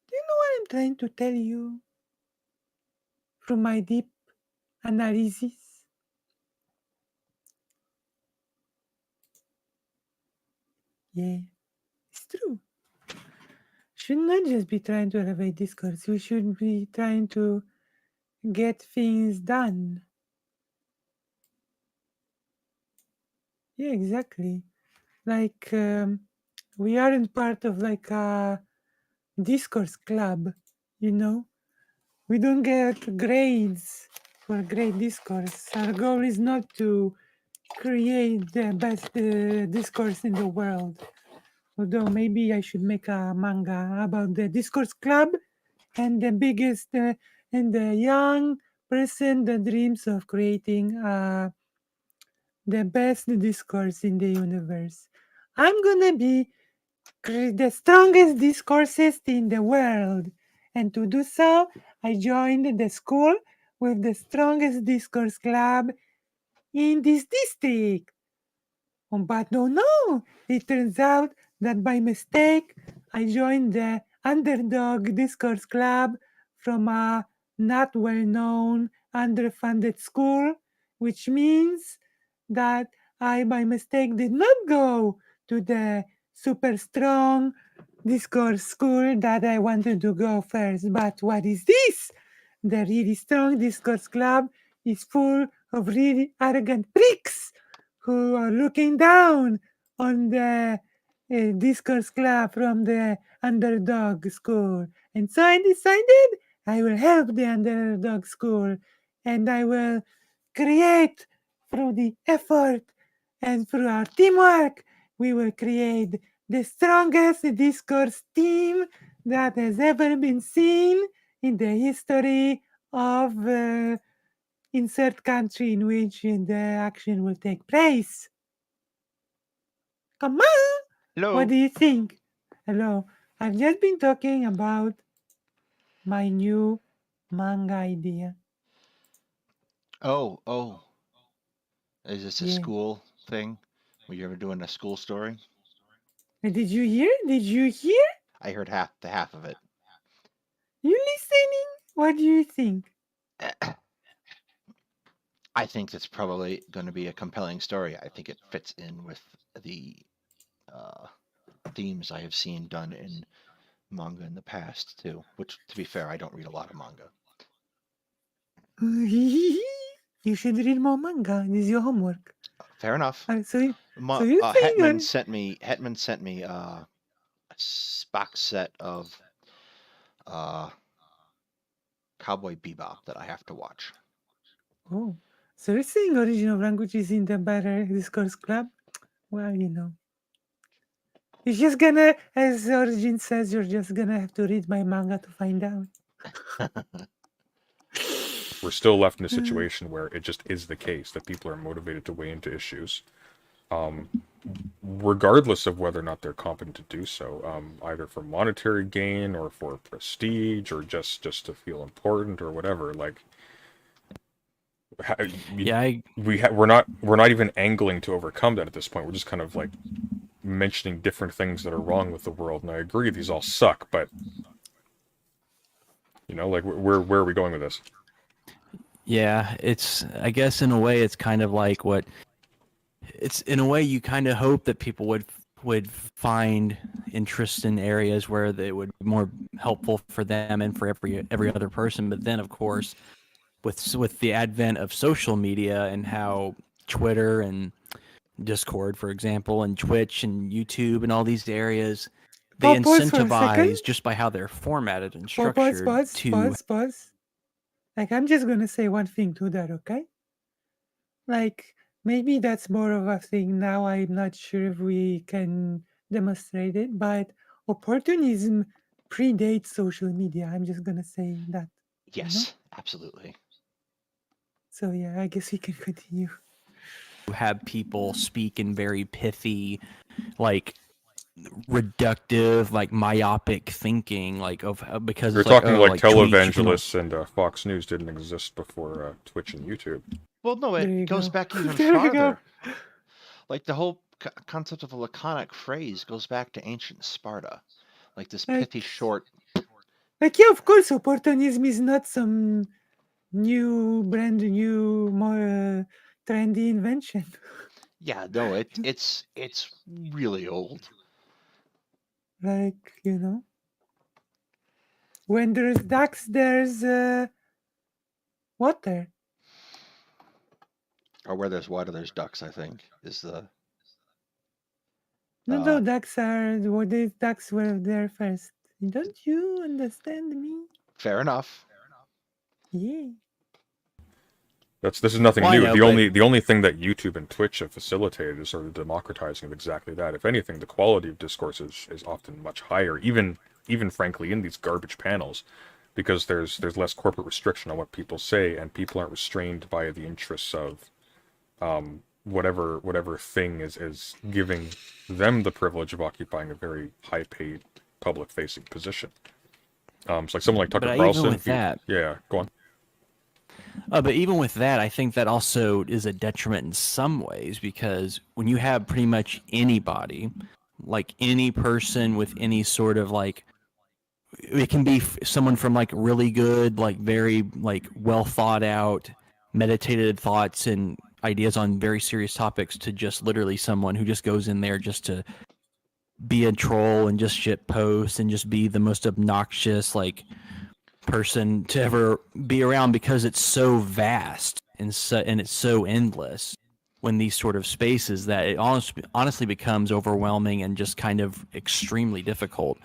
B: Do you know what I'm trying to tell you? From my deep analysis. Yeah, it's true. Should not just be trying to elevate discourse. We should be trying to get things done. Yeah, exactly. Like we aren't part of like a discourse club, you know. We don't get grades for great discourse. Our goal is not to create the best discourse in the world. Although maybe I should make a manga about the discourse club and the biggest and the young person that dreams of creating the best discourse in the universe. I'm gonna be the strongest discoursist in the world, and to do so, I joined the school with the strongest discourse club in this district. But no, it turns out that by mistake I joined the underdog discourse club from a not well known, underfunded school, which means that I by mistake did not go to the super strong discourse school that I wanted to go first. But what is this? The really strong discourse club is full of really arrogant pricks who are looking down on the discourse club from the underdog school. And so I decided I will help the underdog school and I will create through the effort and through our teamwork, we will create the strongest discourse team that has ever been seen in the history of insert country in which the action will take place. Come on!
A: Hello.
B: What do you think? Hello. I've just been talking about my new manga idea.
A: Oh. Is this a
B: Yeah.
A: school thing? Were you ever doing a school story?
B: Did you hear? Did you hear?
A: I heard half of it.
B: You listening? What do you think?
A: I think that's probably going to be a compelling story. I think it fits in with the themes I have seen done in manga in the past too. Which, to be fair, I don't read a lot of manga.
B: You should read more manga. This is your homework.
A: Fair enough.
B: So you're saying
A: Hetman sent me a box set of Cowboy Bebop that I have to watch.
B: Oh, so you're saying original language is in the better discourse club? Well, you know. You're just gonna, as Origin says, you're just gonna have to read my manga to find out.
C: We're still left in a situation where it just is the case that people are motivated to weigh into issues, regardless of whether or not they're competent to do so, either for monetary gain or for prestige or just to feel important or whatever. Like, we're not even angling to overcome that at this point. We're just kind of like mentioning different things that are wrong with the world, and I agree these all suck, but you know, like where are we going with this?
D: Yeah, it's, I guess in a way it's kind of like what it's, in a way you kind of hope that people would find interest in areas where they would be more helpful for them and for every other person. But then of course with the advent of social media and how Twitter and Discord, for example, and Twitch and YouTube and all these areas, they incentivize just by how they're formatted and structured
B: Pause. Like, I'm just gonna say one thing to that, okay? Like, maybe that's more of a thing now. I'm not sure if we can demonstrate it, but opportunism predates social media. I'm just gonna say that.
A: Yes, absolutely.
B: So yeah, I guess we can continue.
D: Have people speak in very pithy, like reductive, like myopic thinking, like of because
C: You're
D: it's like,
C: talking
D: oh,
C: like
D: like tweets, you can
C: televangelists and Fox News didn't exist before Twitch and YouTube.
A: Well, no,
B: There you
A: it goes
B: go.
A: back even
B: There you go.
A: farther. Like the whole concept of a laconic phrase goes back to ancient Sparta. Like this
B: Like-
A: pithy, short.
B: Like, yeah, of course, opportunism is not some brand new, more trendy invention.
A: Yeah, no, it's really old.
B: Like, you know, when there's ducks, there's water.
A: Or where there's water, there's ducks, I think, is the...
B: No, ducks are, the ducks were there first. Don't you understand me?
A: Fair enough.
B: Yeah.
C: This is nothing
D: Well, I
C: new.
D: know,
C: The only thing that YouTube and Twitch have facilitated is sort of democratizing of exactly that. If anything, the quality of discourse is often much higher, even frankly in these garbage panels, because there's less corporate restriction on what people say, and people aren't restrained by the interests of whatever thing is giving them the privilege of occupying a very high paid public facing position. It's like someone like Tucker
D: But
C: Carlson.
D: even with that,
C: yeah, go on.
D: but even with that, I think that also is a detriment in some ways, because when you have pretty much anybody, like any person with any sort of like, it can be someone from like really good, like very like well thought out, meditated thoughts and ideas on very serious topics, to just literally someone who just goes in there just to be a troll and just shit post and just be the most obnoxious like person to ever be around, because it's so vast and it's so endless when these sort of spaces, that it honestly becomes overwhelming and just kind of extremely difficult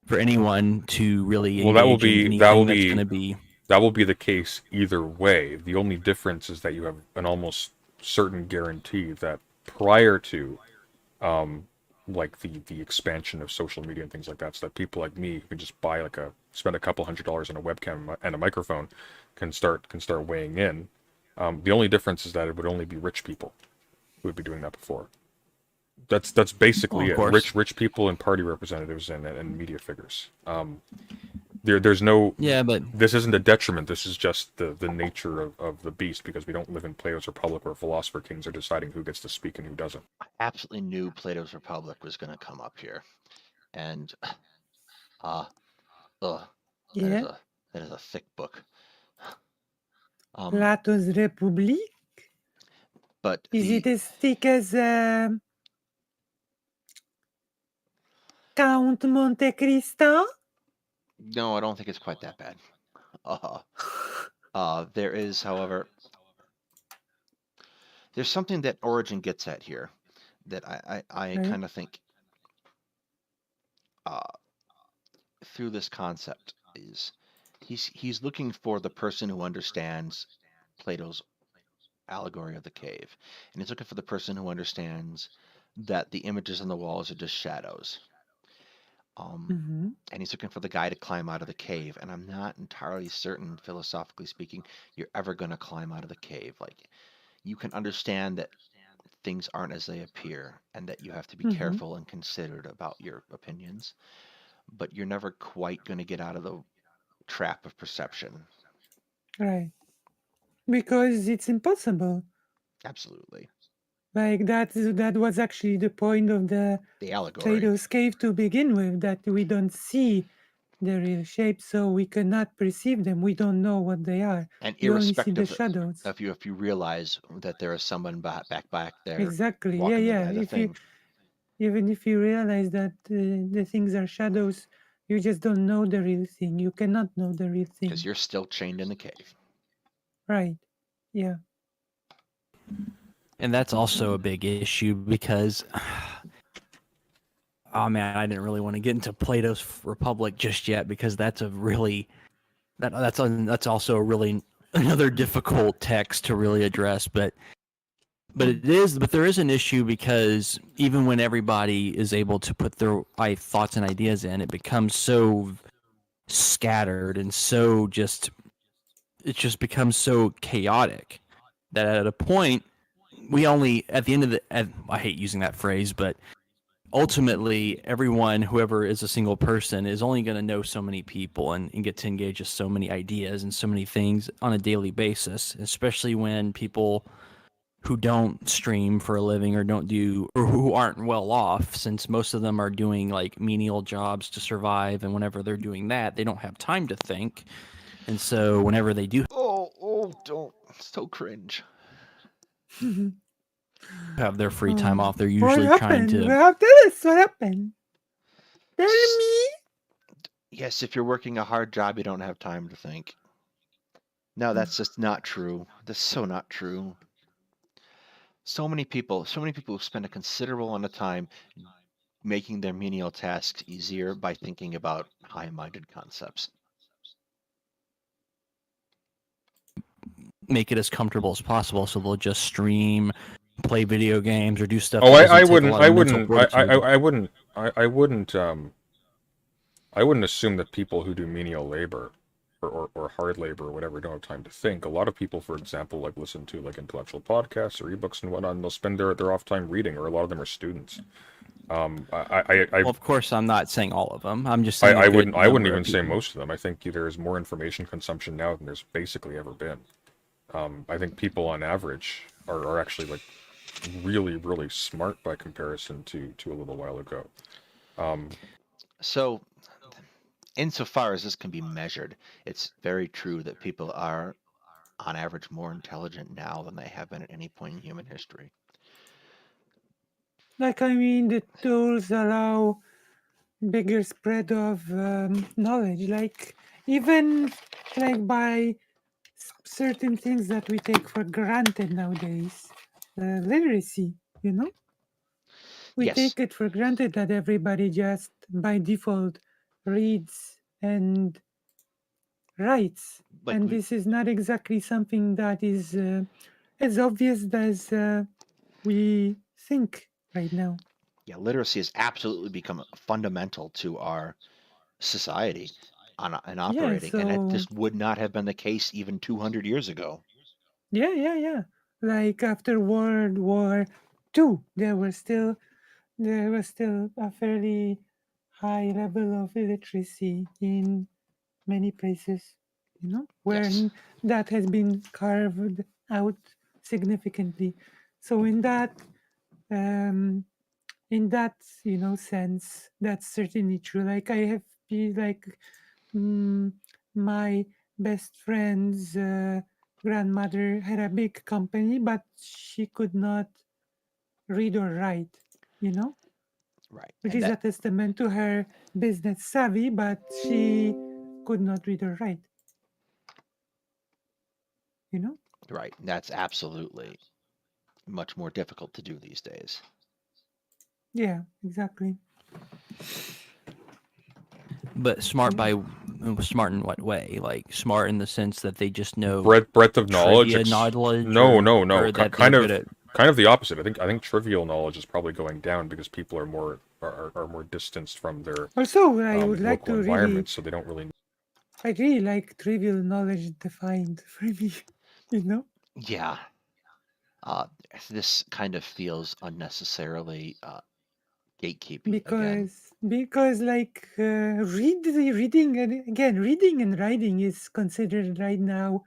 D: for anyone to really engage in anything that's going to be.
C: That will be the case either way. The only difference is that you have an almost certain guarantee that prior to like the expansion of social media and things like that, so that people like me who can just buy spend a couple $100s on a webcam and a microphone can start weighing in. The only difference is that it would only be rich people who would be doing that before. That's basically it. Rich people and party representatives and media figures. There's no...
D: Yeah, but
C: this isn't a detriment. This is just the nature of the beast, because we don't live in Plato's Republic where philosopher kings are deciding who gets to speak and who doesn't.
A: I absolutely knew Plato's Republic was going to come up here. And,
B: Yeah.
A: that is a thick book.
B: Plato's Republic?
A: But
B: Is it as thick as Count Monte Cristo?
A: No, I don't think it's quite that bad. There is, however, there's something that Origin gets at here that I
B: Right.
A: kind of think through this concept is he's looking for the person who understands Plato's allegory of the cave, and he's looking for the person who understands that the images on the walls are just shadows.
B: Mm-hmm.
A: And he's looking for the guy to climb out of the cave, and I'm not entirely certain, philosophically speaking, you're ever going to climb out of the cave. Like, you can understand that things aren't as they appear, and that you have to be
B: Mhm.
A: careful and considered about your opinions, but you're never quite going to get out of the trap of perception.
B: Right. Because it's impossible.
A: Absolutely.
B: Like that was actually the point of the
A: The allegory.
B: Plato's cave to begin with, that we don't see the real shapes, so we cannot perceive them. We don't know what they are.
A: And
B: You only see the
A: irrespective
B: shadows.
A: if you realize that there is someone back there
B: Exactly.
A: walking
B: Yeah.
A: the thing.
B: Even if you realize that the things are shadows, you just don't know the real thing. You cannot know the real thing.
A: Because you're still chained in the cave.
B: Right. Yeah.
D: And that's also a big issue, because oh man, I didn't really want to get into Plato's Republic just yet, because that's a really that's also a really another difficult text to really address, but there is an issue, because even when everybody is able to put their thoughts and ideas in, it becomes so scattered and so it just becomes so chaotic. that at a point, we only, at the end of the, I hate using that phrase, but ultimately, everyone, whoever is a single person, is only going to know so many people and get to engage with so many ideas and so many things on a daily basis, especially when people who don't stream for a living or don't do, or who aren't well off, since most of them are doing like menial jobs to survive, and whenever they're doing that, they don't have time to think. And so whenever they do
A: Don't. So cringe.
D: have their free time off, they're
B: What
D: usually trying
B: happened?
D: to
B: Well, tell us what happened. Tell me.
A: Yes, if you're working a hard job, you don't have time to think. No, that's just not true. That's so not true. So many people spend a considerable amount of time making their menial tasks easier by thinking about high-minded concepts.
D: make it as comfortable as possible, so they'll just stream, play video games, or do stuff.
C: Oh,
D: that
C: I
D: doesn't take a
C: wouldn't,
D: lot
C: I
D: of mental
C: wouldn't,
D: fortitude.
C: I wouldn't assume that people who do menial labor or hard labor or whatever don't have time to think. A lot of people, for example, like listen to like intellectual podcasts or ebooks and whatnot, and they'll spend their off time reading, or a lot of them are students.
D: Well, of course, I'm not saying all of them. I'm just saying
C: I
D: a good
C: wouldn't
D: number
C: even
D: of
C: say
D: people.
C: most of them. I think there's more information consumption now than there's basically ever been. I think people on average are actually like really, really smart by comparison to a little while ago.
A: So, insofar as this can be measured, it's very true that people are, on average, more intelligent now than they have been at any point in human history.
B: Like, I mean, the tools allow bigger spread of knowledge. Like, even like by certain things that we take for granted nowadays, literacy, you know? We
A: Yes,
B: take it for granted that everybody just by default reads and writes.
A: like
B: And this is not exactly something that is as obvious as we think right now.
A: literacy has absolutely become fundamental to our society and
B: Yeah,
A: operating, and it
B: so
A: just would not have been the case even 200 years ago.
B: yeah. Like after World War II, there was still a fairly high level of illiteracy in many places, you know, where
A: Yes,
B: that has been carved out significantly. So um, in that sense, that's certainly true. Like I have been like mm, my best friend's grandmother had a big company, but she could not read or write, you know,
A: right,
B: which
A: and
B: is a testament to her business savvy, but she could not read or write, you know.
A: that's absolutely much more difficult to do these days.
B: Yeah, exactly.
D: But smart in what way? Like smart in the sense that they just know
C: breadth of knowledge.
D: trivia knowledge,
C: No.
D: or that they're
C: Kind
D: good
C: of
D: at.
C: the opposite. I think trivial knowledge is probably going down because people are more distanced from their
B: Also, I would like
C: local
B: to
C: environment, so they don't really.
B: I really like trivial knowledge defined for me, you know?
A: Yeah, uh, this kind of feels unnecessarily gatekeeping again.
B: Because like reading and again reading and writing is considered right now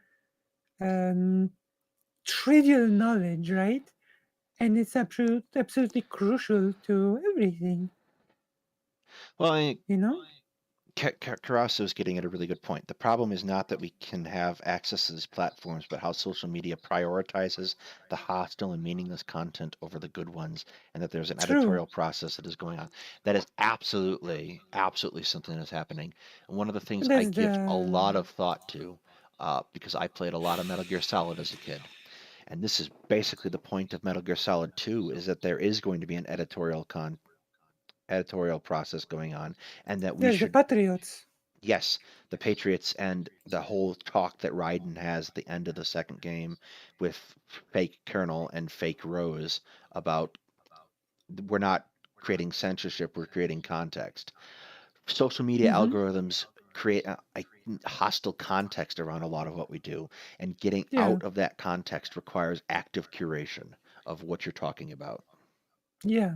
B: um trivial knowledge, right? And it's absolutely crucial to everything,
A: Well, I mean,
B: you know.
A: Carasso is getting at a really good point. The problem is not that we can have access to these platforms, but how social media prioritizes the hostile and meaningless content over the good ones, and that there's an
B: True.
A: editorial process that is going on. That is absolutely, absolutely something that's happening. And one of the things I
B: There's
A: give a lot
B: the
A: of thought to, because I played a lot of Metal Gear Solid as a kid, and this is basically the point of Metal Gear Solid 2, is that there is going to be an editorial process going on, and that we
B: there's the
A: should.
B: patriots.
A: Yes, the Patriots and the whole talk that Raiden has at the end of the second game with fake Colonel and fake Rose about we're not creating censorship, we're creating context. Social media
B: Mm-hmm.
A: algorithms create a hostile context around a lot of what we do, and getting
B: Yeah,
A: out of that context requires active curation of what you're talking about.
B: yeah,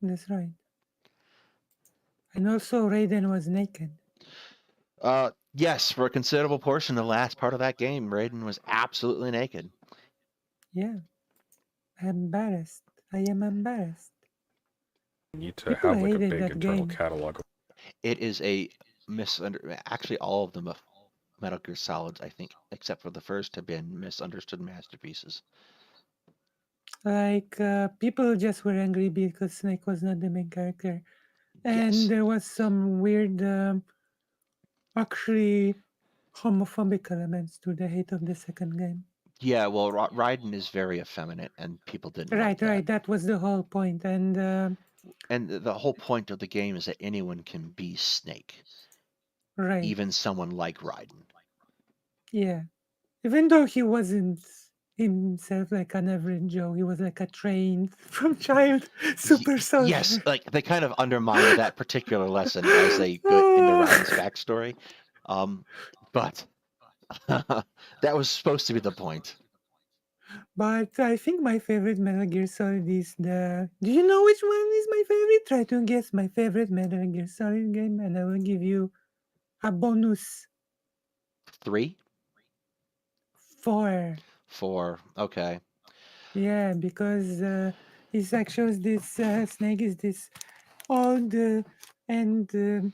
B: that's right. And also, Raiden was naked.
A: Yes, for a considerable portion, the last part of that game, Raiden was absolutely naked.
B: Yeah, embarrassed. I am embarrassed.
C: You need to
B: People
C: have like a
B: hated
C: big
B: that
C: internal
B: game.
C: catalog.
A: It is a actually all of the Metal Gear Solids, I think, except for the first, have been misunderstood masterpieces.
B: Like, people just were angry because Snake was not the main character. And
A: Yes.
B: there was some weird, actually homophobic elements to the hate of the second game.
A: Yeah, well, Raiden is very effeminate, and people didn't like
B: Right,
A: that.
B: right. That was the whole point. And
A: And the whole point of the game is that anyone can be Snake,
B: right,
A: even someone like Raiden.
B: yeah. Even though he wasn't himself like an average Joe, he was like a trained from child super
A: Yes,
B: soldier.
A: like they kind of undermined that particular lesson as they go into
B: Ah,
A: Raiden's backstory. But that was supposed to be the point.
B: but I think my favorite Metal Gear Solid is the. Do you know which one is my favorite? Try to guess my favorite Metal Gear Solid game, and I will give you a bonus
A: 3,
B: 4.
A: 4, okay.
B: Yeah, because it like shows this Snake is this old and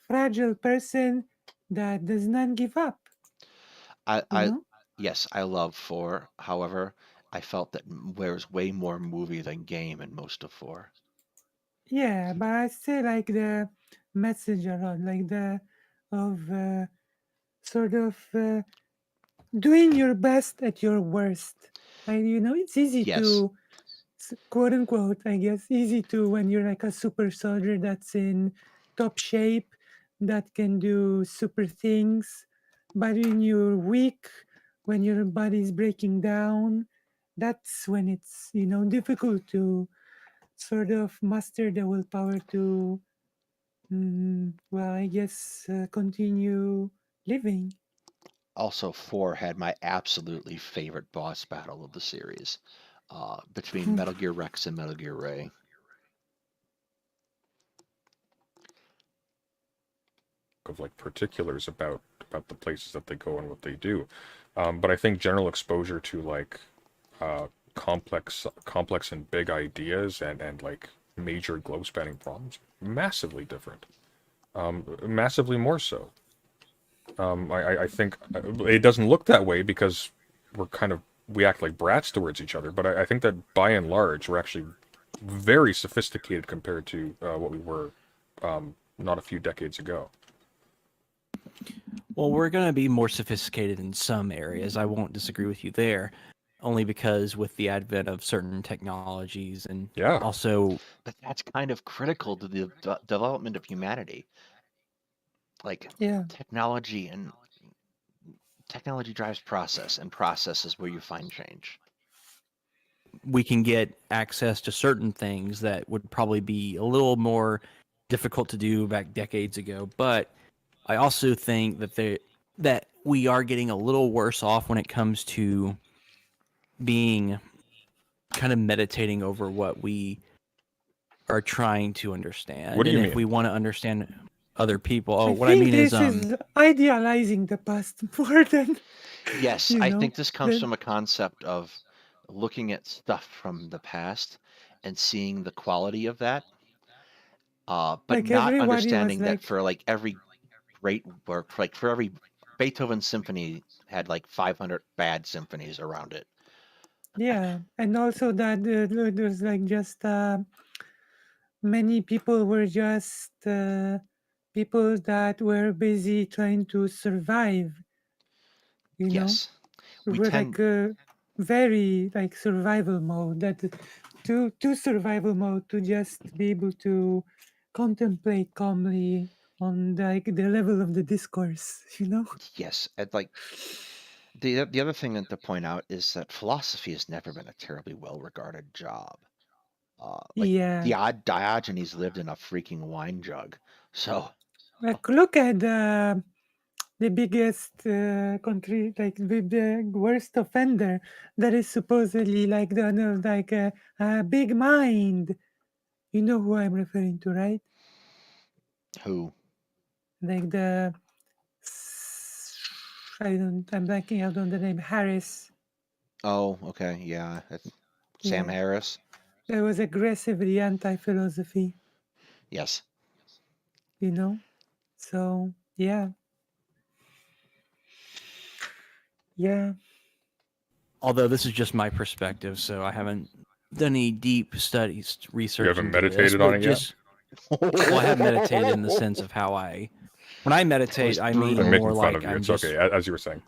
B: fragile person that does not give up.
A: I,
B: You
A: I,
B: know?
A: yes, I love 4. However, I felt that there's way more movie than game in most of 4.
B: Yeah, but I still like the message a lot, like the of sort of doing your best at your worst. Like, you know, it's easy
A: Yes,
B: to quote unquote, I guess, easy to when you're like a super soldier that's in top shape, that can do super things. But when you're weak, when your body's breaking down, that's when it's, you know, difficult to sort of muster the willpower to, well, I guess, continue living.
A: also 4 had my absolutely favorite boss battle of the series, between Metal Gear Rex and Metal Gear Ray.
C: Of like particulars about the places that they go and what they do. But I think general exposure to like complex and big ideas and like major globe spanning problems massively different. Massively more so. I think it doesn't look that way because we act like brats towards each other. But I think that by and large we're actually very sophisticated compared to what we were not a few decades ago.
D: Well, we're going to be more sophisticated in some areas. I won't disagree with you there, only because with the advent of certain technologies and
C: Yeah.
D: also,
A: But that's kind of critical to the development of humanity. Like
B: Yeah,
A: technology drives process, and process is where you find change.
D: we can get access to certain things that would probably be a little more difficult to do back decades ago. But I also think that we are getting a little worse off when it comes to being kind of meditating over what we are trying to understand.
C: What do
D: And
C: you
D: if
C: mean?
D: we want to understand other people,
B: I
D: what I
B: think
D: mean is
B: this is idealizing the past more than,
A: Yes,
B: you
A: I
B: know,
A: think this comes
B: than
A: from a concept of looking at stuff from the past and seeing the quality of that, but
B: like
A: not
B: everybody was
A: understanding that
B: like,
A: for like every great work, like for every Beethoven symphony had like 500 bad symphonies around it.
B: yeah, and also that there's like just many people were just people that were busy trying to survive, you know,
A: Yes, we
B: were
A: tend
B: like very like survival mode, that to survival mode, to just be able to contemplate calmly on like the level of the discourse, you know.
A: yes, and like the other thing that to point out is that philosophy has never been a terribly well regarded job. Like
B: Yeah,
A: Diogenes lived in a freaking wine jug, so
B: Like, look at the biggest country, like the worst offender that is supposedly like like a big mind. You know who I'm referring to, right?
A: Who?
B: Like I'm blanking out on the name. Harris.
A: Oh, okay. Yeah. That's Sam
B: Yeah,
A: Harris.
B: that was aggressively anti-philosophy.
A: Yes.
B: You know. So yeah, yeah.
D: Although this is just my perspective, so I haven't done any deep studies,
C: You
D: research
C: haven't
D: into this.
C: meditated on
D: But
C: it yet?
D: just well, I have meditated in the sense of how when I meditate, I
A: brutal.
D: mean
C: I'm
D: more
C: making fun
D: like
C: of you.
D: I'm
C: It's
D: just
C: okay, as you were saying.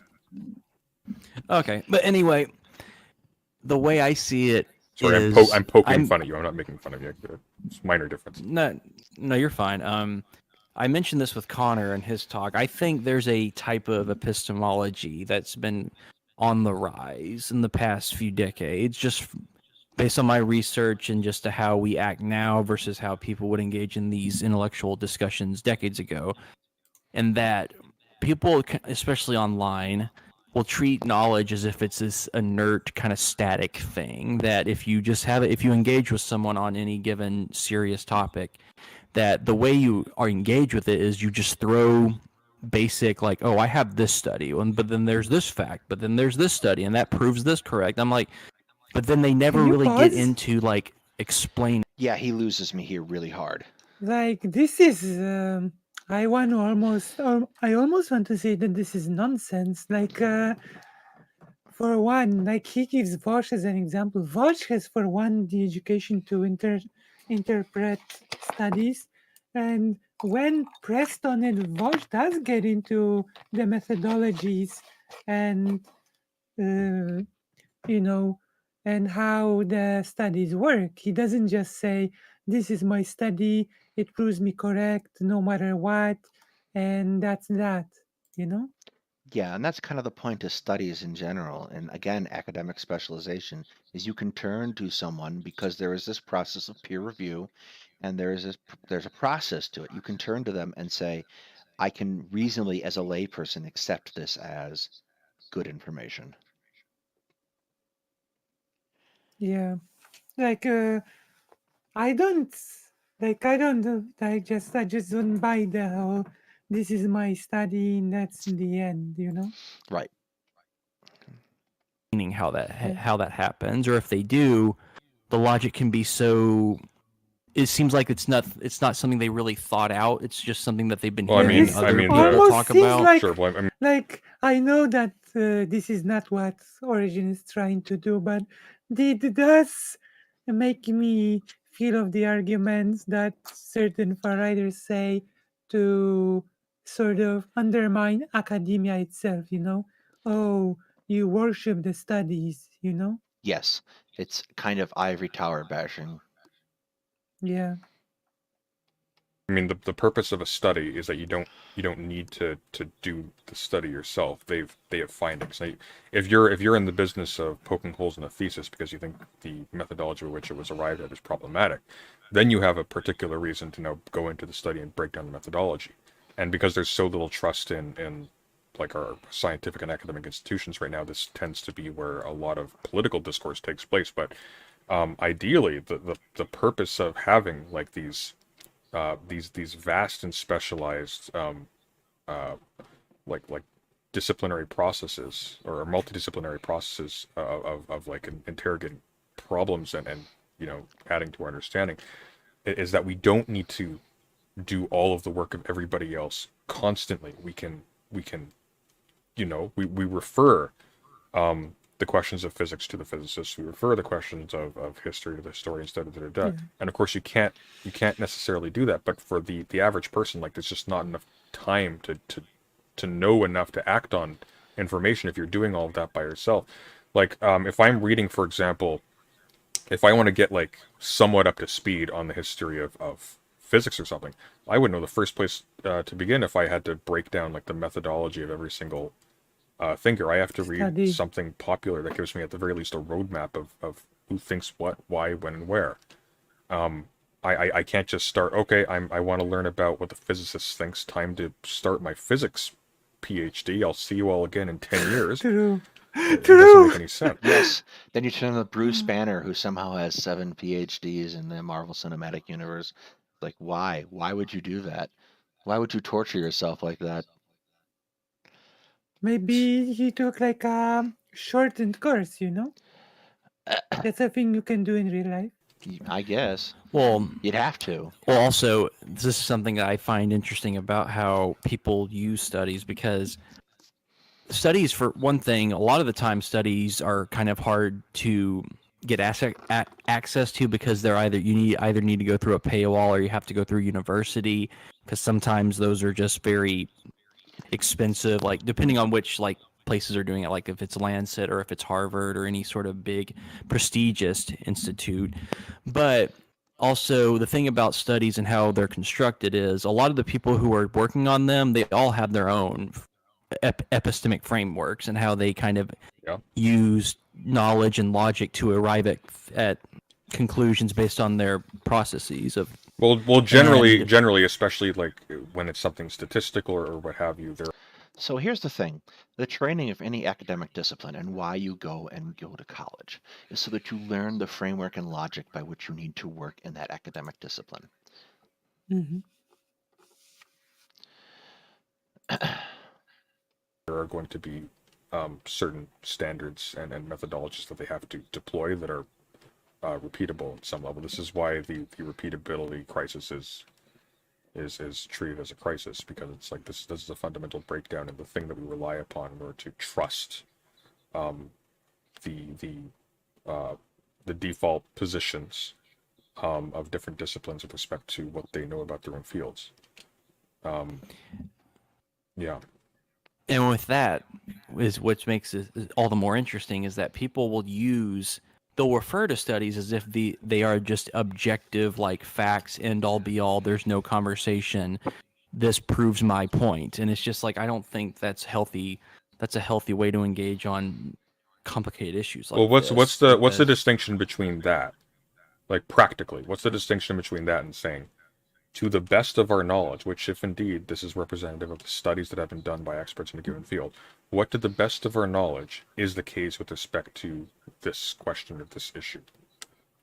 D: okay. But anyway, the way I see it
C: Sorry,
D: is
C: I'm poking fun at you. I'm not making fun of you. It's a minor difference.
D: No, you're fine. I mentioned this with Connor in his talk. I think there's a type of epistemology that's been on the rise in the past few decades, just based on my research and just to how we act now versus how people would engage in these intellectual discussions decades ago. And that people, especially online, will treat knowledge as if it's this inert kind of static thing that if you just have it, if you engage with someone on any given serious topic, that the way you are engaged with it is you just throw basic like, oh, I have this study, but then there's this fact, but then there's this study, and that proves this correct. I'm like, but then they never
B: Can you
D: really get
B: pause?
D: into like explaining.
A: Yeah, he loses me here really hard.
B: Like this is. I want to almost. I almost want to say that this is nonsense. Like. For one, like he gives Vosh as an example. Vosh has, for one, the education to interpret studies, and when pressed on it, Vosh does get into the methodologies and uh, you know and how the studies work. He doesn't just say, "This is my study; it proves me correct, no matter what," and that's that. You know.
A: Yeah, and that's kind of the point of studies in general. And again, academic specialization is you can turn to someone because there is this process of peer review and there's a process to it. You can turn to them and say, I can reasonably, as a layperson, accept this as good information.
B: Yeah. Like I don't I don't I just don't buy the whole this is my study and that's the end, you know?
A: Right.
D: How that
B: Yeah.
D: how that happens, or if they do, the logic can be so. It seems like it's not something they really thought out. It's just something that they've been
C: Well,
D: hearing
B: This
D: other people
B: almost
D: talk
B: seems
D: about.
B: like
C: Sure. Well, I mean,
B: like I know that this is not what Origin is trying to do, but it does make me feel of the arguments that certain far righters say to sort of undermine academia itself, you know? Oh, you worship the studies, you know?
A: Yes, it's kind of ivory tower bashing.
B: Yeah.
C: I mean, the purpose of a study is that you don't need to do the study yourself. They have findings. Now, if you're in the business of poking holes in a thesis because you think the methodology by which it was arrived at is problematic, then you have a particular reason to now go into the study and break down the methodology. And because there's so little trust in like our scientific and academic institutions right now, this tends to be where a lot of political discourse takes place. But ideally, the purpose of having like these vast and specialized like disciplinary processes or multidisciplinary processes of like interrogating problems and you know adding to our understanding is that we don't need to do all of the work of everybody else constantly. We can you know we refer the questions of physics to the physicists. We refer the questions of history to the historians.
B: Yeah.
C: And of course, you can't necessarily do that. But for the average person, like there's just not enough time to know enough to act on information if you're doing all of that by yourself. Like if I'm reading, for example, if I want to get like somewhat up to speed on the history of physics or something, I would know the first place to begin if I had to break down like the methodology of every single thinker. I have to read
B: Study.
C: something popular that gives me at the very least a roadmap of who thinks what, why, when, and where. I can't just start, okay, I want to learn about what the physicist thinks, time to start my physics PhD. I'll see you all again in 10 years.
B: True.
C: It doesn't make any sense.
A: Yes. Then you turn to Bruce Banner, who somehow has 7 PhDs in the Marvel Cinematic Universe. Like, why? Why would you do that? Why would you torture yourself like that?
B: Maybe he took like a shortened course, you know? That's a thing you can do in real life.
A: I guess.
D: Well,
A: You'd have to.
D: Well, also, this is something that I find interesting about how people use studies, because studies, for one thing, a lot of the time studies are kind of hard to get access to, because they're either need to go through a paywall, or you have to go through university, because sometimes those are just very expensive, like depending on which like places are doing it, like if it's Lancet or if it's Harvard or any sort of big prestigious institute. But also, the thing about studies and how they're constructed is a lot of the people who are working on them, they all have their own epistemic frameworks and how they kind of use knowledge and logic to arrive at conclusions based on their processes of.
C: Well, generally, especially like when it's something statistical or what have you, there.
A: So here's the thing. The training of any academic discipline and why you go to college is so that you learn the framework and logic by which you need to work in that academic discipline.
B: Mm-hmm.
C: There are going to be certain standards and methodologies that they have to deploy that are repeatable at some level. This is why the repeatability crisis is treated as a crisis, because it's like this is a fundamental breakdown in the thing that we rely upon in order to trust the default positions of different disciplines with respect to what they know about their own fields. Yeah.
D: And with that is what makes it all the more interesting, is that people they'll refer to studies as if they are just objective, like facts, end all be all, there's no conversation, this proves my point. And it's just like, I don't think that's healthy. That's a healthy way to engage on complicated issues like
C: well,
D: this.
C: what's the distinction between that? Like, practically, what's the distinction between that and saying, to the best of our knowledge, which if indeed this is representative of the studies that have been done by experts in a given field, what to the best of our knowledge is the case with respect to this question of this issue?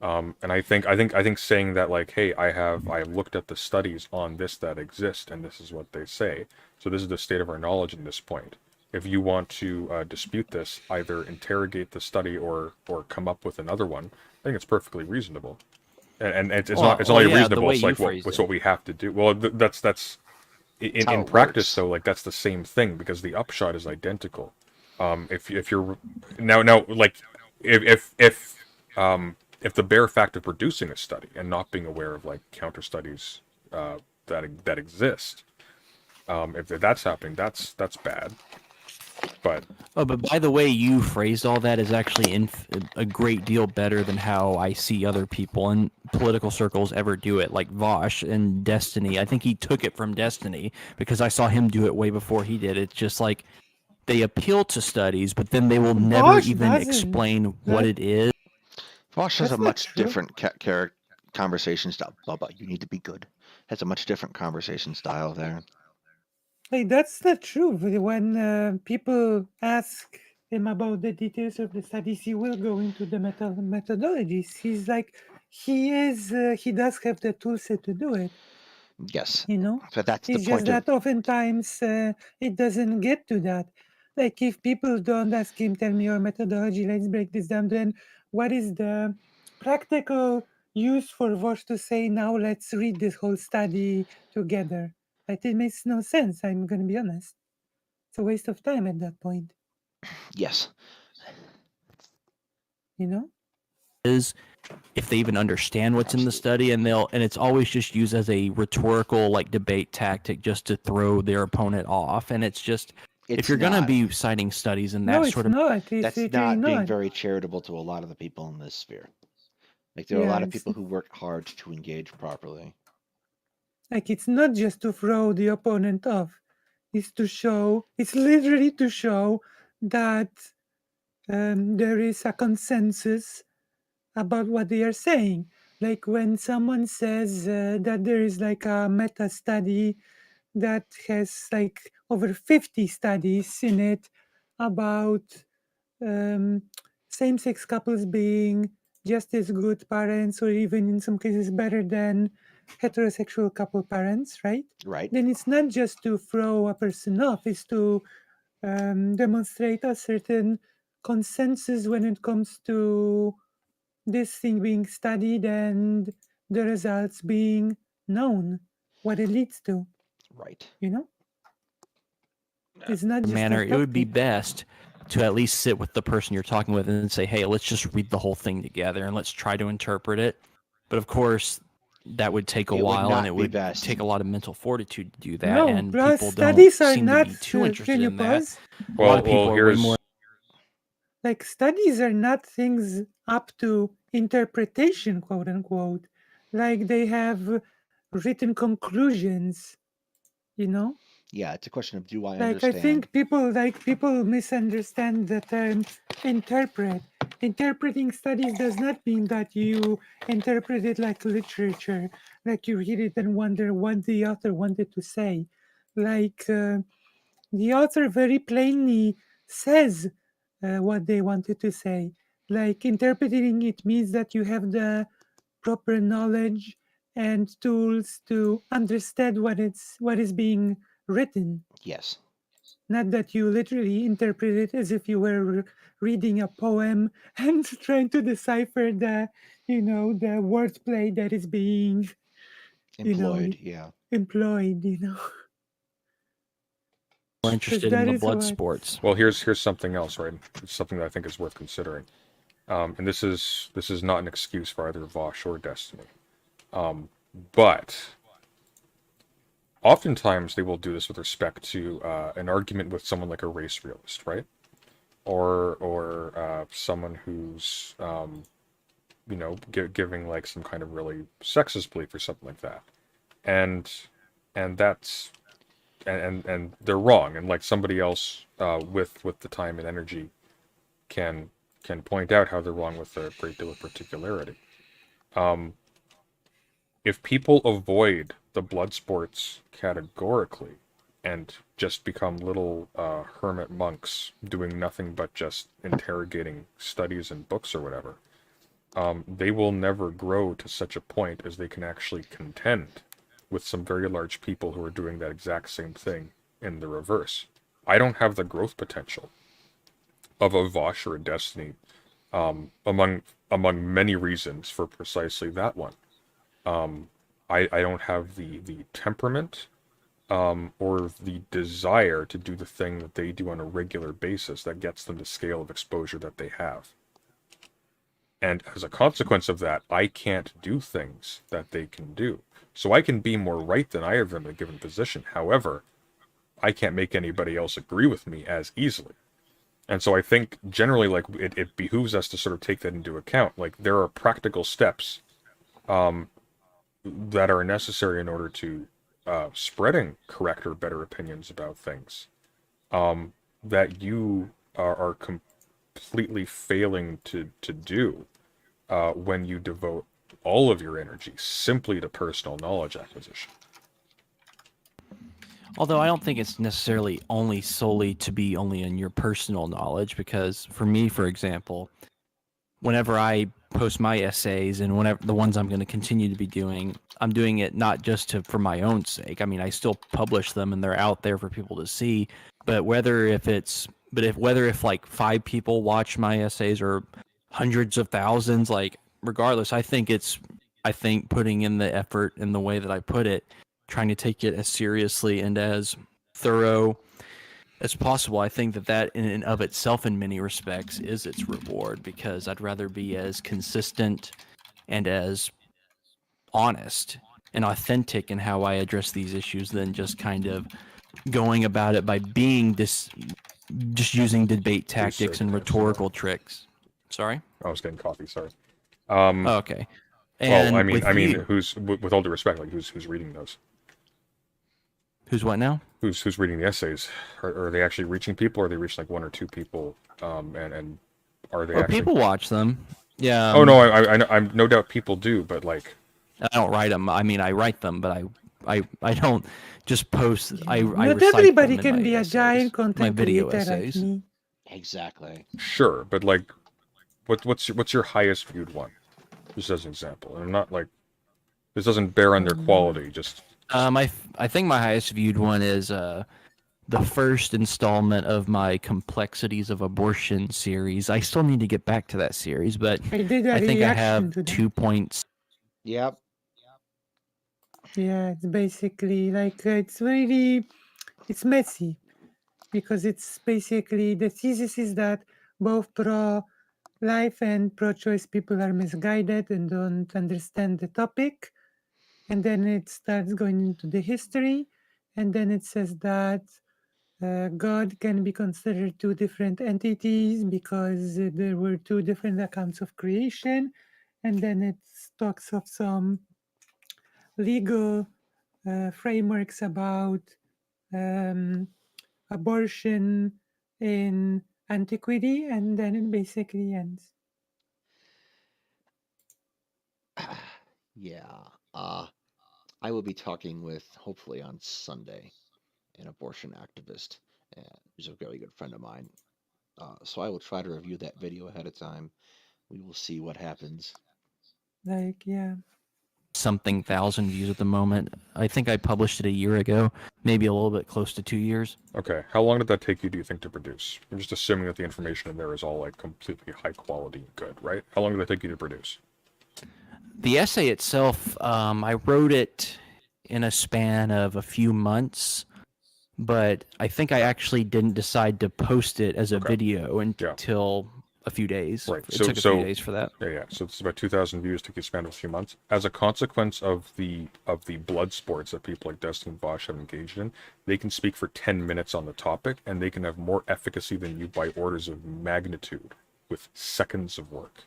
C: And I think saying that, like, hey, I have looked at the studies on this that exist, and this is what they say, so this is the state of our knowledge at this point. If you want to dispute this, either interrogate the study or come up with another one. I think it's perfectly reasonable. And it's only reasonable. It's like what we have to do. Well, that's in practice, though. Like, that's the same thing, because the upshot is identical. If you're now like if the bare fact of producing a study and not being aware of like counter studies that exist, if that's happening, that's bad. But
D: by the way you phrased all that is actually a great deal better than how I see other people in political circles ever do it, like Vosh and Destiny. I think he took it from Destiny, because I saw him do it way before he did. It's just like they appeal to studies, but then they will never
B: Vosh
D: even
B: doesn't.
D: explain what it is.
A: Vosh has
B: That's
A: a
B: not
A: much
B: true.
A: different conversation style. Bubba, you need to be good. Has a much different conversation style there.
B: Like, that's not true. When people ask him about the details of the studies, he will go into the methodologies. He's like, he does have the tool set to do it.
A: Yes.
B: You know,
A: But that's
B: it's
A: the
B: just
A: point of
B: that oftentimes it doesn't get to that. Like, if people don't ask him, tell me your methodology, let's break this down, then what is the practical use for Vosh to say, now let's read this whole study together? Like, it makes no sense, I'm going to be honest. It's a waste of time at that point,
A: yes.
B: you know?
D: Is if they even understand what's in the study, and it's always just used as a rhetorical, like, debate tactic just to throw their opponent off. And it's just, if you're going to be citing studies and that
B: No,
D: sort
B: it's
D: of,
B: not. It's
A: That's
B: literally
A: not being
B: not.
A: very charitable to a lot of the people in this sphere. Like, there are a lot of people who work hard to engage properly.
B: Like, it's not just to throw the opponent off. It's literally to show that there is a consensus about what they are saying. Like when someone says that there is like a meta study that has like over 50 studies in it about um, same-sex couples being just as good parents, or even in some cases better than heterosexual couple parents, right?
A: Right.
B: Then it's not just to throw a person off, it's to demonstrate a certain consensus when it comes to this thing being studied and the results being known, what it leads to,
A: Right.
B: you know? It's not just
D: manner,
B: a
D: it would be
B: topic.
D: best to at least sit with the person you're talking with and say, hey, let's just read the whole thing together and let's try to interpret it. But of course, that would take a
A: It would
D: while and
A: not
D: it
A: be
D: would
A: best.
D: take a lot of mental fortitude to do that.
B: No,
D: And
B: plus
D: people don't
B: studies are
D: seem to
B: not.
D: be too interested
B: Can you
D: in that.
B: pause?
D: A lot of people
C: Well,
D: are way more.
B: Like studies are not things up to interpretation, quote unquote. Like they have written conclusions, you know?
A: Yeah, it's a question of do I
B: Like I
A: understand?
B: think people misunderstand the term interpret. Interpreting studies does not mean that you interpret it like literature, like you read it and wonder what the author wanted to say. Like the author very plainly says what they wanted to say. Like interpreting it means that you have the proper knowledge and tools to understand what is being written,
A: Yes.
B: not that you literally interpret it as if you were reading a poem and trying to decipher the the wordplay that is being
A: Employed. Yeah.
B: employed,
D: More
B: because
D: interested in
B: that
D: the
B: is
D: blood
B: what.
D: sports.
C: Well, here's something else, right? It's something that I think is worth considering. And this is not an excuse for either Vosh or Destiny. But oftentimes they will do this with respect to an argument with someone like a race realist, right? Or someone who's giving like some kind of really sexist belief or something like that, and that's and they're wrong, and like somebody else with the time and energy can point out how they're wrong with a great deal of particularity. If people avoid the blood sports categorically and just become little hermit monks doing nothing but just interrogating studies and books or whatever, they will never grow to such a point as they can actually contend with some very large people who are doing that exact same thing in the reverse. I don't have the growth potential of a Vosh or a Destiny, among many reasons for precisely that one. I don't have the temperament or the desire to do the thing that they do on a regular basis that gets them the scale of exposure that they have. And as a consequence of that, I can't do things that they can do. So I can be more right than I am in a given position. However, I can't make anybody else agree with me as easily. And so I think generally, like, it behooves us to sort of take that into account. Like, there are practical steps that are necessary in order to spreading correct or better opinions about things that you are completely failing to do when you devote all of your energy simply to personal knowledge acquisition.
D: Although I don't think it's necessarily only solely to be only in your personal knowledge, because for me, for example, whenever I post my essays and whenever the ones I'm going to continue to be doing, I'm doing it not just for my own sake. I mean, I still publish them and they're out there for people to see. But whether if like 5 people watch my essays or hundreds of thousands, like regardless, I think putting in the effort in the way that I put it, trying to take it as seriously and as thorough as possible, I think that in and of itself, in many respects, is its reward, because I'd rather be as consistent and as honest and authentic in how I address these issues than just kind of going about it by being just using debate tactics and rhetorical tricks. Sorry?
C: I was getting coffee, sorry.
D: Okay. And
C: well, I mean,
D: you,
C: who's, with all due respect, like, who's reading those?
D: who's what now?
C: Who's reading the essays? Are they actually reaching people, or are they reaching like 1 or 2 people? And are they
D: Well,
C: actually...
D: people watch them. Yeah.
C: Oh no, I'm no doubt people do, but like,
D: I don't write them. I mean, I write them, but I don't just post. I
B: Not
D: recite
B: everybody
D: them in
B: can
D: my
B: be a giant
D: essays, my
B: content
D: video
B: creator like
D: essays.
B: me.
A: Exactly.
C: sure, but like, what's your highest viewed one? Just as an example, and I'm not like this doesn't bear on their quality. Just
D: I think my highest viewed one is the first installment of my Complexities of Abortion series. I still need to get back to that series, but
B: I did a
D: I think I
B: reaction
D: have
B: to that.
D: 2 points.
A: Yep.
B: Yeah, it's basically like it's messy because it's basically the thesis is that both pro-life and pro-choice people are misguided and don't understand the topic. And then it starts going into the history, and then it says that God can be considered two different entities because there were two different accounts of creation. And then it talks of some legal frameworks about um, abortion in antiquity, and then it basically ends.
A: Yeah. I will be talking with, hopefully on Sunday, an abortion activist who's a very good friend of mine. So I will try to review that video ahead of time. We will see what happens.
B: Like, yeah.
D: Something thousand views at the moment. I think I published it a year ago, maybe a little bit close to 2 years.
C: okay. How long did that take you? Do you think to produce? I'm just assuming that the information in there is all like completely high quality and good, right? How long did that take you to produce?
D: The essay itself, I wrote it in a span of a few months, but I think I actually didn't decide to post it as a
C: Okay.
D: video until a few days.
C: Right.
D: It
C: So
D: took a few days for that.
C: Yeah. So it's about 2,000 views. Took you a span of a few months. As a consequence of the blood sports that people like Dustin and Bosch have engaged in, they can speak for 10 minutes on the topic, and they can have more efficacy than you by orders of magnitude with seconds of work.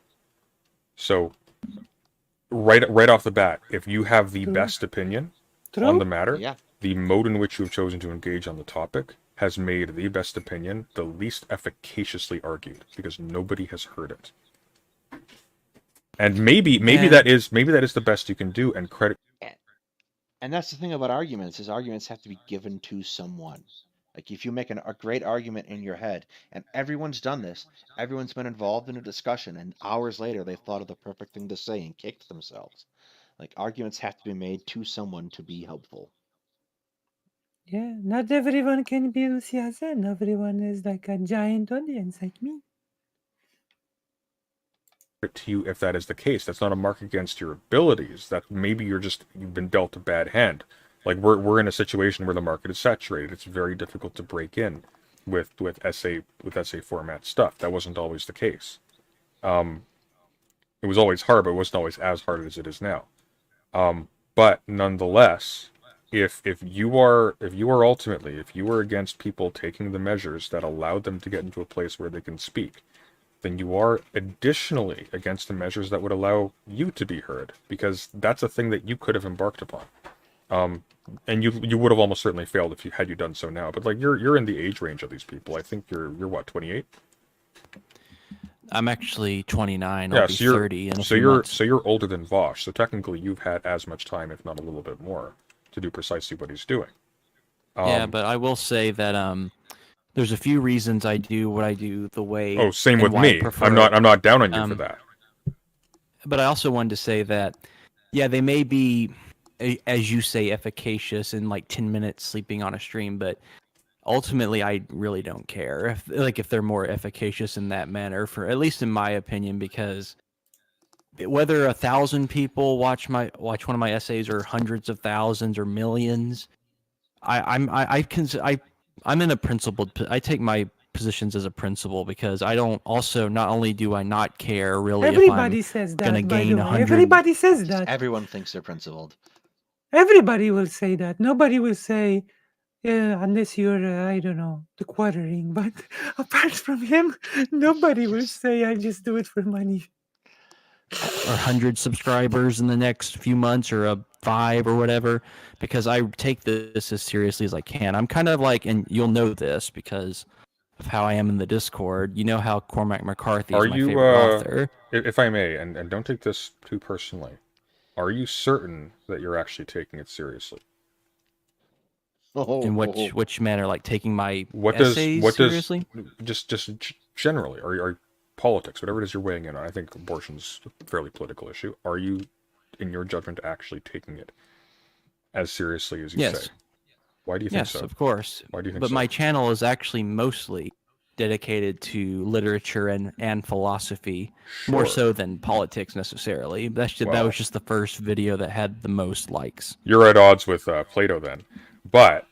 C: So, right off the bat, if you have the
B: True.
C: best opinion
B: True.
C: on the matter,
A: Yeah.
C: the mode in which you have chosen to engage on the topic has made the best opinion the least efficaciously argued because nobody has heard it. And maybe that is the best you can do, and credit.
A: And that's the thing about arguments is arguments have to be given to someone. Like if you make a great argument in your head, and everyone's done this, everyone's been involved in a discussion, and hours later they thought of the perfect thing to say and kicked themselves. Like arguments have to be made to someone to be helpful.
B: Yeah, not everyone can be Lucy Hazen. Everyone is like a giant audience like me.
C: To you if that is the case. That's not a mark against your abilities. That maybe you've been dealt a bad hand. Like we're in a situation where the market is saturated. It's very difficult to break in with essay format stuff. That wasn't always the case. It was always hard, but it wasn't always as hard as it is now. But nonetheless, if you are against people taking the measures that allowed them to get into a place where they can speak, then you are additionally against the measures that would allow you to be heard, because that's a thing that you could have embarked upon. And you would have almost certainly failed if you had done so now. But like you're in the age range of these people. I think you're what, 28?
D: I'm actually 29.
C: Yeah,
D: I'll be 30 in a few months.
C: So you're older than Vosh. So technically you've had as much time, if not a little bit more, to do precisely what he's doing.
D: Yeah, but I will say that there's a few reasons I do what I do the way.
C: Oh, same
D: and
C: with
D: why I
C: me.
D: prefer
C: I'm not down on you for that.
D: But I also wanted to say that, yeah, they may be, as you say, efficacious in like 10 minutes sleeping on a stream, but ultimately I really don't care if they're more efficacious in that manner, for at least in my opinion, because whether 1,000 people watch one of my essays or hundreds of thousands or millions, I'm in a principled. I take my positions as a principle because I don't. Also, not only do I not care really
B: Everybody
D: if
B: says
D: I'm
B: that.
D: gonna
B: By
D: gain
B: the way,
D: 100.
B: everybody says that.
A: Everyone thinks they're principled.
B: Everybody will say that. Nobody will say, unless you're, I don't know, the quartering. But apart from him, nobody will say, I just do it for money.
D: Or 100 subscribers in the next few months, or a 5 or whatever, because I take this as seriously as I can. I'm kind of like, and you'll know this because of how I am in the Discord. You know how Cormac McCarthy
C: Are
D: is my
C: you,
D: favorite author.
C: if I may, and don't take this too personally, are you certain that you're actually taking it seriously?
D: In which manner, like taking my essays seriously?
C: Just generally, are politics, whatever it is you're weighing in on, I think abortion's a fairly political issue. Are you, in your judgment, actually taking it as seriously as you say? Why do you think so?
D: Yes, of course.
C: Why do you think
D: but
C: so?
D: My channel is actually mostly dedicated to literature and philosophy, more so than politics necessarily. That was just the first video that had the most likes.
C: You're at odds with Plato then, but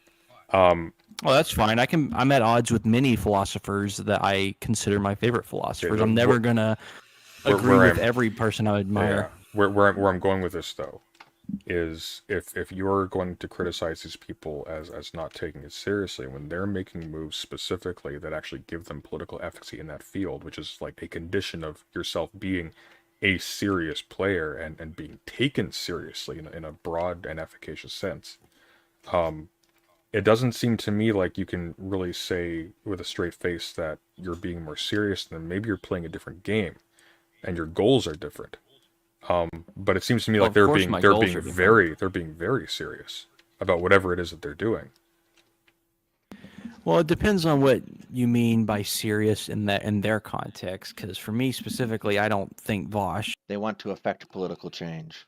D: well, that's fine. I'm at odds with many philosophers that I consider my favorite philosophers. I'm never gonna agree with every person I admire.
C: Yeah. Where I'm going with this though is if you're going to criticize these people as not taking it seriously when they're making moves specifically that actually give them political efficacy in that field, which is like a condition of yourself being a serious player and being taken seriously in a broad and efficacious sense, it doesn't seem to me like you can really say with a straight face that you're being more serious than maybe you're playing a different game and your goals are different. But it seems to me like they're being very serious about whatever it is that they're doing.
D: Well, it depends on what you mean by serious in their context. Because for me specifically, I don't think Vosh.
A: They want to affect political change.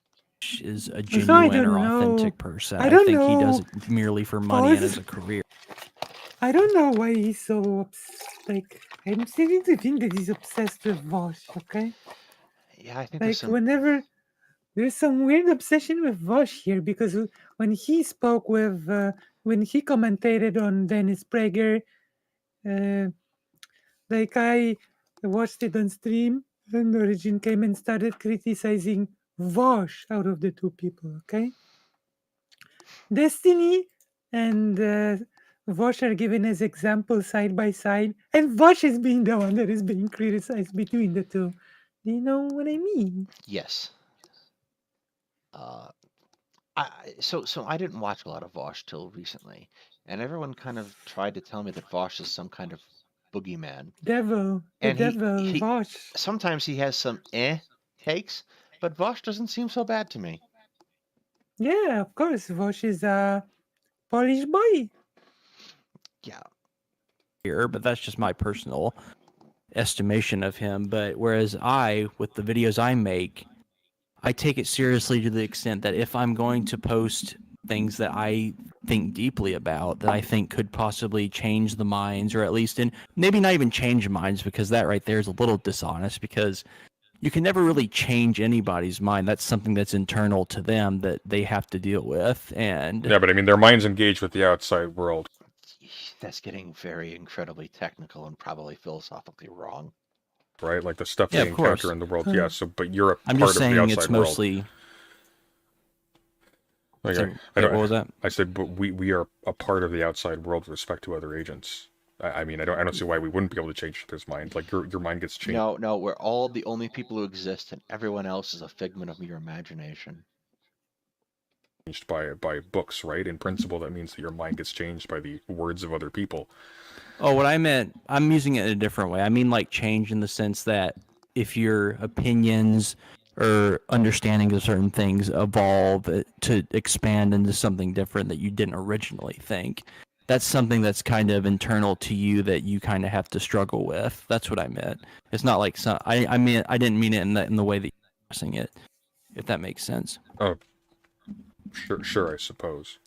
D: Is a genuine or authentic person. I think he does it merely for money and as a career.
B: I don't know why he's so like. I'm starting to think that he's obsessed with Vosh. Okay.
A: Yeah, I think
B: like whenever there's some weird obsession with Vosh here, because when he spoke with when he commentated on Dennis Prager, like I watched it on stream, and Origin came and started criticizing Vosh out of the two people. Okay, Destiny and Vosh are given as examples side by side, and Vosh is being the one that is being criticized between the two. Do you know what I mean?
A: Yes. So I didn't watch a lot of Vosh till recently, and everyone kind of tried to tell me that Vosh is some kind of boogeyman.
B: Devil,
A: and
B: Vosh.
A: Sometimes he has some takes, but Vosh doesn't seem so bad to me.
B: Yeah, of course, Vosh is a Polish boy.
A: Yeah.
D: Here, but that's just my personal estimation of him. But whereas with the videos I make, I take it seriously to the extent that if I'm going to post things that I think deeply about, that I think could possibly change the minds, or at least maybe not even change minds, because that right there is a little dishonest, because you can never really change anybody's mind. That's something that's internal to them that they have to deal with. And
C: yeah, but I mean, their minds engage with the outside world.
A: That's getting very incredibly technical and probably philosophically wrong.
C: Right, like the stuff they encounter in the world. Yeah, so but you're
D: I'm
C: part
D: just
C: of
D: saying
C: the outside
D: it's
C: world.
D: Mostly.
C: Like,
D: what was that?
C: I said, but we are a part of the outside world with respect to other agents. I mean, I don't see why we wouldn't be able to change their mind. Like your mind gets changed.
A: No, we're all the only people who exist, and everyone else is a figment of your imagination.
C: Changed by books, right? In principle, that means that your mind gets changed by the words of other people.
D: Oh, what I meant, I'm using it in a different way. I mean, like, change in the sense that if your opinions or understanding of certain things evolve to expand into something different that you didn't originally think, that's something that's kind of internal to you that you kind of have to struggle with. That's what I meant. It's not like I didn't mean it in the way that you're expressing it, if that makes sense.
C: Oh, sure, I suppose.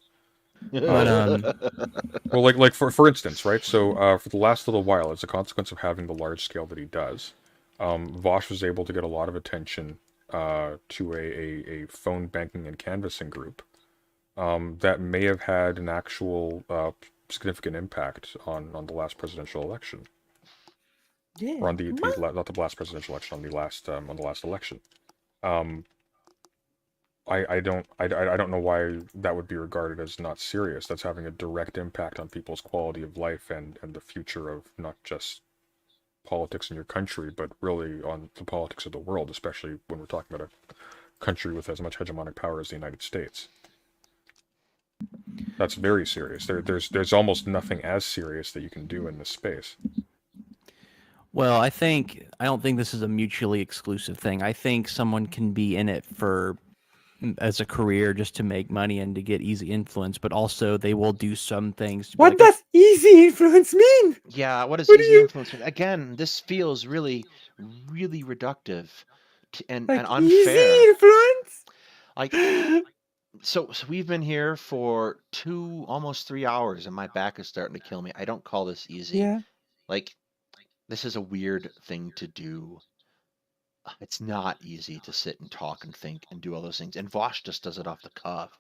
D: But
C: well, like for instance, right? So for the last little while, as a consequence of having the large scale that he does, Vosh was able to get a lot of attention to a phone banking and canvassing group that may have had an actual significant impact on the last presidential election.
B: Yeah.
C: Or on not the last presidential election, on the last election. I don't know why that would be regarded as not serious. That's having a direct impact on people's quality of life and the future of not just politics in your country, but really on the politics of the world, especially when we're talking about a country with as much hegemonic power as the United States. That's very serious. There's almost nothing as serious that you can do in this space.
D: Well, I don't think this is a mutually exclusive thing. I think someone can be in it for as a career just to make money and to get easy influence, but also they will do some things to be
B: What
D: like,
B: does easy influence mean?
A: Yeah, what does
B: What do
A: easy
B: you
A: influence mean? Again, this feels really, really reductive and
B: like? Easy
A: unfair.
B: influence?
A: Like, so we've been here for almost 3 hours, and my back is starting to kill me. I don't call this easy.
B: Yeah.
A: Like, this is a weird thing to do. It's not easy to sit and talk and think and do all those things. And Vosh just does it off the cuff,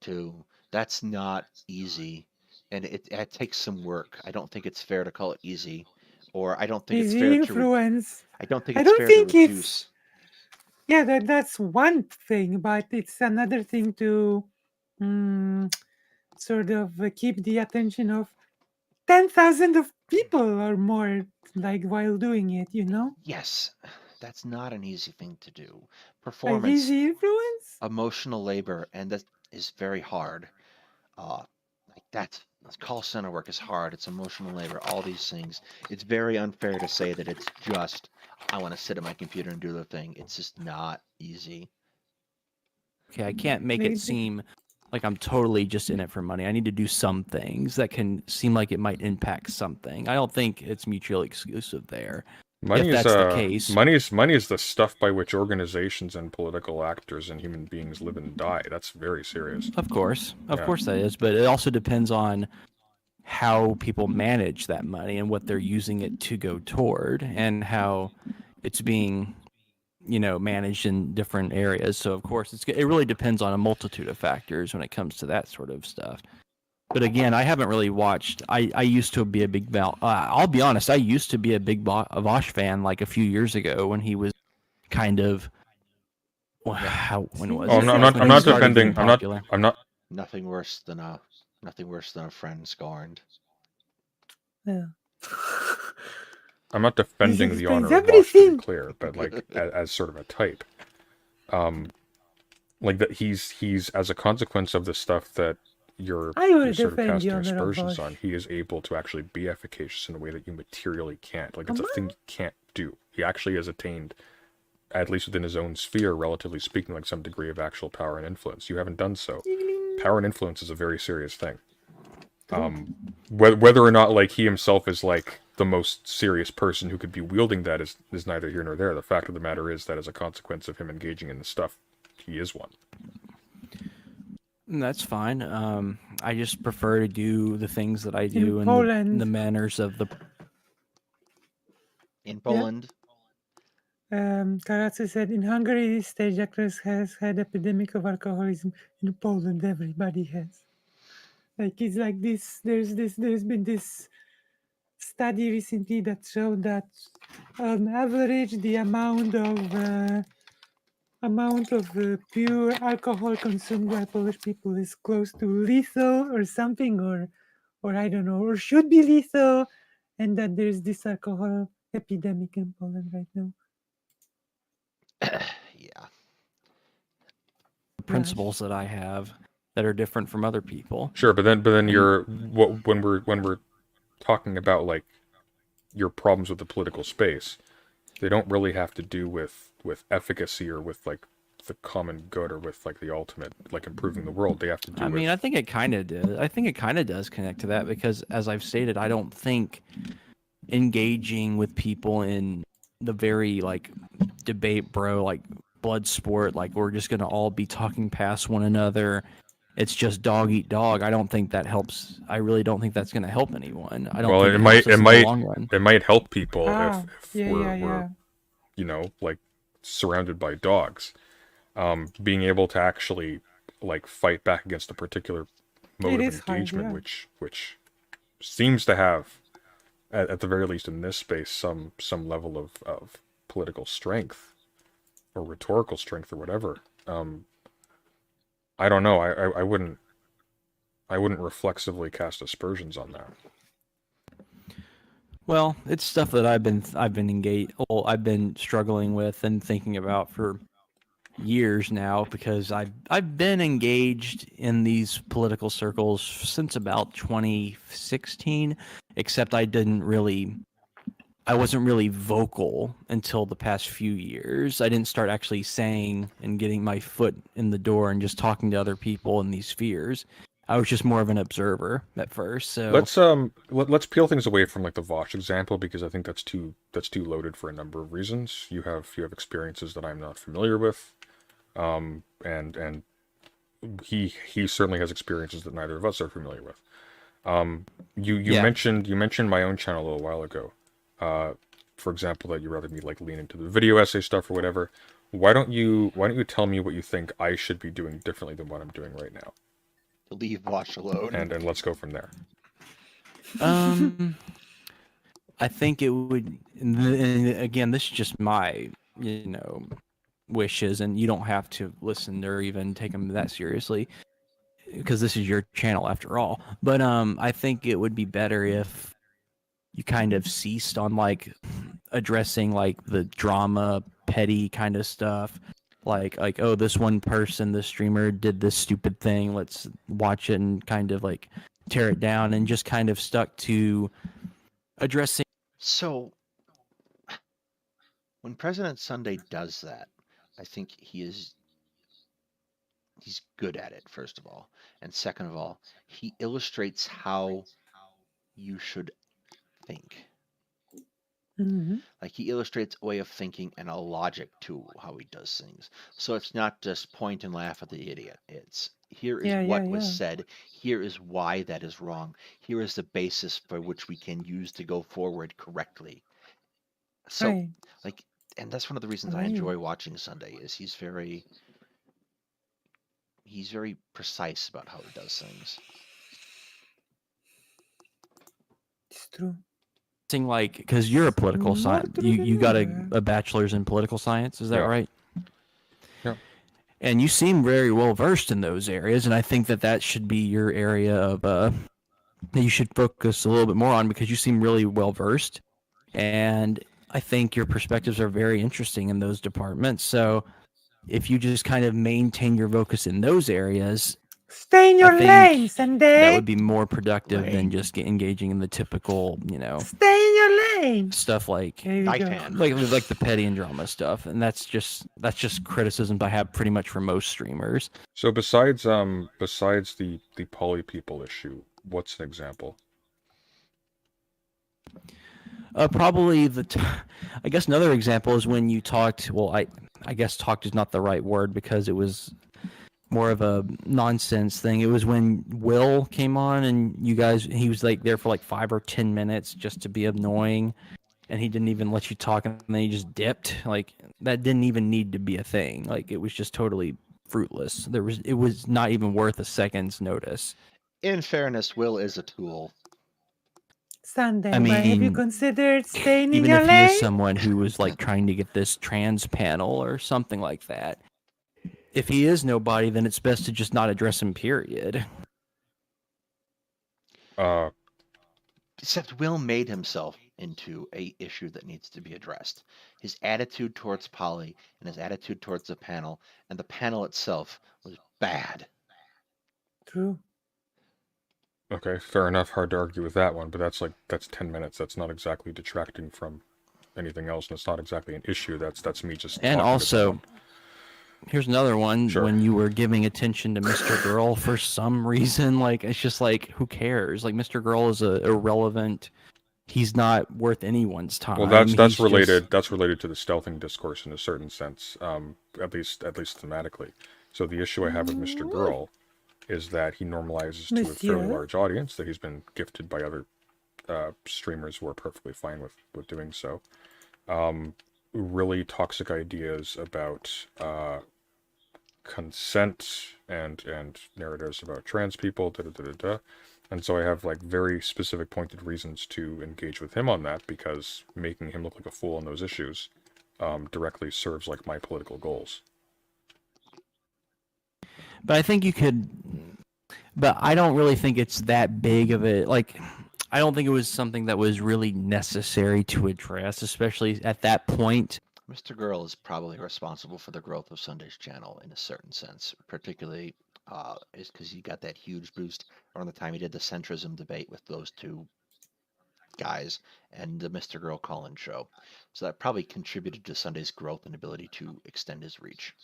A: too. That's not easy. And it takes some work. I don't think it's fair to call it easy. Or I don't think it's
B: Easy
A: fair to
B: influence.
A: I don't think
B: I
A: it's
B: don't
A: fair to
B: think it's
A: reduce.
B: yeah, that's one thing, but it's another thing to sort of keep the attention of 10,000 of people or more, like while doing it, you know?
A: Yes, that's not an easy thing to do.
B: Like
A: Performance,
B: easy influence?
A: emotional labor, and that is very hard. Like that's call center work is hard. It's emotional labor, all these things. It's very unfair to say that it's just I want to sit at my computer and do the thing. It's just not easy.
D: okay, I can't make
B: They-
D: it seem like I'm totally just in it for money. I need to do some things that can seem like it might impact something. I don't think it's mutually exclusive there.
C: Money is
D: that's the case.
C: money is the stuff by which organizations and political actors and human beings live and die. That's very serious.
D: Of course
C: Yeah.
D: that is, but it also depends on how people manage that money and what they're using it to go toward and how it's being managed in different areas. So of course it really depends on a multitude of factors when it comes to that sort of stuff. But again, I haven't really watched. I used to be a big I'll be honest, I used to be a big Vosh fan like a few years ago when he was kind of when was
C: Oh,
D: it?
C: I'm
D: Like,
C: not
D: when he started
C: defending.
D: getting popular.
C: I'm not.
A: Nothing worse than a friend scorned.
B: Yeah.
C: I'm not defending the
B: explains
C: honor of Vosh, to be
B: everything.
C: clear, but like as sort of a type, like that he's as a consequence of the stuff that you're
B: I will
C: sort of
B: defend
C: casting
B: the honor of
C: aspersions
B: Vosh.
C: on, he is able to actually be efficacious in a way that you materially can't. Like it's a
B: Come
C: thing you can't do. He actually has attained, at least within his own sphere, relatively speaking, like some degree of actual power and influence. You haven't done so. Power and influence is a very serious thing. Whether or not like he himself is like the most serious person who could be wielding that is neither here nor there. The fact of the matter is that as a consequence of him engaging in the stuff, he is one.
D: That's fine. I just prefer to do the things that I do in
B: Poland.
D: the manners of the.
A: In Poland,
B: Karatsu said in Hungary, stage actors has had epidemic of alcoholism. In Poland, everybody has. Like it's like this. There's been this study recently that showed that on average the amount of pure alcohol consumed by Polish people is close to lethal or something, or I don't know, or should be lethal, and that there's this alcohol epidemic in Poland right now.
A: yeah.
D: Principles that I have that are different from other people.
C: Sure, but then you're when we're talking about like your problems with the political space, they don't really have to do with efficacy or with like the common good or with like the ultimate like improving the world. They have to do with.
D: I think it kind of did. I think it kind of does connect to that because, as I've stated, I don't think engaging with people in the very like debate, bro, like blood sport, like we're just gonna all be talking past one another. It's just dog eat dog. I don't think that helps. I really don't think that's gonna help anyone. I don't.
C: Well,
D: think
C: it
D: helps us in the long run.
C: might help people if
B: Yeah,
C: we're you know like surrounded by dogs. Being able to actually like fight back against a particular mode of engagement,
B: hard, yeah.
C: which seems to have, at the very least in this space, some level of political strength or rhetorical strength or whatever. I don't know. I wouldn't reflexively cast aspersions on that.
D: Well, it's stuff that I've been engaged. Well, I've been struggling with and thinking about for years now because I've been engaged in these political circles since about 2016, except I wasn't really vocal until the past few years. I didn't start actually saying and getting my foot in the door and just talking to other people in these spheres. I was just more of an observer at first. So
C: let's peel things away from like the Vosh example, because I think that's too loaded for a number of reasons. You have experiences that I'm not familiar with, and he certainly has experiences that neither of us are familiar with. You mentioned my own channel a little while ago. For example, that you rather me like lean into the video essay stuff or whatever. Why don't you tell me what you think I should be doing differently than what I'm doing right now?
A: Leave Vosh alone.
C: And let's go from there.
D: I think it would, and again, this is just my, wishes, and you don't have to listen or even take them that seriously, because this is your channel after all. But I think it would be better if you kind of ceased on like addressing like the drama, petty kind of stuff. Like, oh, this one person, this streamer did this stupid thing. Let's watch it and kind of like tear it down, and just kind of stuck to addressing.
A: So, when President Sunday does that, I think he's good at it, first of all. And second of all, he illustrates how you should think.
B: Mm-hmm.
A: Like, he illustrates a way of thinking and a logic to how he does things. So it's not just point and laugh at the idiot. It's here is what was said. Here is why that is wrong. Here is the basis for which we can use to go forward correctly. So, like, and that's one of the reasons I enjoy watching Sunday, is he's very precise about how he does things.
B: It's true.
D: Like, because you're a political science, you got a bachelor's in political science, is that right?
C: Yeah.
D: And you seem very well versed in those areas, and I think that should be your area of that you should focus a little bit more on, because you seem really well versed, and I think your perspectives are very interesting in those departments. So if you just kind of maintain your focus in those areas,
B: stay in your lane, Sunday.
D: That would be more productive than just engaging in the typical,
B: stay in your lane
D: stuff like
A: knife hand,
D: like the petty and drama stuff, and that's just criticisms I have pretty much for most streamers.
C: So besides the poly people issue, what's an example?
D: Probably I guess another example is when you talked. Well, I guess talked is not the right word, because it was more of a nonsense thing. It was when Will came on, and he was like there for like 5 or 10 minutes just to be annoying, and he didn't even let you talk, and then he just dipped. Like, that didn't even need to be a thing. Like, it was just totally fruitless. It was not even worth a second's notice.
A: In fairness, Will is a tool.
B: Sunday, have you considered staying in your lane?
D: Even if he is someone who was like trying to get this trans panel or something like that, if he is nobody, then it's best to just not address him, period.
A: Except Will made himself into a issue that needs to be addressed. His attitude towards Polly and his attitude towards the panel, and the panel itself, was bad.
B: True.
C: Okay, fair enough. Hard to argue with that one, but that's 10 minutes. That's not exactly detracting from anything else, and it's not exactly an issue. That's me just.
D: And also, here's another one. Sure. When you were giving attention to Mr. Girl for some reason, like, it's just like, who cares? Like, Mr. Girl is irrelevant. He's not worth anyone's time.
C: Well, that's related. That's related to the stealthing discourse in a certain sense, at least thematically. So the issue I have with Mr. Girl is that he normalizes to a fairly large audience that he's been gifted by other streamers who are perfectly fine with doing so. Really toxic ideas about consent and narratives about trans people, and so I have like very specific pointed reasons to engage with him on that, because making him look like a fool on those issues directly serves like my political goals.
D: But I think you could, but I don't really think it's that big of it. Like, I don't think it was something that was really necessary to address, especially at that point.
A: Mr. Girl is probably responsible for the growth of Sunday's channel in a certain sense, particularly is because he got that huge boost around the time he did the centrism debate with those two guys and the Mr. Girl call-in show. So that probably contributed to Sunday's growth and ability to extend his reach.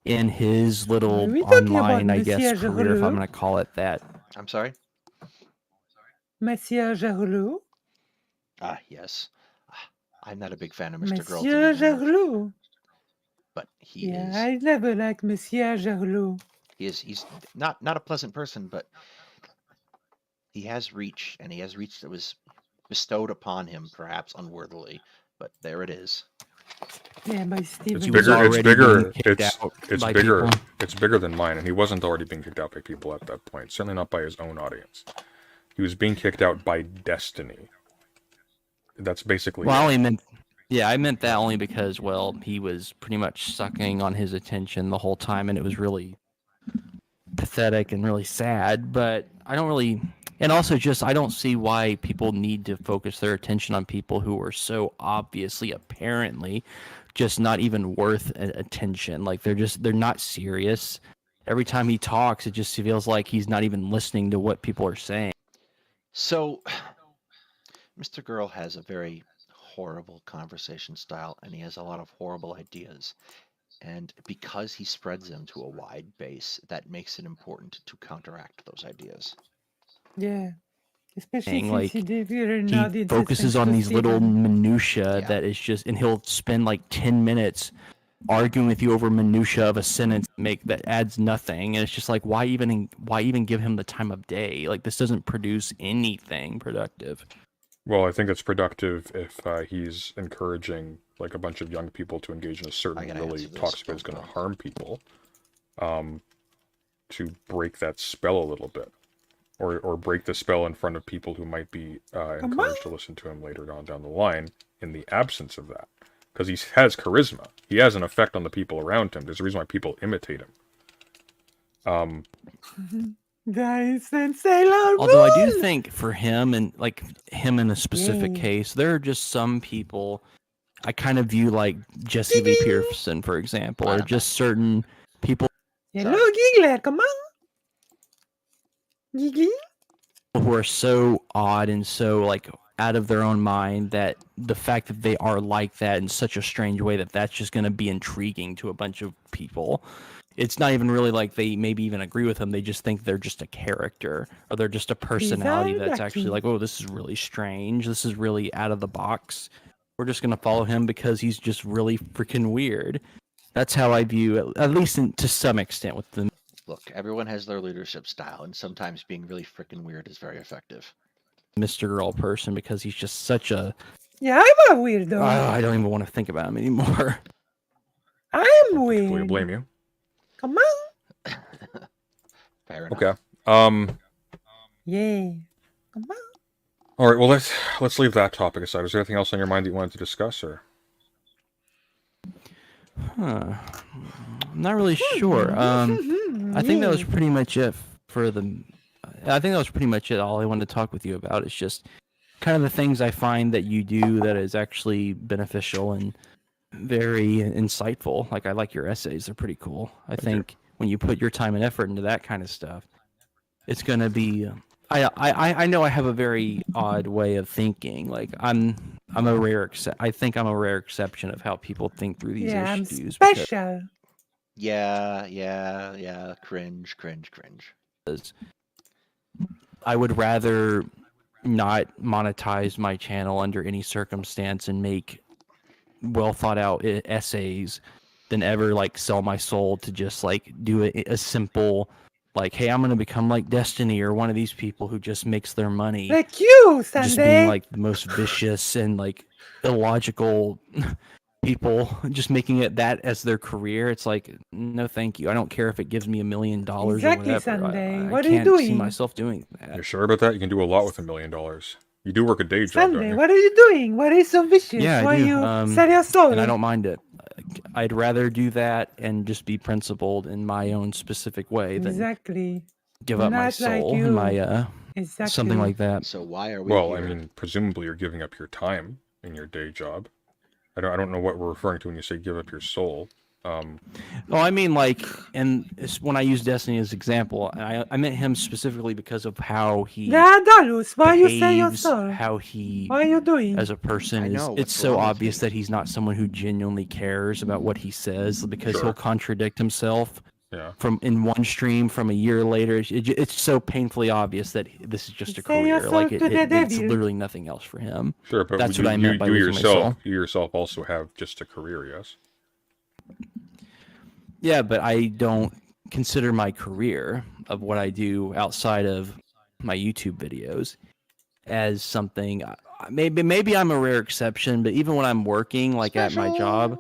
D: In his little
B: Are we talking about
D: online, I guess,
B: Monsieur
D: career, if I'm
B: Jahoulou?
D: going to call it that.
A: I'm sorry?
B: Monsieur Jahoulou?
A: Ah, yes. I'm not a big fan of Mr. Girl to
B: Monsieur
A: begin with,
B: Jahoulou.
A: but he
B: Yeah,
A: is.
B: I never liked Monsieur Jahoulou.
A: He's not a pleasant person, but he has reach, and he has reach that was bestowed upon him, perhaps unworthily. But there it is.
B: Yeah, by Stephen.
C: It's
D: He was
C: bigger. It's
D: already
C: bigger.
D: being kicked out
C: It's
D: by
C: bigger.
D: people.
C: It's bigger than mine, and he wasn't already being kicked out by people at that point. Certainly not by his own audience. He was being kicked out by destiny. That's basically.
D: Well, I
C: it.
D: only meant, yeah, I meant that only because, well, he was pretty much sucking on his attention the whole time, and it was really pathetic and really sad. But I don't really, and also just I don't see why people need to focus their attention on people who are so obviously, apparently, just not even worth attention. Like they're not serious. Every time he talks, it just feels like he's not even listening to what people are saying.
A: So, Mr. Girl has a very horrible conversation style, and he has a lot of horrible ideas. And because he spreads them to a wide base, that makes it important to counteract those ideas.
B: Yeah. Especially
D: Saying,
B: since
D: like,
B: he did an
D: He
B: audience
D: focuses on these little minutia
A: Yeah.
D: that is just, and he'll spend like 10 minutes arguing with you over minutia of a sentence that adds nothing, and it's just like, why even give him the time of day? Like, this doesn't produce anything productive.
C: Well, I think it's productive if he's encouraging like a bunch of young people to engage in a certain
A: gotta
C: really
A: answer this.
C: talks about is going to harm people, to break that spell a little bit, or break the spell in front of people who might be encouraged to listen to him later on down the line in the absence of that. Because he has charisma. He has an effect on the people around him. There's a reason why people imitate him.
B: Guys, and Sailor
D: Although I do
B: Moon!
D: think for him, and like him in a specific
B: Yeah.
D: case, there are just some people I kind of view like Jesse Lee Pearson, for example, or just certain people
B: Hello, Giggler, come on! Giggly?
D: who are so odd and so like out of their own mind that the fact that they are like that in such a strange way that's just going to be intriguing to a bunch of people. It's not even really like they maybe even agree with him. They just think they're just a character, or they're just a personality that's actually like, oh, this is really strange. This is really out of the box. We're just going to follow him because he's just really freaking weird. That's how I view it, at least to some extent with them.
A: Look, everyone has their leadership style, and sometimes being really freaking weird is very effective.
D: Mr. Girl person, because he's just such a...
B: Yeah, I'm a weirdo.
D: I don't even want to think about him anymore.
B: I'm
C: Particularly
B: weird.
C: blame you.
B: Come on.
A: Fair enough.
C: Okay.
B: Yeah. Come on.
C: All right. Well, let's leave that topic aside. Is there anything else on your mind that you wanted to discuss, or?
D: I'm not really sure. I think that was pretty much it for the... I think that was pretty much it. All I wanted to talk with you about is just kind of the things I find that you do that is actually beneficial and very insightful. Like, I like your essays. They're pretty cool. I think when you put your time and effort into that kind of stuff, it's going to be... I know I have a very odd way of thinking. Like, I think I'm a rare exception of how people think through these issues.
B: I'm special.
A: Yeah. Cringe.
D: Because I would rather not monetize my channel under any circumstance and make well thought out essays than ever like sell my soul to just like do a simple like, hey, I'm gonna become like Destiny or one of these people who just makes their money
B: Like you, Sunday.
D: just being like the most vicious and like illogical people, just making it that as their career. It's like, no, thank you. I don't care if it gives me $1 million
B: Exactly,
D: or whatever.
B: Sunday.
D: I
B: What are you
D: can't see
B: doing?
D: myself doing that.
C: You're sure about that? You can do a lot with $1 million. You do work a day job, don't
B: Sunday,
C: you?
B: what are you doing? What is so vicious?
D: Yeah, I
B: Why
D: do.
B: you sell your soul?
D: And I don't mind it. I'd rather do that and just be principled in my own specific way than
B: Exactly.
D: give up my
B: Not like
D: soul
B: you.
D: and my
B: Exactly.
D: something like that.
A: So why are we
C: Well,
A: here?
C: I mean, presumably you're giving up your time in your day job. I don't know what we're referring to when you say give up your soul.
D: Well, I mean, like, and when I use Destiny as example, I meant him specifically because of how he
B: Daedalus, why you say your
D: behaves,
B: soul?
D: how he,
B: What are you doing?
D: as a person,
A: I
D: is.
A: know,
D: It's
A: what's
D: so
A: wrong with
D: obvious
A: me?
D: that he's not someone who genuinely cares about what he says because
C: Sure.
D: he'll contradict himself
C: Yeah.
D: from in one stream from a year later. It's so painfully obvious that this is just a
B: Say your
D: career.
B: soul
D: Like
B: to the
D: it's
B: devil.
D: literally nothing else for him.
C: Sure, but
D: That's
C: you,
D: what I meant by
C: you
D: losing my soul.
C: yourself also have just a career, yes?
D: Yeah, but I don't consider my career of what I do outside of my YouTube videos as something. Maybe I'm a rare exception, but even when I'm working, like at my job,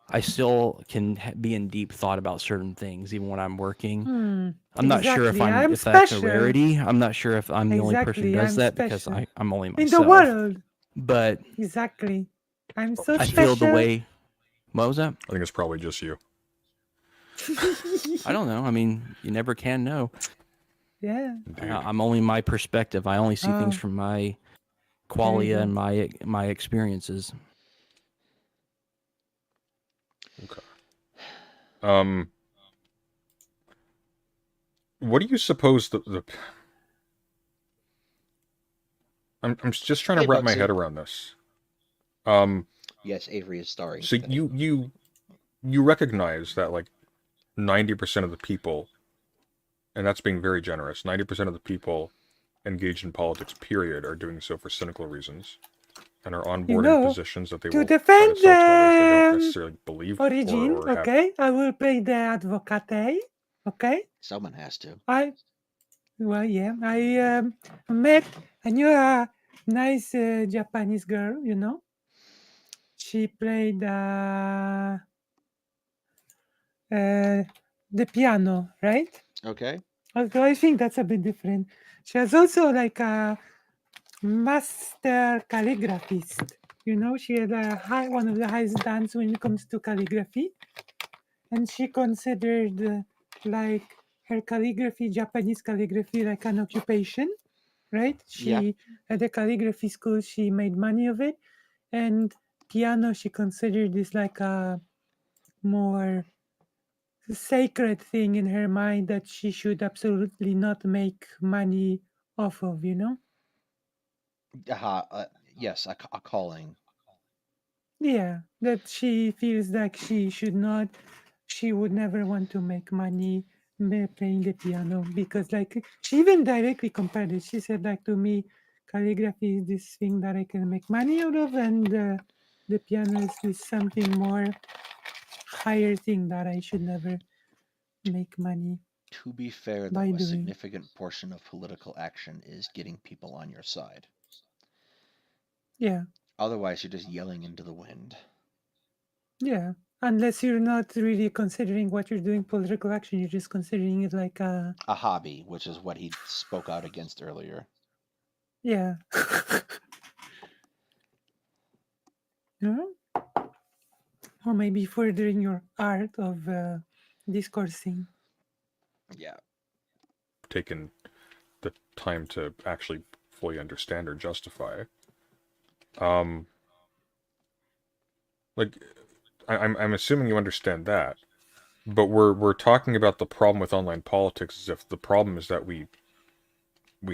D: I still can be in deep thought about certain things, even when I'm working. I'm not sure if
B: Exactly. I'm
D: if that's a
B: special.
D: rarity. I'm not sure if I'm the only person who
B: Exactly.
D: does
B: I'm
D: that because
B: special.
D: I'm only
B: In the
D: myself.
B: world.
D: But
B: Exactly. I'm so
D: I
B: special.
D: feel the way. What was that?
C: I think it's probably just you.
D: I don't know. I mean, you never can know.
B: Yeah.
C: Indeed.
D: I'm only my perspective. I only see things
B: Oh.
D: from my
B: There you
D: qualia
B: go.
D: and my experiences.
C: Okay. What do you suppose the I'm just trying to
A: Hey,
C: wrap my
A: Bugsy.
C: head around this.
A: Yes, Avery is starring.
C: So
A: today.
C: you recognize that like 90% of the people, and that's being very generous, 90% of the people engaged in politics, period, are doing so for cynical reasons and are onboarding positions that they
B: to
C: will try
B: defend
C: to sell to others they don't
B: the
C: necessarily believe
B: origin,
C: or have.
B: okay? I will play the advocate, okay?
A: Someone has to.
B: I met, I knew a nice Japanese girl, you know. She played the piano, right?
A: Okay.
B: Although I think that's a bit different. She has also like a master calligraphist. You know, she had one of the highest stands when it comes to calligraphy. And she considered like her calligraphy, Japanese calligraphy, like an occupation, right? She at the calligraphy school, she made money of it. And piano, she considered this like a more sacred thing in her mind that she should absolutely not make money off of, you know?
A: Yes, a calling.
B: Yeah, that she feels like she would never want to make money playing the piano because, like, she even directly compared it. She said, like, to me, calligraphy is this thing that I can make money out of, and the piano is this something more higher thing that I should never make money.
A: To be fair, though, a significant portion of political action is getting people on your side.
B: Yeah.
A: Otherwise, you're just yelling into the wind.
B: Yeah. Unless you're not really considering what you're doing political action, you're just considering it like a
A: hobby, which is what he spoke out against earlier.
B: Yeah. Or maybe furthering your art of discoursing.
C: Yeah. Taken the time to actually fully understand or justify. Like, I'm assuming you understand that, but we're talking about the problem with online politics as if the problem is that we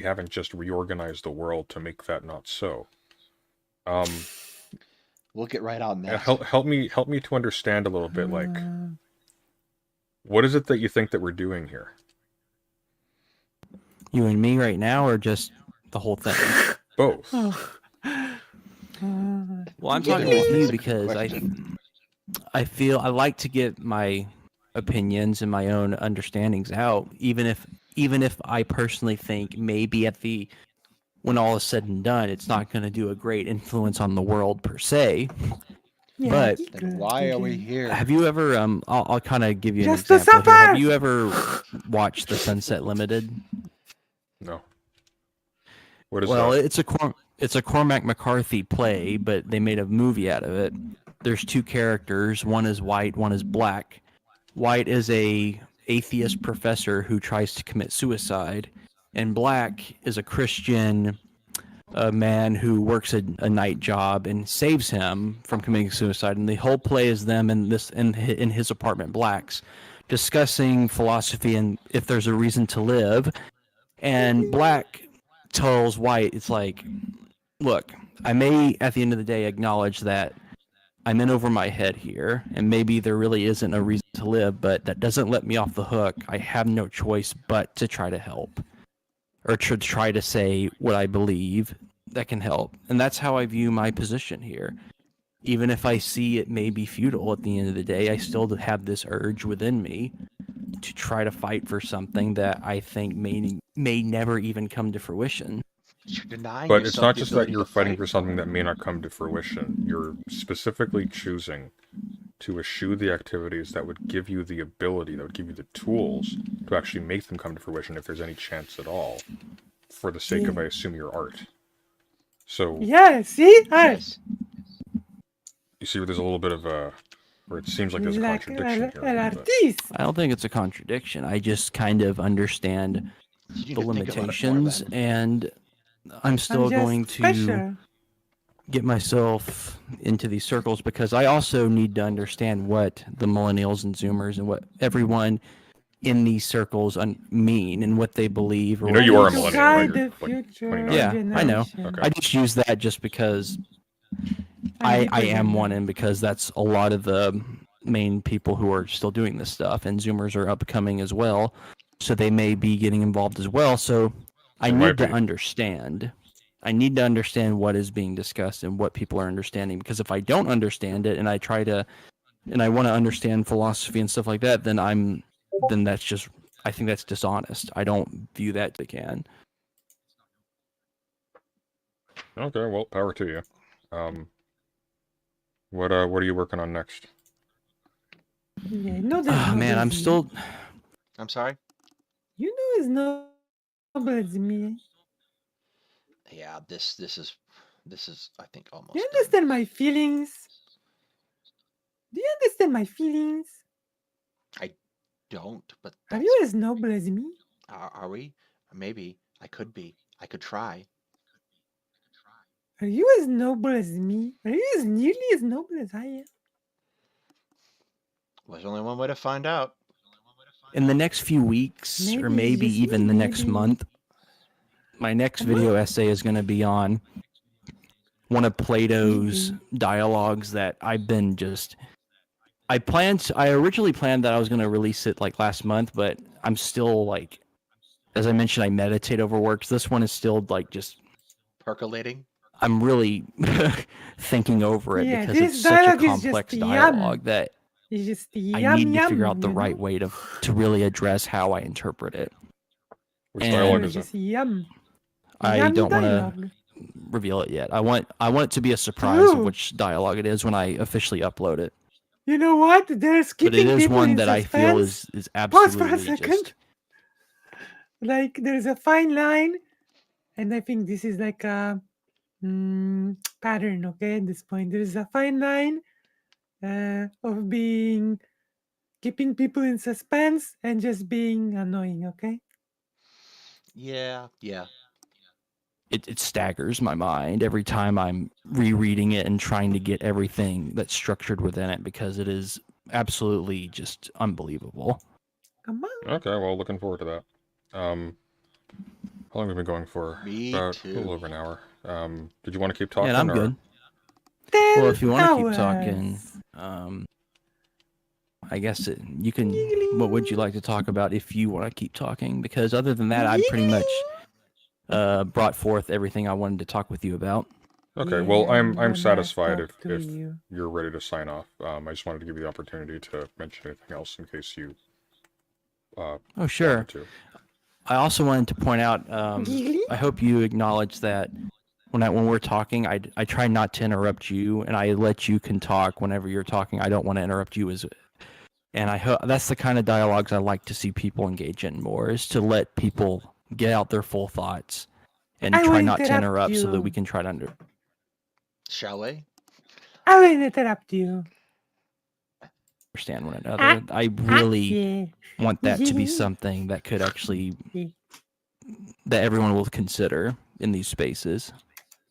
C: haven't just reorganized the world to make that not so.
A: We'll get right on that.
C: Help me to understand a little bit. Like, what is it that you think that we're doing here?
D: You and me right now, or just the whole thing?
C: Both.
D: Well, I'm talking with you because I feel I like to get my opinions and my own understandings out, even if I personally think maybe when all is said and done, it's not going to do a great influence on the world per se.
B: Yeah,
D: but
A: then why are we here?
D: Have you ever I'll kind of give you an
B: Just
D: example here. Have you ever watched The Sunset Limited?
C: No. What is that?
D: Well, it's a Cormac McCarthy play, but they made a movie out of it. There's two characters. One is white, one is black. White is a atheist professor who tries to commit suicide, and black is a Christian a man who works a night job and saves him from committing suicide, and the whole play is them in his apartment, Black's, discussing philosophy and if there's a reason to live. And Black tells White, it's like, look, I may at the end of the day acknowledge that I'm in over my head here, and maybe there really isn't a reason to live, but that doesn't let me off the hook. I have no choice but to try to help, or to try to say what I believe that can help. And that's how I view my position here. Even if I see it may be futile at the end of the day, I still have this urge within me to try to fight for something that I think may never even come to fruition.
A: You're denying
C: But it's
A: yourself
C: not
A: the
C: just that
A: ability
C: you're
A: to
C: fighting
A: fight.
C: for something that may not come to fruition. You're specifically choosing to eschew the activities that would give you the ability, that would give you the tools to actually make them come to fruition if there's any chance at all, for the sake of, I assume, your art. So,
B: Yeah, see?
A: Yes.
C: you see, there's a little bit of a, or it seems like there's a
B: Like
C: contradiction
B: an
C: here. a little bit.
B: artist.
D: I don't think it's a contradiction. I just kind of understand
A: You need
D: the
A: to think about it more
D: limitations,
A: then.
D: and I'm still
B: I'm just
D: going to
B: special.
D: get myself into these circles because I also need to understand what the millennials and Zoomers and what everyone in these circles mean and what they believe. Or
C: You know
D: what
C: you
D: they
C: are a
B: To
C: millennial,
D: say.
C: right?
B: guide
C: You're
B: the
C: like
B: future
C: 29.
D: Yeah, I know.
B: generation.
C: Okay.
D: I just use that just because
B: I'm
D: I
B: deeper
D: am
B: than
D: one,
B: that.
D: and because that's a lot of the main people who are still doing this stuff, and Zoomers are upcoming as well, so they may be getting involved as well. So I
C: They might
D: need to
C: be.
D: understand. I need to understand what is being discussed and what people are understanding, because if I don't understand it and I try to, and I want to understand philosophy and stuff like that, then that's just, I think that's dishonest. I don't view that they can.
C: Okay, well, power to you. What are you working on next?
B: Yeah, no, there's no
D: Man, I'm
B: Brazil.
D: still.
A: I'm sorry?
B: You know, it's no me.
A: Yeah, this is I think
B: Do you
A: almost done.
B: understand my feelings? Do you understand my feelings?
A: Don't, but
B: Are
A: that's,
B: you as noble as me?
A: are we? Maybe I could be. I could try.
B: Are you as noble as me? Are you as nearly as noble as I am?
A: There's only one way to find out.
D: In the next few weeks, or
B: Maybe it's
D: maybe
B: just
D: even
B: me,
D: the next
B: maybe.
D: month, my next
B: Come
D: video
B: on.
D: essay is going to be on one of Plato's dialogues that I've been just. I originally planned that I was going to release it like last month, but I'm still like, as I mentioned, I meditate over works. This one is still like just,
A: Percolating.
D: I'm really thinking over it
B: Yeah,
D: because
B: this
D: it's such a
B: dialogue is
D: complex
B: just
D: dialogue
B: yum.
D: that
B: It's just
D: I
B: yum
D: need to
B: yum.
D: figure out the
B: you
D: right
B: know?
D: way to really address how I interpret it.
C: Which
D: And-
C: dialogue
B: It's
C: is it?
B: just yum.
D: I
B: Yummy
D: don't want to
B: dialogue.
D: reveal it yet. I want it to be a surprise of
B: True.
D: which dialogue it is when I officially upload it.
B: You know what? There's
D: But
B: keeping
D: it is
B: people
D: one
B: in
D: that I
B: suspense.
D: feel is
B: Pause for a
D: absolutely
B: second.
D: just.
B: Like there's a fine line, and I think this is like a pattern. Okay, at this point, there's a fine line of keeping people in suspense and just being annoying. Okay.
A: Yeah.
D: It staggers my mind every time I'm rereading it and trying to get everything that's structured within it because it is absolutely just unbelievable.
B: Come on.
C: Okay, well, looking forward to that. How long have we been going for?
A: Me
C: About
A: too.
C: a little over an hour. Did you want to keep talking?
D: Yeah, and I'm
C: or...
D: good.
B: 10
D: Well, if you want to keep
B: hours.
D: talking, I guess you can. What would you like to talk about if you want to keep talking? Because other than that, I pretty much brought forth everything I wanted to talk with you about.
C: Okay,
B: Yeah,
C: well, I'm
B: gonna
C: satisfied
B: talk to
C: if
B: you.
C: you're ready to sign off. I just wanted to give you the opportunity to mention anything else in case you
D: Oh, sure.
C: wanted to.
D: I also wanted to point out. I hope you acknowledge that when we're talking, I try not to interrupt you, and I let you can talk whenever you're talking. I don't want to interrupt you and I hope that's the kind of dialogues I like to see people engage in more, is to let people get out their full thoughts and
B: I
D: try
B: will
D: not to
B: interrupt
D: interrupt so that
B: you.
D: we can try to
A: Shall we?
B: I will interrupt you.
D: understand one another. I really want that to be something that could actually that everyone will consider in these spaces.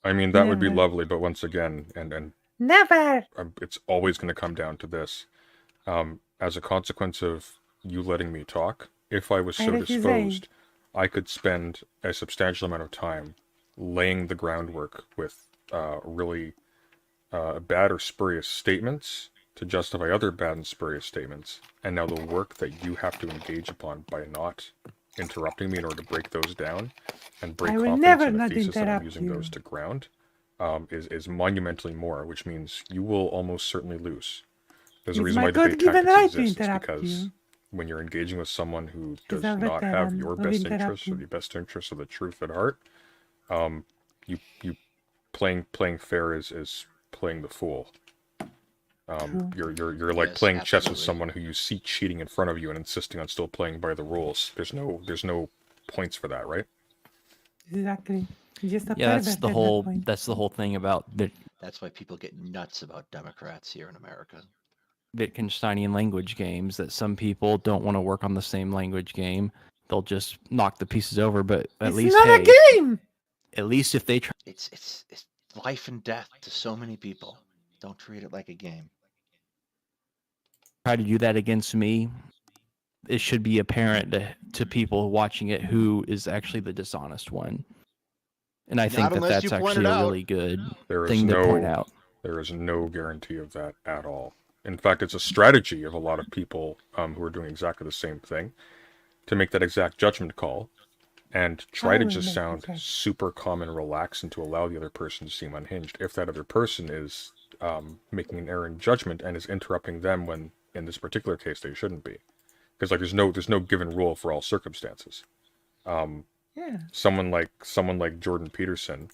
C: I mean, that would be
B: Never.
C: lovely, but once again, and
B: Never.
C: it's always going to come down to this. As a consequence of you letting me talk, if I was
B: I
C: so
B: refuse.
C: disposed, I could spend a substantial amount of time laying the groundwork with really bad or spurious statements to justify other bad and spurious statements. And now the work that you have to engage upon by not interrupting me in order to break those down and break
B: I will
C: confidence
B: never
C: in the
B: not
C: thesis that I'm
B: interrupt
C: using
B: you.
C: those to ground is monumentally more, which means you will almost certainly lose. There's a
B: It's
C: reason
B: my
C: why debate
B: God-given
C: tactics
B: right to
C: exist. It's
B: interrupt
C: because
B: you.
C: when you're engaging with someone who
B: Is
C: does
B: a
C: not have
B: veteran
C: your
B: of
C: best interests or
B: interrupting.
C: the best interests of the truth at heart, you playing fair is playing the fool.
B: True.
C: You're like
A: Yes,
C: playing chess with
A: absolutely.
C: someone who you see cheating in front of you and insisting on still playing by the rules. There's no points for that, right?
B: Exactly. Just a
D: Yeah, that's
B: pervert
D: the
B: at
D: whole
B: that point.
D: that's the whole thing about the
A: That's why people get nuts about Democrats here in America.
D: Wittgensteinian language games, that some people don't want to work on the same language game. They'll just knock the pieces over, but at
B: It's
D: least
B: not
D: hey,
B: a game.
D: at least if they try
A: It's life and death to so many people. Don't treat it like a game.
D: to do that against me, it should be apparent to people watching it who is actually the dishonest one. And I think
A: Not unless you
D: that's
A: point
D: actually
A: it
D: a
A: out.
D: really good
C: There is
D: thing to point out.
C: There is no guarantee of that at all. In fact, it's a strategy of a lot of people who are doing exactly the same thing to make that exact judgment call and try to just sound super calm and relaxed and to allow the other person to seem unhinged. If that other person is making an error in judgment and is interrupting them when, in this particular case, they shouldn't be. Because like there's no given rule for all circumstances.
B: Yeah.
C: Someone like Jordan Peterson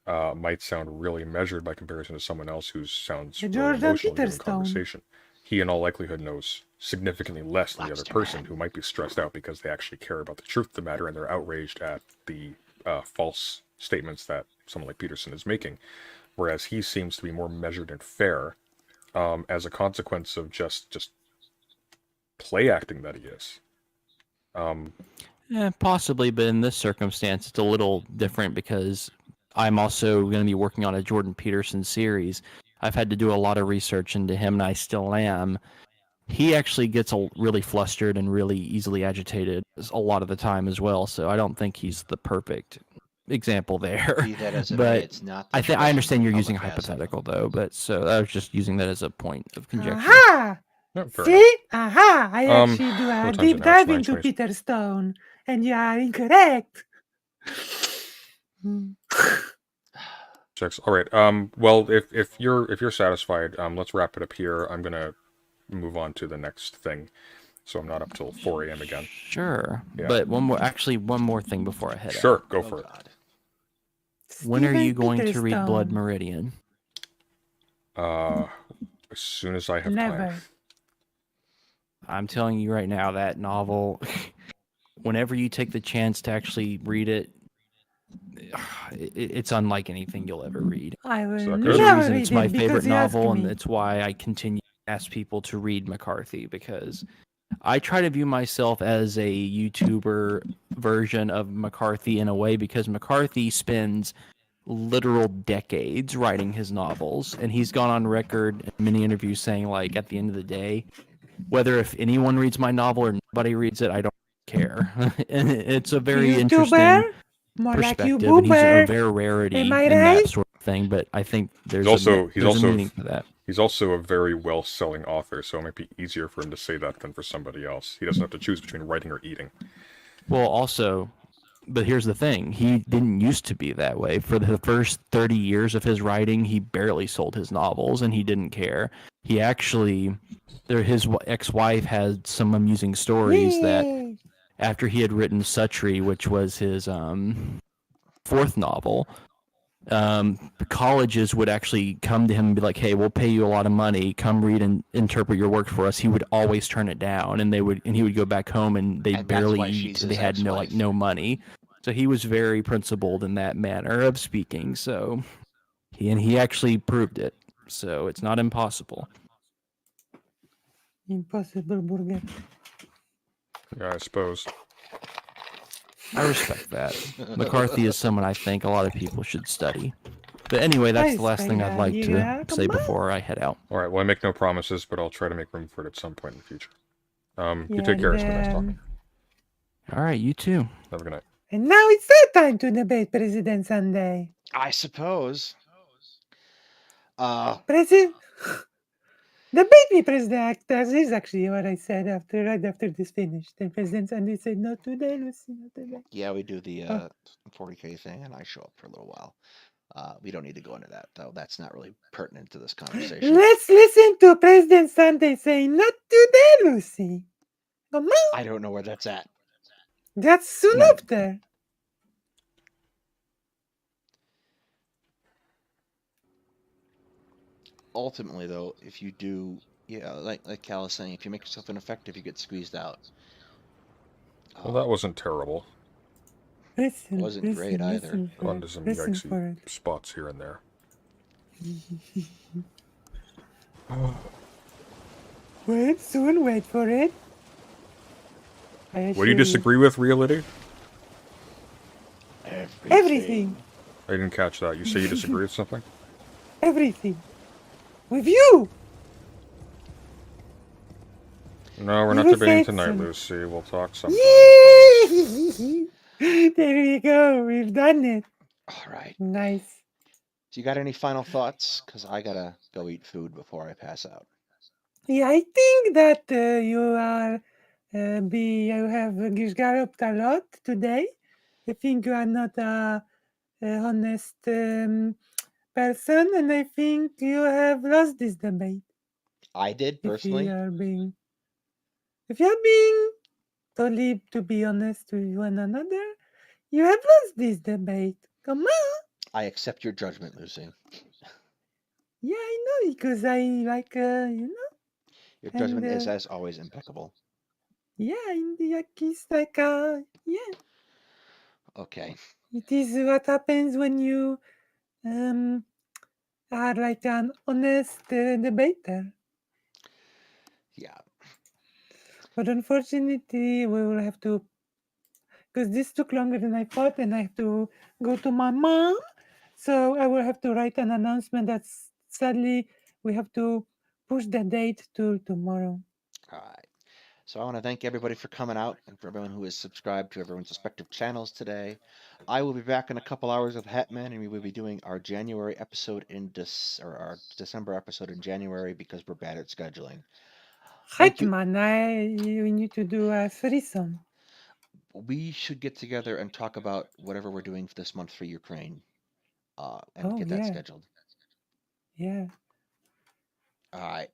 C: might sound really measured by comparison to someone else who sounds really emotional in given conversation. He, in all likelihood, knows significantly less than the other person who might be stressed out because they actually care about the truth of the matter and they're outraged at the false statements that someone like Peterson is making. Whereas he seems to be more measured and fair as a consequence of just play acting that he is.
D: Yeah, possibly, but in this circumstance, it's a little different because I'm also going to be working on a Jordan Peterson series. I've had to do a lot of research into him, and I still am. He actually gets really flustered and really easily agitated a lot of the time as well, so I don't think he's the perfect example there.
A: Be that as it
D: But
A: may, it's not the
D: I
A: question
D: understand
A: the
D: you're using a
A: public has of
D: hypothetical, though, but so I was just using that as a point of conjecture.
B: Aha!
C: No, fair
B: See? Aha! I
C: enough.
B: actually do a
C: What time is
B: deep
C: it now? It's
B: dive into
C: 9:20.
B: Peter Stone, and you are incorrect.
C: Checks. All right. Well, if you're satisfied, let's wrap it up here. I'm gonna move on to the next thing, so I'm not up till 4 a.m. again.
D: Sure,
C: Yeah.
D: but one more thing before I head out.
C: Sure, go for it.
A: God.
D: When are
B: Steven
D: you going to read Blood
B: Peterstone.
D: Meridian?
C: As soon as I have
B: Never.
C: time.
D: I'm telling you right now, that novel, whenever you take the chance to actually read it, it's unlike anything you'll ever read.
B: I will
C: So that
D: There's
C: good?
D: a
B: never
D: reason
B: read
D: it's my
B: it
D: favorite
B: because you asked
D: novel, and
B: me.
D: that's why I continue to ask people to read McCarthy, because I try to view myself as a YouTuber version of McCarthy in a way, because McCarthy spends literal decades writing his novels, and he's gone on record in many interviews saying, like, at the end of the day, whether if anyone reads my novel or nobody reads it, I don't care. And it's a very interesting
B: YouTuber? More like you
D: perspective, and he's a
B: boomer.
D: very rarity
B: Am I
D: in
B: right?
D: that sort of thing. But I think there's
C: He's
D: a
C: also
D: meaning to that.
C: He's also a very well-selling author, so it might be easier for him to say that than for somebody else. He doesn't have to choose between writing or eating.
D: Well, also, but here's the thing: he didn't used to be that way. For the first 30 years of his writing, he barely sold his novels, and he didn't care. He actually, his ex-wife had some amusing stories that
B: Yay.
D: after he had written Suttree, which was his fourth novel, colleges would actually come to him and be like, "Hey, we'll pay you a lot of money. Come read and interpret your work for us." He would always turn it down, and he would go back home and they'd
A: And that's
D: barely
A: why
D: eat.
A: she's
D: They
A: his
D: had
A: ex-wife.
D: no money, so he was very principled in that manner of speaking. So he actually proved it. So it's not impossible.
B: Impossible burger.
C: Yeah, I suppose.
D: I respect that. McCarthy is someone I think a lot of people should study. But anyway, that's
B: I
D: the last thing I'd like to
B: Spaghetti,
D: say
B: come on.
D: before I head out.
C: All right. Well, I make no promises, but I'll try to make room for it at some point in the future. You
B: Yeah,
C: take care. It's been nice talking.
D: All right, you too.
C: Have a good night.
B: And now it's their time to debate President Sunday.
A: I suppose.
B: President, debate me, President. That is actually what I said right after this finished. And President Sunday said, "Not today, Lucy, not today."
A: Yeah, we do the
B: Oh.
A: 40K thing, and I show up for a little while. We don't need to go into that, though. That's not really pertinent to this conversation.
B: Let's listen to President Sunday saying, "Not today, Lucy." Come on.
A: I don't know where that's at.
B: That's soon
A: No.
B: after.
A: Ultimately, though, if you do, like Cal is saying, if you make yourself ineffective, you get squeezed out.
C: Well, that wasn't terrible.
B: Listen,
A: Wasn't great either.
C: Gone to some
B: listen for
C: yikesy
B: it.
C: spots here and there.
B: Wait, soon, wait for it.
C: What do you disagree with, Reality?
B: Everything.
C: I didn't catch that. You say you disagree with something?
B: Everything. With you.
C: No, we're not
B: You
C: debating
B: said
C: tonight,
B: so.
C: Lucy. We'll talk sometime.
B: Yay! There we go. We've done it.
A: All right.
B: Nice.
A: Do you got any final thoughts? Because I gotta go eat food before I pass out.
B: Yeah, I think that you are you have galloped a lot today. I think you are not a honest person, and I think you have lost this debate.
A: I did personally.
B: If you are being totally to be honest with one another, you have lost this debate. Come on.
A: I accept your judgment, Lucy.
B: Yeah, I know, because I like
A: Your judgment is,
B: and
A: as always, impeccable.
B: yeah, in the case like yeah.
A: Okay.
B: It is what happens when you are like an honest debater.
A: Yeah.
B: But unfortunately, we will have to, because this took longer than I thought, and I have to go to my mom. So I will have to write an announcement that sadly we have to push the date to tomorrow.
A: All right. So I want to thank everybody for coming out and for everyone who is subscribed to everyone's respective channels today. I will be back in a couple hours with Hetman, and we will be doing our January episode our December episode in January because we're bad at scheduling. Thank you.
B: Hetman, we need to do a threesome.
A: We should get together and talk about whatever we're doing for this month for Ukraine, and get that scheduled.
B: Yeah.
A: All right.